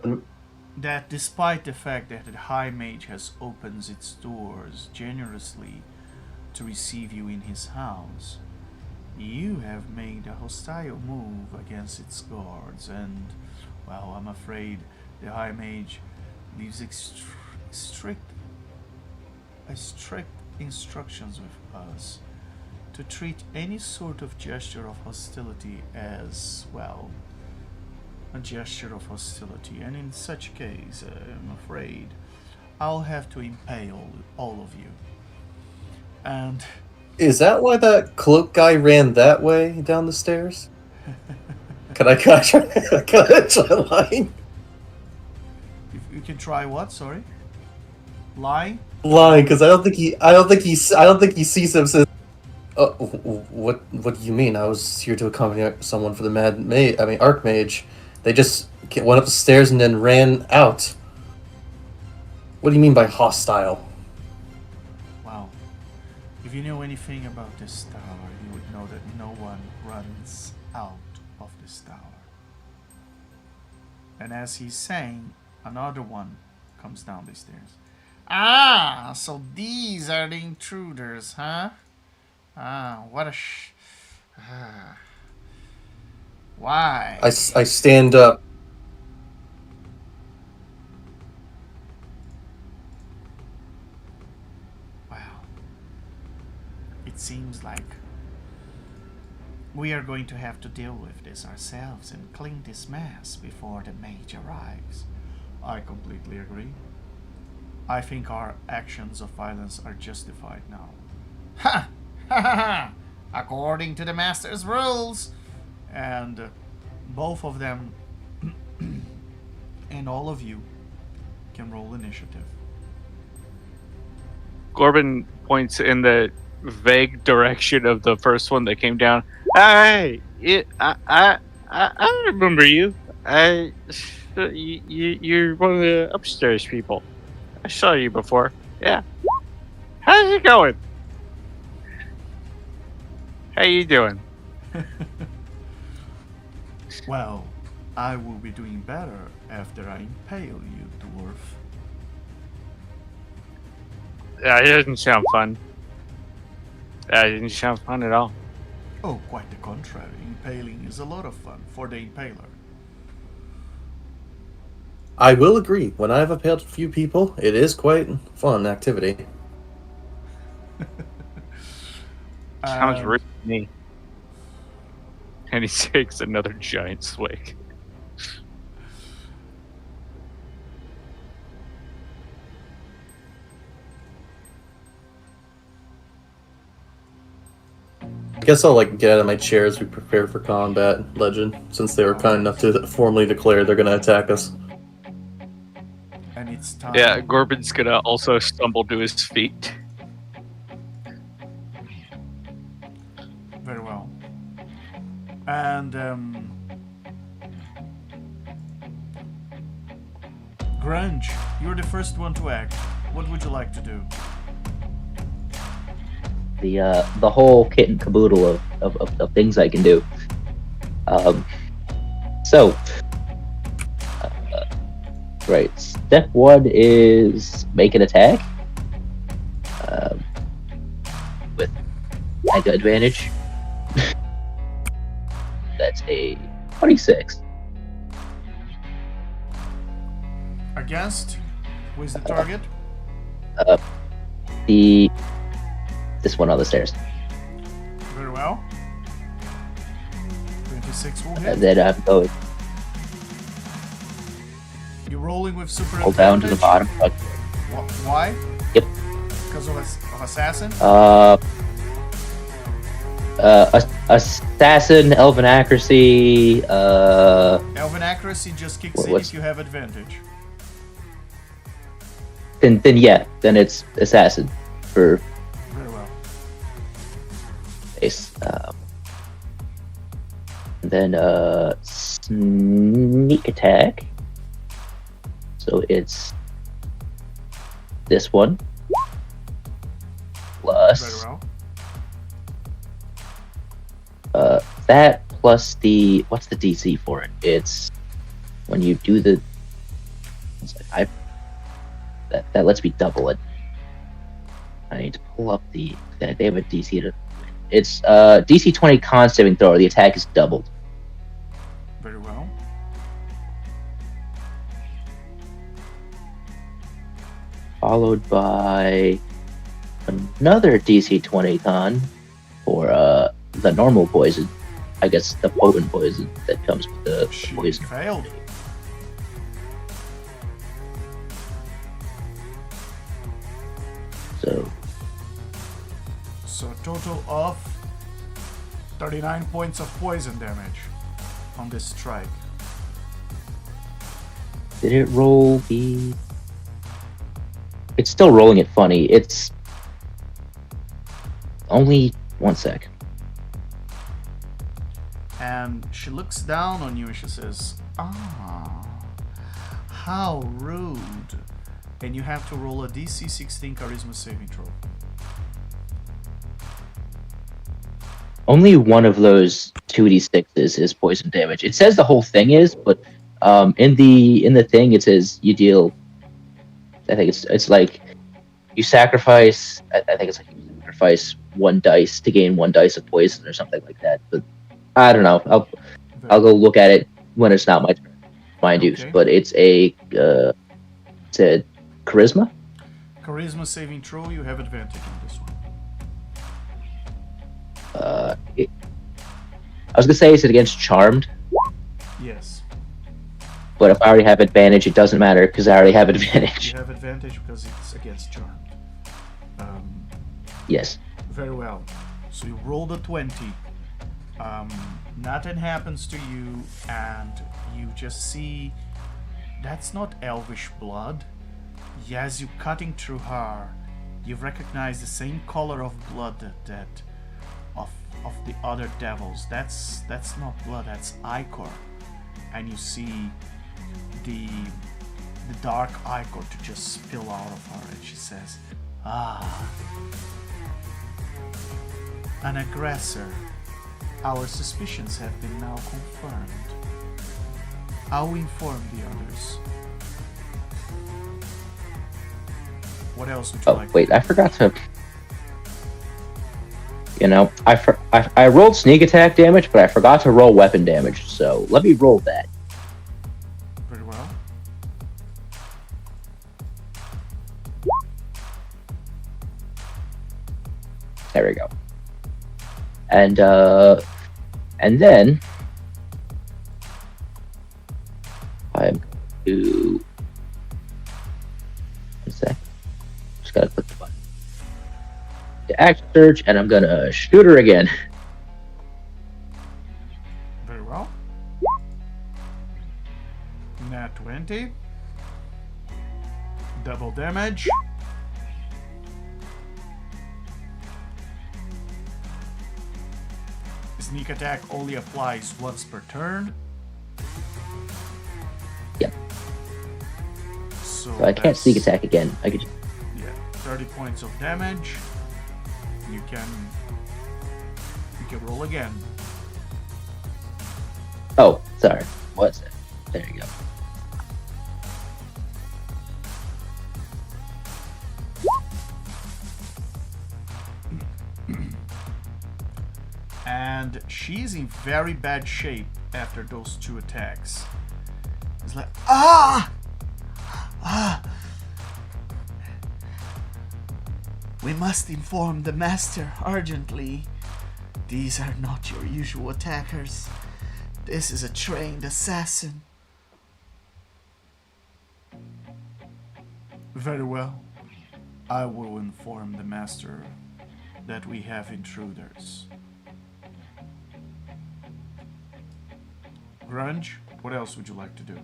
that despite the fact that the High Mage has opened its doors generously to receive you in his house, you have made a hostile move against its guards, and, well, I'm afraid the High Mage leaves strict instructions with us to treat any sort of gesture of hostility as, well, a gesture of hostility, and in such case, I'm afraid I'll have to impale all of you. And is that why that cloak guy ran that way down the stairs? Can I try lying? you can try what? Sorry, lie. Lying, because I don't think he sees him. Says, what do you mean? I was here to accompany someone for the Archmage. They just went up the stairs and then ran out. What do you mean by hostile? Wow. If you knew anything about this tower, you would know that no one runs out of this tower. And as he's saying, another one comes down the stairs. Ah, so these are the intruders, huh? Ah, what a Why? I stand up. Well, it seems like we are going to have to deal with this ourselves and clean this mess before the mage arrives. I completely agree. I think our actions of violence are justified now. Ha! Ha ha ha! According to the master's rules! And both of them and all of you can roll initiative. Corbin points in the vague direction of the first one that came down. Hey, I remember you. You're one of the upstairs people. I saw you before. Yeah. How's it going? How you doing? Well, I will be doing better after I impale you, dwarf. It doesn't sound fun. That didn't sound fun at all. Oh, quite the contrary. Impaling is a lot of fun for the impaler. I will agree. When I've impaled a few people, it is quite a fun activity. Sounds rude to me. And he takes another giant swig. I guess I'll get out of my chair as we prepare for combat, Legend, since they were kind enough to formally declare they're going to attack us. And it's time. Yeah, Corbin's gonna also stumble to his feet. Very well. And Grunge, you're the first one to act. What would you like to do? The whole kit and caboodle of things I can do. Right. Step 1 is make an attack. With mega advantage. That's a 26. Against? Who is the target? This one on the stairs. Very well. 26 will hit. And then I'm going You're rolling with super all down to the bottom. Why? Yep. Because of assassin? Assassin, elven accuracy. Elven accuracy just kicks in if you have advantage. Then it's assassin for Very well. base. And then sneak attack. So it's this one plus Very well. that plus what's the DC for it? It's when you do the that lets me double it. I need to pull up they have a DC to. It's DC 20 con saving throw. The attack is doubled. Very well. Followed by another DC 20 con for the normal poison. I guess the potent poison that comes with the poison. Failed. So a total of 39 points of poison damage on this strike. Did it roll the... It's still rolling it funny. It's only 1 sec. And she looks down on you and she says, "Ah, how rude." And you have to roll a DC 16 charisma saving throw. Only one of those 2d6s is poison damage. It says the whole thing is, but In the thing, it says you deal. I think it's like you sacrifice. I think it's like you sacrifice 1 dice to gain 1 dice of poison or something like that. But I don't know. I'll go look at it when it's not my turn, mind you. Okay. But it's a charisma. Charisma saving throw. You have advantage on this one. I was gonna say, is it against charmed? Yes. But if I already have advantage, it doesn't matter because I already have advantage. You have advantage because it's against charmed. Yes. Very well. So you rolled a 20. Nothing happens to you, and you just see that's not elvish blood. As you cutting through her, you recognize the same color of blood that of the other devils. That's not blood. That's ichor, and you see the dark ichor to just spill out of her, and she says, "Ah, an aggressor. Our suspicions have been now confirmed. I'll inform the others." What else would you Oh like? wait, I forgot to. You know, I rolled sneak attack damage, but I forgot to roll weapon damage. So let me roll that. Very well. There we go. And then I'm going to. One sec. Just gotta click the button. To action search, and I'm gonna shoot her again. Very well. Nat 20. Double damage. Sneak attack only applies once per turn. Yep. So So I can't that's- sneak attack again. I could just. Yeah, 30 points of damage. You can roll again. Oh, sorry. What's it? There you go. And she's in very bad shape after those 2 attacks. It's like, we must inform the master urgently. These are not your usual attackers. This is a trained assassin. Very well. I will inform the master that we have intruders. Grunge, what else would you like to do?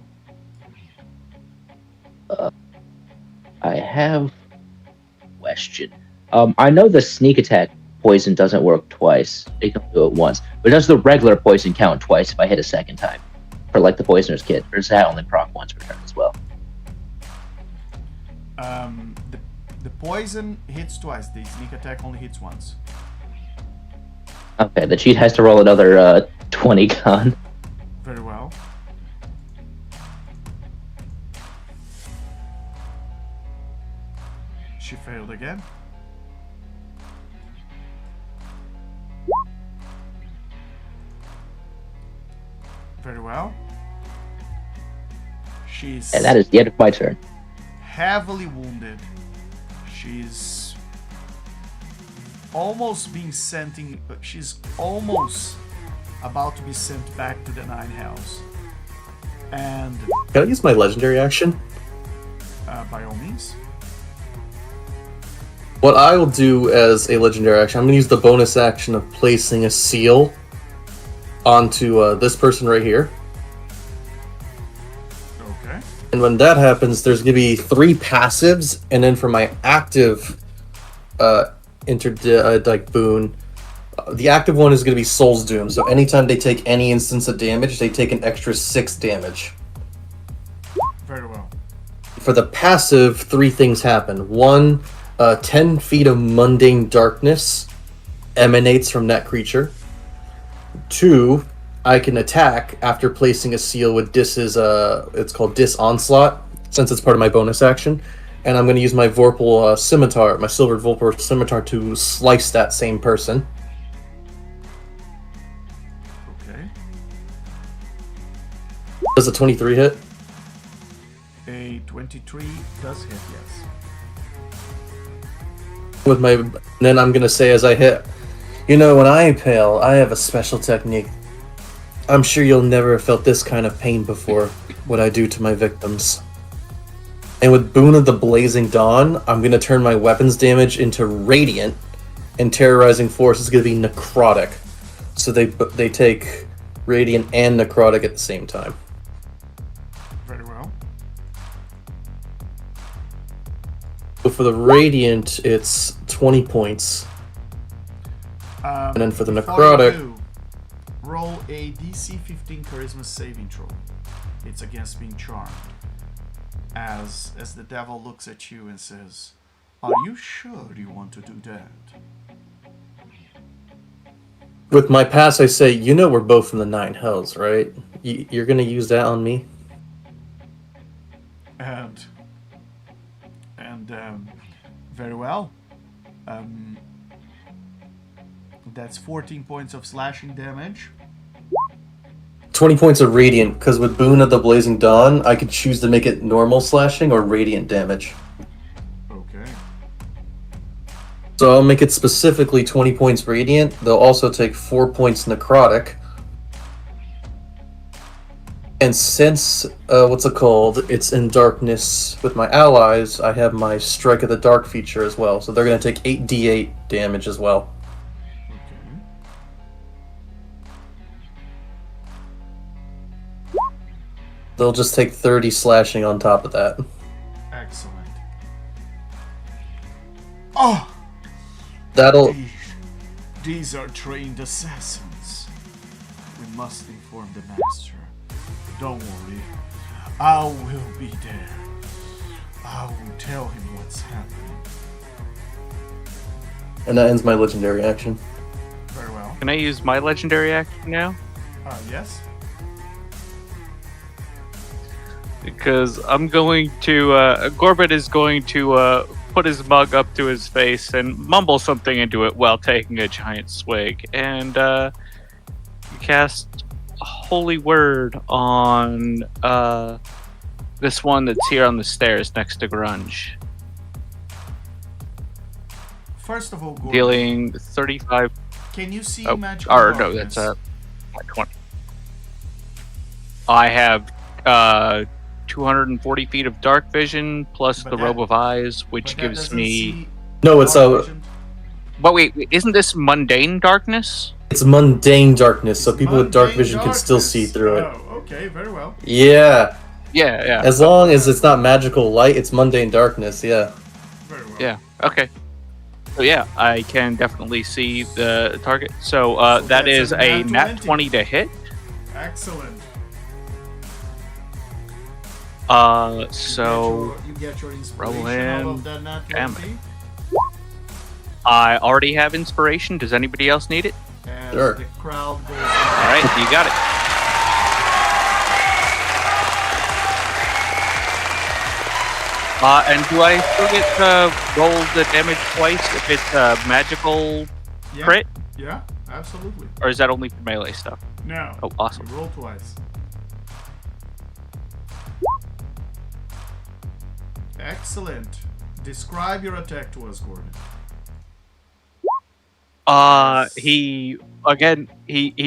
I have a question. I know the sneak attack poison doesn't work twice. It can do it once. But does the regular poison count twice if I hit a second time? For like the poisoner's kit? Or does that only proc once per turn as well? The poison hits twice. The sneak attack only hits once. Okay, the cheat has to roll another 20 con. Very well. She failed again. Very well. She's And that is the end of my turn. heavily wounded. She's almost being sent in. She's almost about to be sent back to the Nine Hells. And Can I use my legendary action? by all means, What I will do as a legendary action, I'm going to use the bonus action of placing a seal onto this person right here. okay. And when that happens, there's going to be 3 passives, and then for my active boon, the active one is going to be Soul's Doom. So anytime they take any instance of damage, they take an extra 6 damage. Very well. For the passive, 3 things happen. 1, 10 feet of mundane darkness emanates from that creature. 2, I can attack after placing a seal with Dis's, it's called Dis Onslaught, since it's part of my bonus action. And I'm going to use my Vorpal Scimitar, my Silvered Vorpal Scimitar, to slice that same person. Okay. Does a 23 hit? A 23 does hit, yes. With my, then I'm going to say as I hit, you know, when I impale, I have a special technique. I'm sure you'll never have felt this kind of pain before, what I do to my victims. And with Boon of the Blazing Dawn, I'm going to turn my weapons damage into Radiant, and Terrorizing Force is going to be Necrotic. So they take Radiant and Necrotic at the same time. Very well. So for the Radiant, it's 20 points. And then for the before you Necrotic... do, roll a DC 15 Charisma saving throw. It's against being charmed. As the devil looks at you and says, "Are you sure you want to do that?" With my pass, I say, you know we're both from the Nine Hells, right? You're going to use that on me? And very well. That's 14 points of slashing damage. 20 points of Radiant, because with Boon of the Blazing Dawn, I could choose to make it normal slashing or Radiant damage. Okay. So I'll make it specifically 20 points Radiant. They'll also take 4 points Necrotic. And since, what's it called? It's in darkness with my allies, I have my Strike of the Dark feature as well. So they're going to take 8d8 damage as well. They'll just take 30 slashing on top of that. Excellent. Oh! That'll... These are trained assassins. We must inform the master. Don't worry. I will be there. I will tell him what's happening. And that ends my legendary action. Very well. Can I use my legendary action now? Yes. Because I'm going to, Gorbet is going to put his mug up to his face and mumble something into it while taking a giant swig. And cast a holy word on this one that's here on the stairs next to Grunge. First of all, Gordon, Dealing 35... can you see Oh, magical or no, darkness? that's 20. I have 240 feet of dark vision plus But the that- robe of eyes, which but that gives doesn't me. see No, it's dark vision. But wait, isn't this mundane darkness? it's mundane darkness, so people with dark Mundane vision can still see darkness. through it. Oh, okay, very well. Yeah. Yeah. As long as it's not magical light, it's mundane darkness, yeah. Very well. Yeah. Okay. So yeah, I can definitely see the target. So So that that's is a a nat nat 20. 20 to hit. Excellent. So you get your roll inspiration in of that nat damage. 20, I already have inspiration. Does anybody else need it? as Sure. the crowd goes. All right, you got it. And do I still get to roll the damage twice if it's a magical Yeah, crit, yeah, absolutely. or is that only for melee stuff? No. Oh, awesome. You roll twice. Excellent. Describe your attack to us, Gordon. He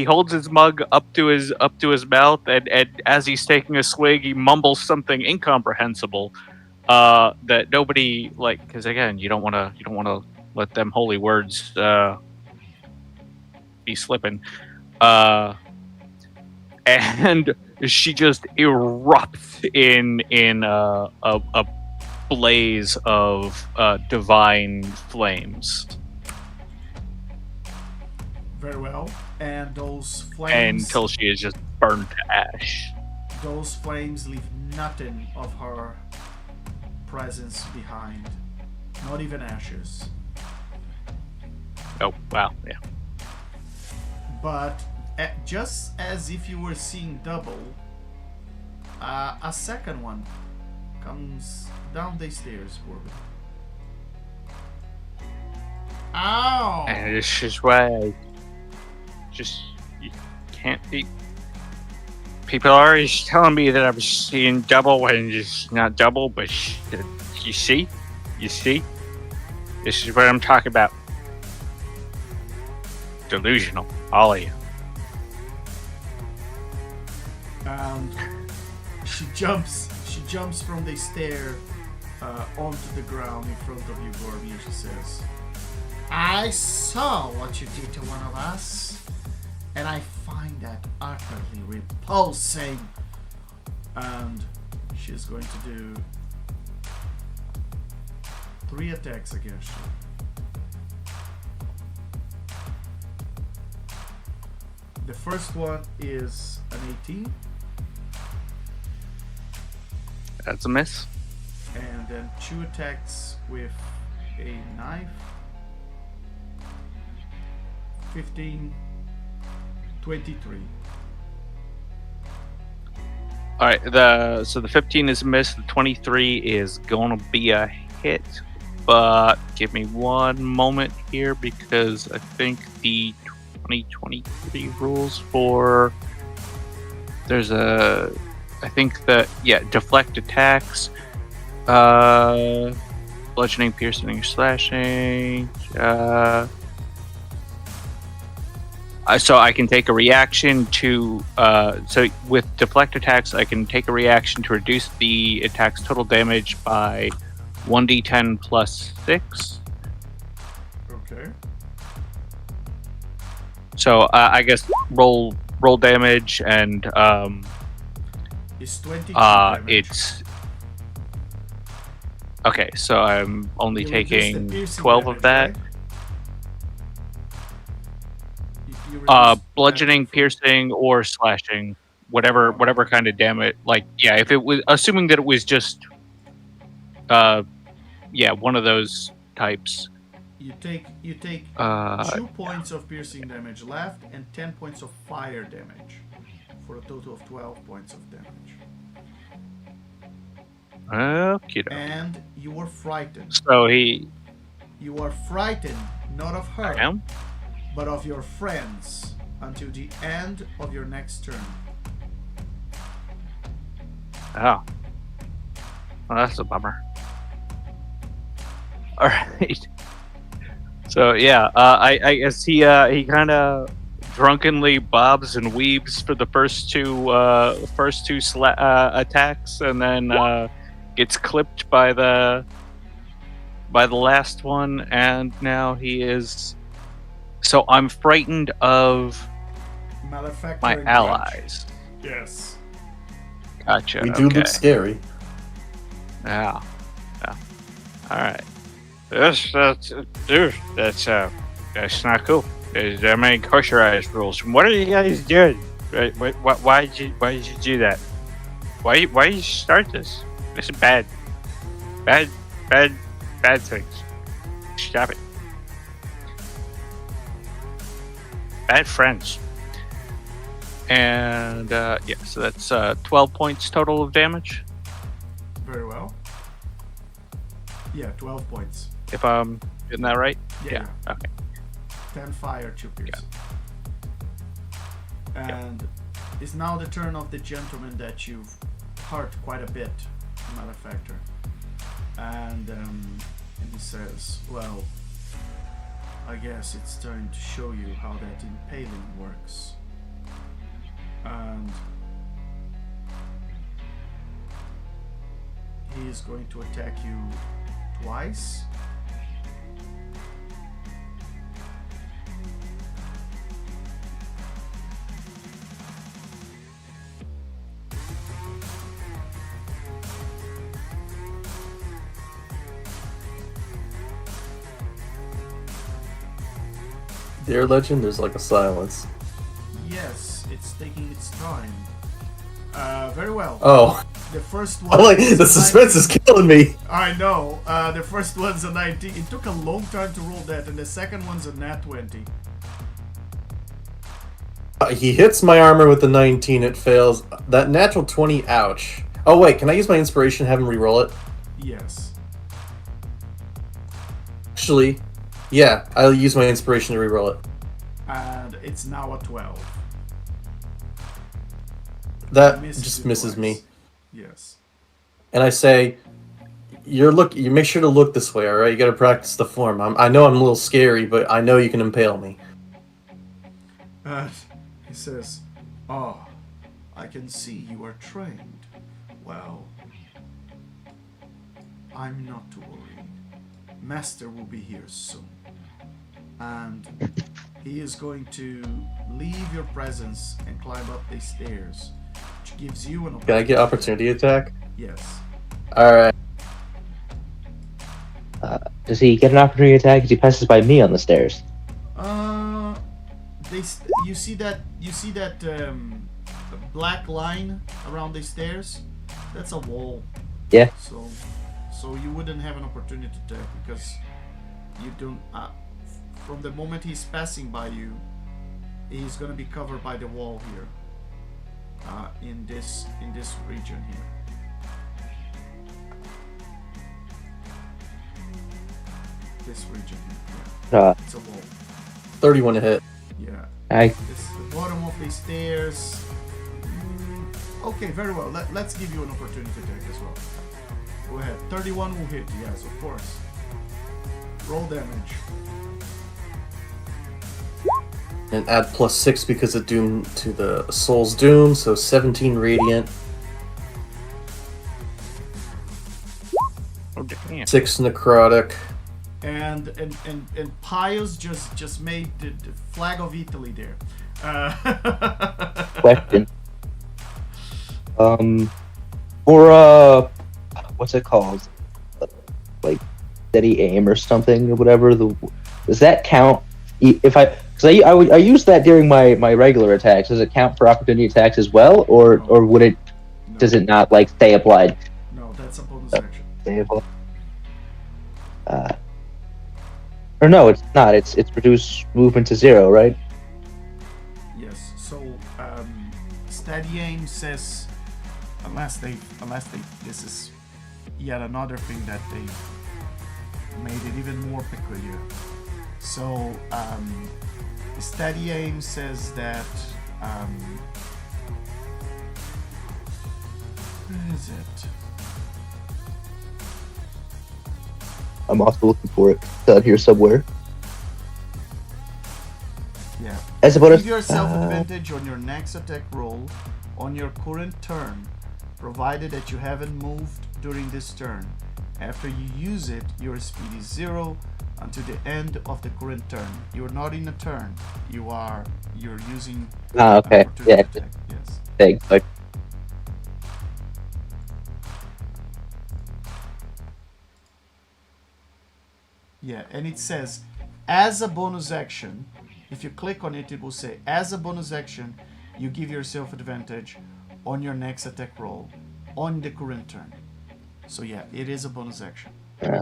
holds his mug up to his mouth, and as he's taking a swig, he mumbles something incomprehensible that nobody because again, you don't want to let them holy words be slipping. And she just erupts in a blaze of divine flames. Very well. And those flames. Until she is just burned to ash. Those flames leave nothing of her presence behind. Not even ashes. Oh, wow, yeah. But just as if you were seeing double, a second one comes down the stairs, Corbin. Ow! And this is why I you can't be. People are always telling me that I'm seeing double when it's not double, but you see? This is what I'm talking about. Delusional, all of you. And she jumps from the stair onto the ground in front of you, Gorby, and she says, I saw what you did to one of us, and I find that utterly repulsing. And she's going to do 3 attacks against you. The first one is an 18. That's a miss. And then 2 attacks with a knife. 15, 23. All right. So the 15 is a miss. The 23 is gonna be a hit. But give me one moment here because I think the 2023 rules for deflect attacks, bludgeoning, piercing, slashing. So I can take a reaction to so with deflect attacks I can take a reaction to reduce the attack's total damage by 1d10 plus 6. Okay. So I guess roll damage and It's 22 damage. it's okay. So I'm only You reduce the taking piercing 12 damage, of that. right? You reduce Bludgeoning, damage. piercing, or slashing, whatever kind of damage. Like, yeah, if it was assuming that it was just, one of those types. You take 2 points of piercing damage left and 10 points of fire damage, for a total of 12 points of damage. Okay. And you were frightened. So You are frightened, not of her, I am. but of your friends, until the end of your next turn. Oh. Well, that's a bummer. All right. So yeah, I guess he kind of drunkenly bobs and weaves for the first two attacks, and then gets clipped by the last one, and now he is. So I'm frightened of Malefactor my and allies. Grudge. Yes. Gotcha. We do okay. look scary. Yeah. All right. That's not cool. There's many kosherized rules. What are you guys doing? Why did you do that? Why did you start this? This is bad things. Stop it. Bad friends. And so that's 12 points total of damage. Very well. Yeah, 12 points. If I'm getting that right? Yeah. Okay. 10 fire, 2 piercing. And it's now the turn of the gentleman that you've hurt quite a bit, Malefactor. And he says, well, I guess it's time to show you how that impaling works. And he is going to attack you twice. Dear Legend, there's like a silence. Yes, it's taking its time. Very well. Oh, The first one. I'm like, is the a suspense is killing me. I know. The first one's a 19. It took a long time to roll that, and the second one's a nat 20. He hits my armor with the 19. It fails. That natural 20. Ouch. Oh wait, can I use my inspiration? Have him reroll it. Yes. Actually, yeah, I'll use my inspiration to reroll it. And it's now a 12. That Misses just it misses me. twice. Yes. And I say, you make sure to look this way, all right? You got to practice the form. I know I'm a little scary, but I know you can impale me. He says, "Oh, I can see you are trained. Well, I'm not too worried. Master will be here soon. And he is going to leave your presence and climb up these stairs, which gives you an opportunity." Can I get opportunity attack? Yes. All right. Does he get an opportunity attack as he passes by me on the stairs? You see that black line around the stairs? That's a wall. Yeah. So you wouldn't have an opportunity attack because you don't. From the moment he's passing by you, he's gonna be covered by the wall here. In this region here. This region here. Yeah. It's a wall. 31 to hit. Yeah. I This is the bottom of the stairs. Okay, very well. Let's give you an opportunity attack as well. Go ahead. 31 will hit. Yes, of course. Roll damage. And add +6 because of Doom to the Soul's Doom, so 17 radiant, Oh, damn. 6 necrotic. And Pius just made the flag of Italy there. question. For what's it called? Like steady aim or something or whatever. Does that count? If I use that during my regular attacks. Does it count for opportunity attacks as well, or would it? No. Does it not like stay applied? No, that's a bonus action. Stay applied. Or no, it's not. It's reduce movement to 0, right? Yes. So steady aim says unless they this is yet another thing that they made it even more peculiar. So steady aim says that where is it? I'm also looking for it. It's out here somewhere. Yeah. As a bonus, Give yourself advantage on your next attack roll on your current turn, provided that you haven't moved during this turn. After you use it, your speed is 0 until the end of the current turn. You're not in a turn. You're using okay. opportunity Yeah. attack. Yes. Thanks. Like, Yeah, and it says, as a bonus action, if you click on it, it will say, as a bonus action, you give yourself advantage on your next attack roll on the current turn. So yeah, it is a bonus action. Yeah.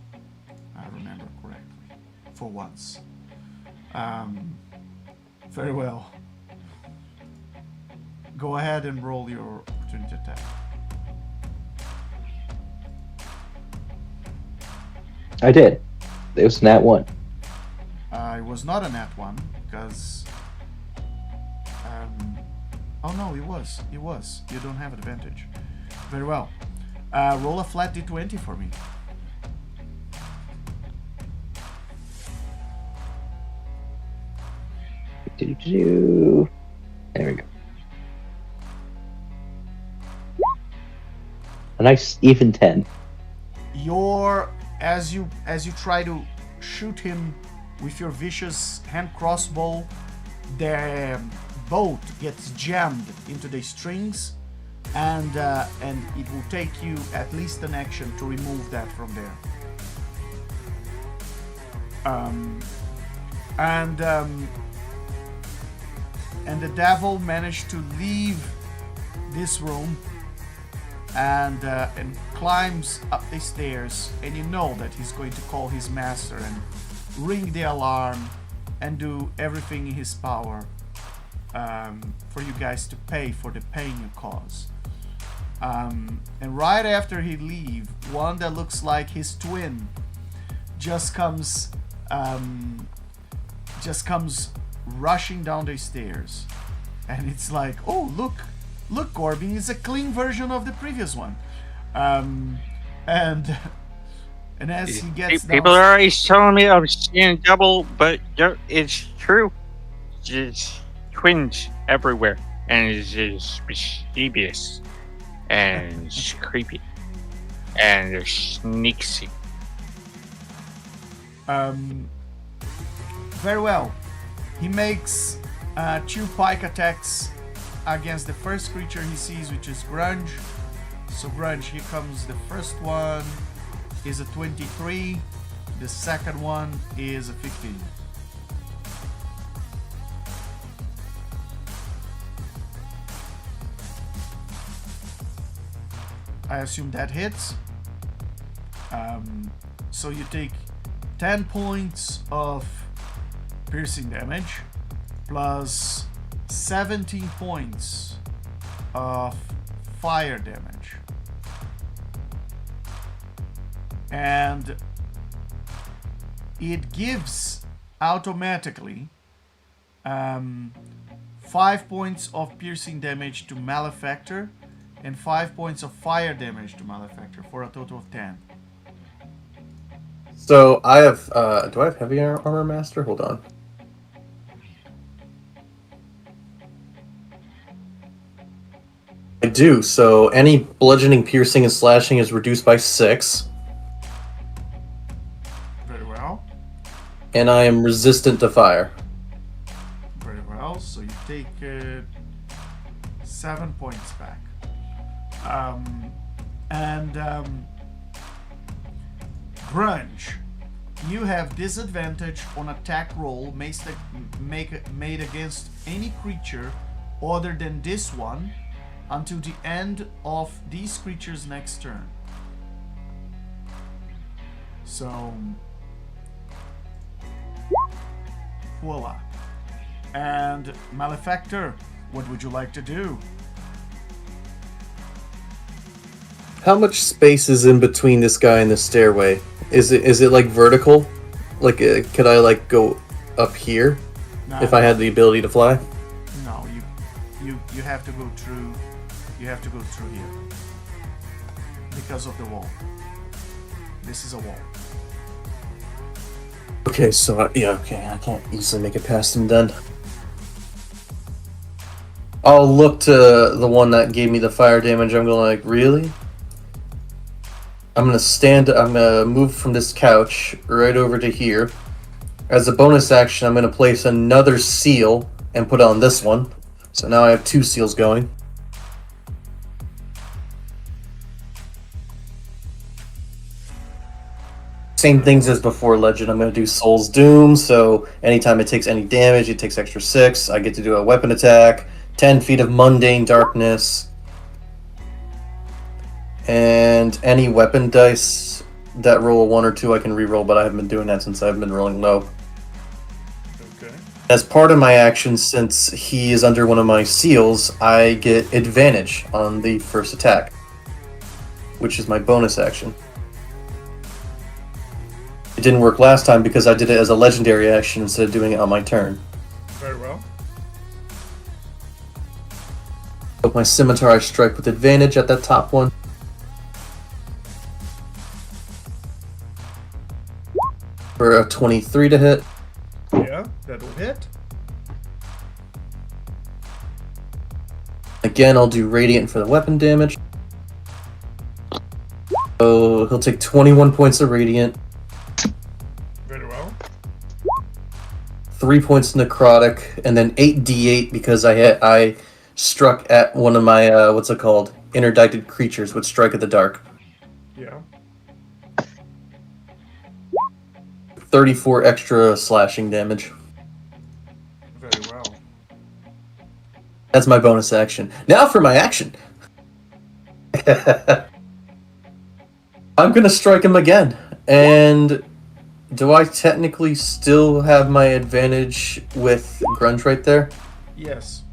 I remember correctly, for once. Very well. Go ahead and roll your opportunity attack. I did. It was nat 1. It was not a nat 1 because. Oh no, it was. It was. You don't have advantage. Very well. Roll a flat d20 for me. There we go. A nice even 10. As you try to shoot him with your vicious hand crossbow, the bolt gets jammed into the strings, and it will take you at least an action to remove that from there. And the devil managed to leave this room and climbs up the stairs, and you know that he's going to call his master and ring the alarm and do everything in his power for you guys to pay for the pain you cause. And right after he leaves, one that looks like his twin just comes rushing down the stairs, and it's like, oh, look, Corbin is a clean version of the previous one. And as he gets people are always telling me I'm seeing double, but it's true. Just twins everywhere, and it's just mischievous, and it's creepy, and they're sneaky. Very well. He makes 2 pike attacks against the first creature he sees, which is Grunge. So Grunge, here comes the first one, is a 23. The second one is a 15. I assume that hits. So you take 10 points of piercing damage plus 17 points of fire damage. And it gives automatically 5 points of piercing damage to Malefactor and 5 points of fire damage to Malefactor for a total of 10. So I have, do I have heavy armor master? Hold on. I do. So any bludgeoning, piercing, and slashing is reduced by 6. Very well. And I am resistant to fire. Very well. So you take 7 points back. Grunge, you have disadvantage on attack roll made against any creature other than this one until the end of these creatures' next turn. So, voila. And Malefactor, what would you like to do? How much space is in between this guy and the stairway? Is it like vertical? Like, could I like go up here if I had the ability to fly? No, you have to go through. You have to go through here because of the wall. This is a wall. Okay, so okay, I can't easily make it past him then. I'll look to the one that gave me the fire damage. I'm going like, really? I'm gonna move from this couch right over to here. As a bonus action, I'm gonna place another seal and put on this one. So now I have 2 seals going. Same things as before, Legend. I'm gonna do Soul's Doom, so anytime it takes any damage, it takes extra 6. I get to do a weapon attack, 10 feet of mundane darkness. And any weapon dice that roll a 1 or 2 I can reroll, but I haven't been doing that since I've been rolling low. Okay. As part of my action, since he is under one of my seals, I get advantage on the first attack, which is my bonus action. It didn't work last time because I did it as a legendary action instead of doing it on my turn. Very well. With my scimitar, I strike with advantage at that top one. For a 23 to hit. Yeah, that'll hit. Again, I'll do radiant for the weapon damage. So he'll take 21 points of radiant. Very well. 3 points necrotic, and then 8d8 because I struck at one of my what's it called? Interdicted creatures would strike at the dark. Yeah. 34 extra slashing damage. Very well. That's my bonus action. Now for my action. I'm gonna strike him again. And do I technically still have my advantage with Grunge right there? Yes.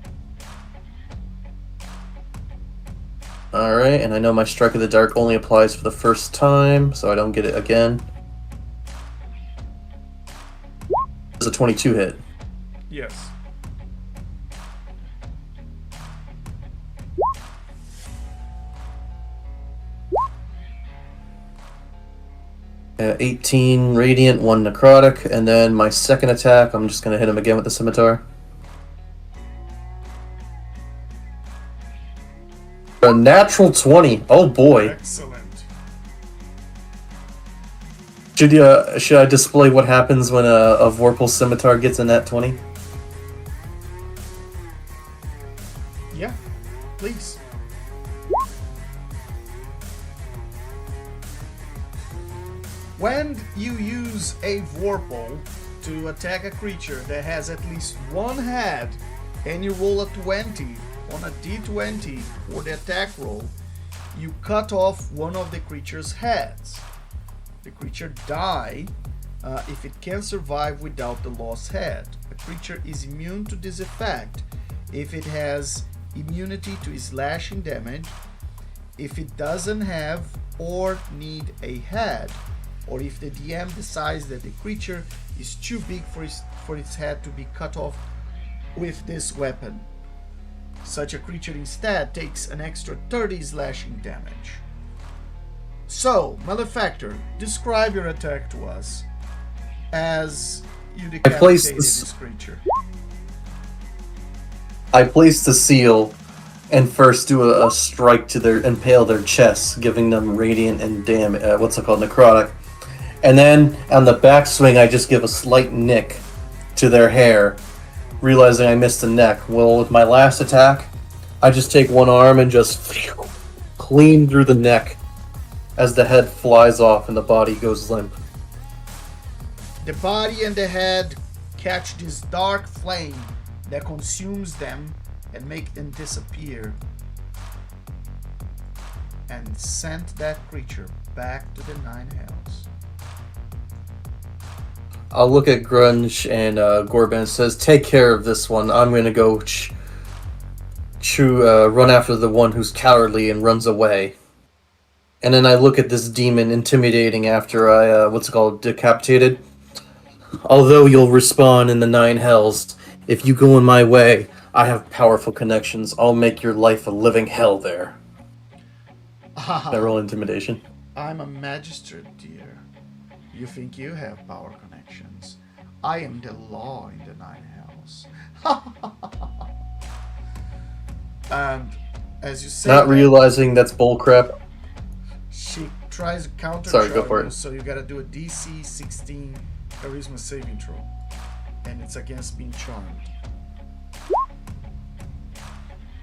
Alright, and I know my Strike of the Dark only applies for the first time, so I don't get it again. It's a 22 hit. Yes. 18 Radiant, 1 Necrotic, and then my second attack, I'm just going to hit him again with the Scimitar. A natural 20. Oh boy. Excellent. Should I display what happens when a Vorpal Scimitar gets a nat 20? Yeah, please. When you use a Vorpal to attack a creature that has at least one head, and you roll a 20 on a d20 for the attack roll, you cut off one of the creature's heads. The creature dies if it can survive without the lost head. A creature is immune to this effect if it has immunity to slashing damage, if it doesn't have or need a head, or if the DM decides that the creature is too big for its head to be cut off with this weapon. Such a creature instead takes an extra 30 slashing damage. So, Malefactor, describe your attack to us as you decapitated this creature. I place the seal and first do a strike to impale their chests, giving them radiant and necrotic. And then on the backswing, I just give a slight nick to their hair, realizing I missed the neck. Well, with my last attack, I just take one arm and just clean through the neck as the head flies off and the body goes limp. The body and the head catch this dark flame that consumes them and make them disappear, and send that creature back to the Nine Hells. I'll look at Grunge and Gorban and says, "Take care of this one. I'm gonna go run after the one who's cowardly and runs away." And then I look at this demon intimidating after I decapitated. "Although you'll respawn in the Nine Hells, if you go in my way, I have powerful connections. I'll make your life a living hell there." I roll intimidation. I'm a magistrate, dear. You think you have power connections. I am the law in the Nine Hells. And as you say, Not realizing that's bullcrap. she tries to counter Sorry, go for you, it. so you gotta do a DC 16 charisma saving throw. And it's against being charmed.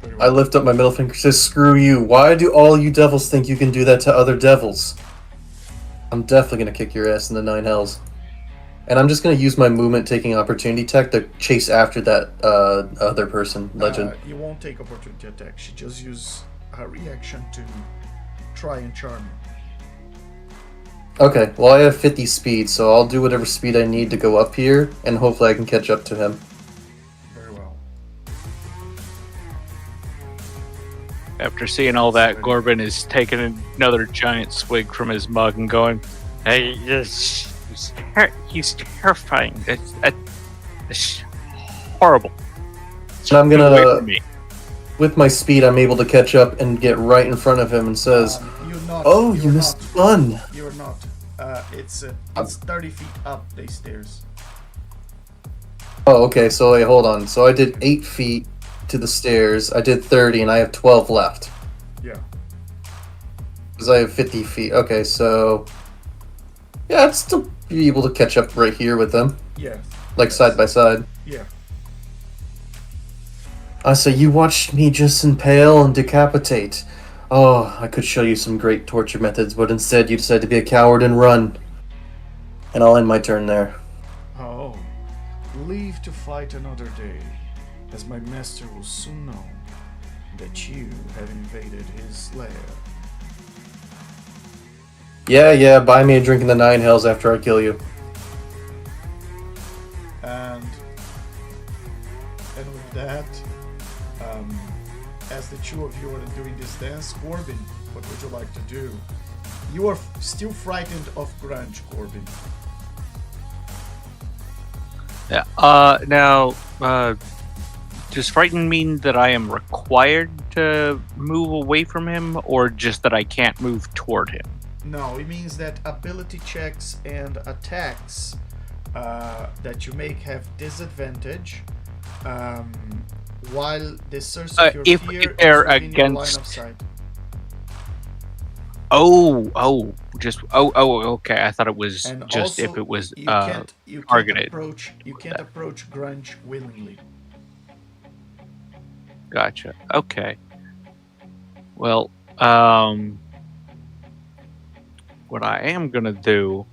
Very I well. lift up my middle finger and says, "Screw you. Why do all you devils think you can do that to other devils? I'm definitely going to kick your ass in the Nine Hells." And I'm just going to use my movement taking opportunity tech to chase after that other person, Legend. You won't take opportunity attack. She just used her reaction to try and charm you. Okay, well I have 50 speed, so I'll do whatever speed I need to go up here, and hopefully I can catch up to him. Very well. After seeing all that, Gorban is taking another giant swig from his mug and going, "Hey, he's terrifying. It's horrible." So I'm Get away gonna, from me. with my speed, I'm able to catch up and get right in front of him and says, You're not. "Oh, you're you missed not. fun." You're not. It's 30 feet up these stairs. Oh, okay, so wait, hold on. So I did 8 feet to the stairs, I did 30, and I have 12 left. Yeah. Because I have 50 feet. Okay, so... yeah, I'd still be able to catch up right here with them. Yeah. Like, side by side. Yeah. So you watched me just impale and decapitate. Oh, I could show you some great torture methods, but instead you decided to be a coward and run. And I'll end my turn there. Oh. Leave to fight another day, as my master will soon know that you have invaded his lair. Yeah, buy me a drink in the Nine Hells after I kill you. And with that, as the two of you are doing this dance, Corbin, what would you like to do? You are still frightened of grunge, Corbin. Yeah. Now, does frightened mean that I am required to move away from him, or just that I can't move toward him? No, it means that ability checks and attacks that you make have disadvantage, while the source of your if fear they're is within your line against- of sight. Okay. I thought it was And just also, if it was you can't targeted. approach grunge willingly. Gotcha. Okay. Well, what I am gonna do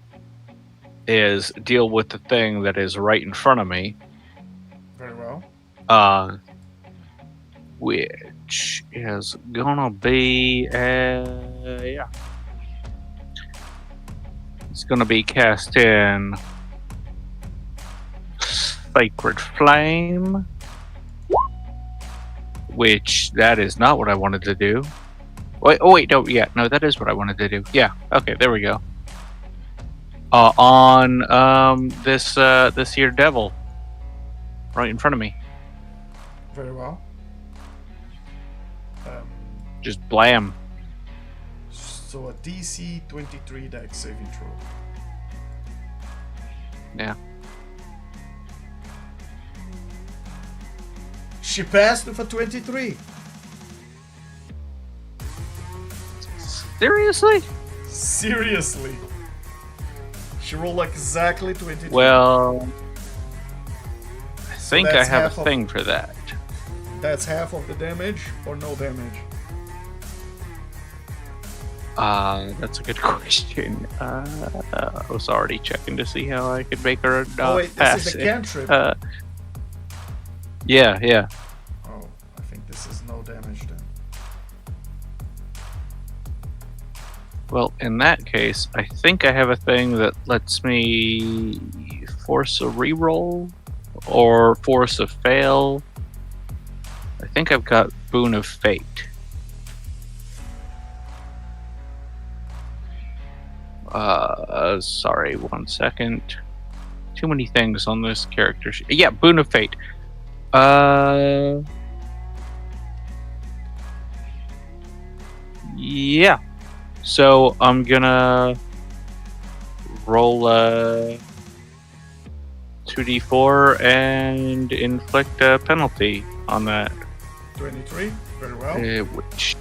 is deal with the thing that is right in front of me, Very well. which is gonna be yeah. It's gonna be cast in Sacred Flame, which that is not what I wanted to do. No, that is what I wanted to do. Yeah, okay, there we go. On this here devil, right in front of me. Very well. Just blam. So a DC 23 dex saving throw. Yeah. She passed with a 23. Seriously? Seriously. She rolled exactly 23. Well, I think I that's have half a of- thing for that. That's half of the damage or no damage? That's a good question. I was already checking to see how I could make her oh wait, pass this is a it. cantrip. Yeah. Oh, I think this is no damage then. Well, in that case, I think I have a thing that lets me force a reroll or force a fail. I think I've got Boon of Fate. Sorry, 1 second. Too many things on this character sheet. Yeah, Boon of Fate. Yeah. So I'm gonna roll a 2d4 and inflict a penalty on that. 23. Very well. Which.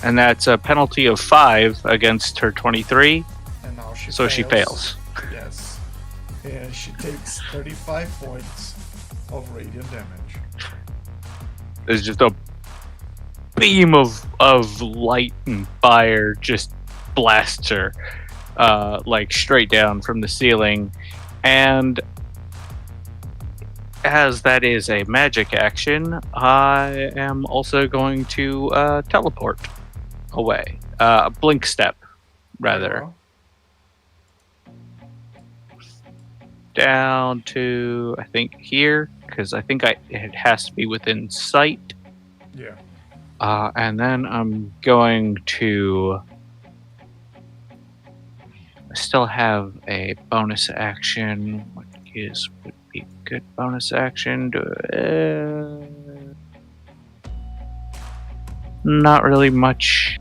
And that's a penalty of 5 against her 23. And now she So she fails. Yes. And she takes 35 points of radiant damage. There's just a beam of light and fire just blasts her like straight down from the ceiling. And as that is a magic action, I am also going to teleport away. Blink step, rather. Very well. Down to, I think, here, because I think it has to be within sight. Yeah. And then I'm going to... I still have a bonus action. What would be a good bonus action? Not really much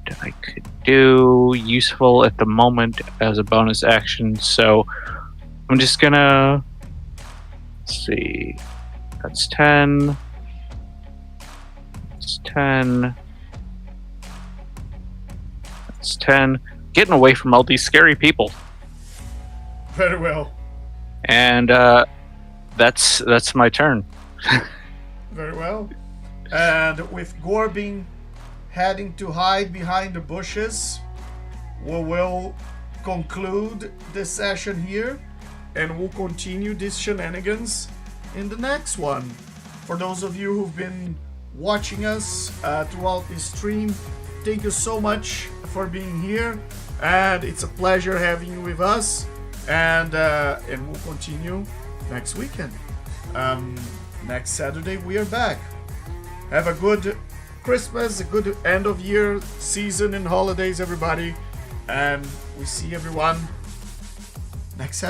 that I could do useful at the moment as a bonus action, so I'm just gonna... Let's see. That's 10. That's 10. That's 10. Getting away from all these scary people. Very well. And that's my turn. Very well. And with Gorbin heading to hide behind the bushes, we will conclude this session here, and we'll continue these shenanigans in the next one. For those of you who've been watching us throughout this stream, thank you so much for being here, and it's a pleasure having you with us. And we'll continue next weekend. Next Saturday we are back. Have a good Christmas, a good end of year season and holidays, everybody. And we see everyone next Saturday.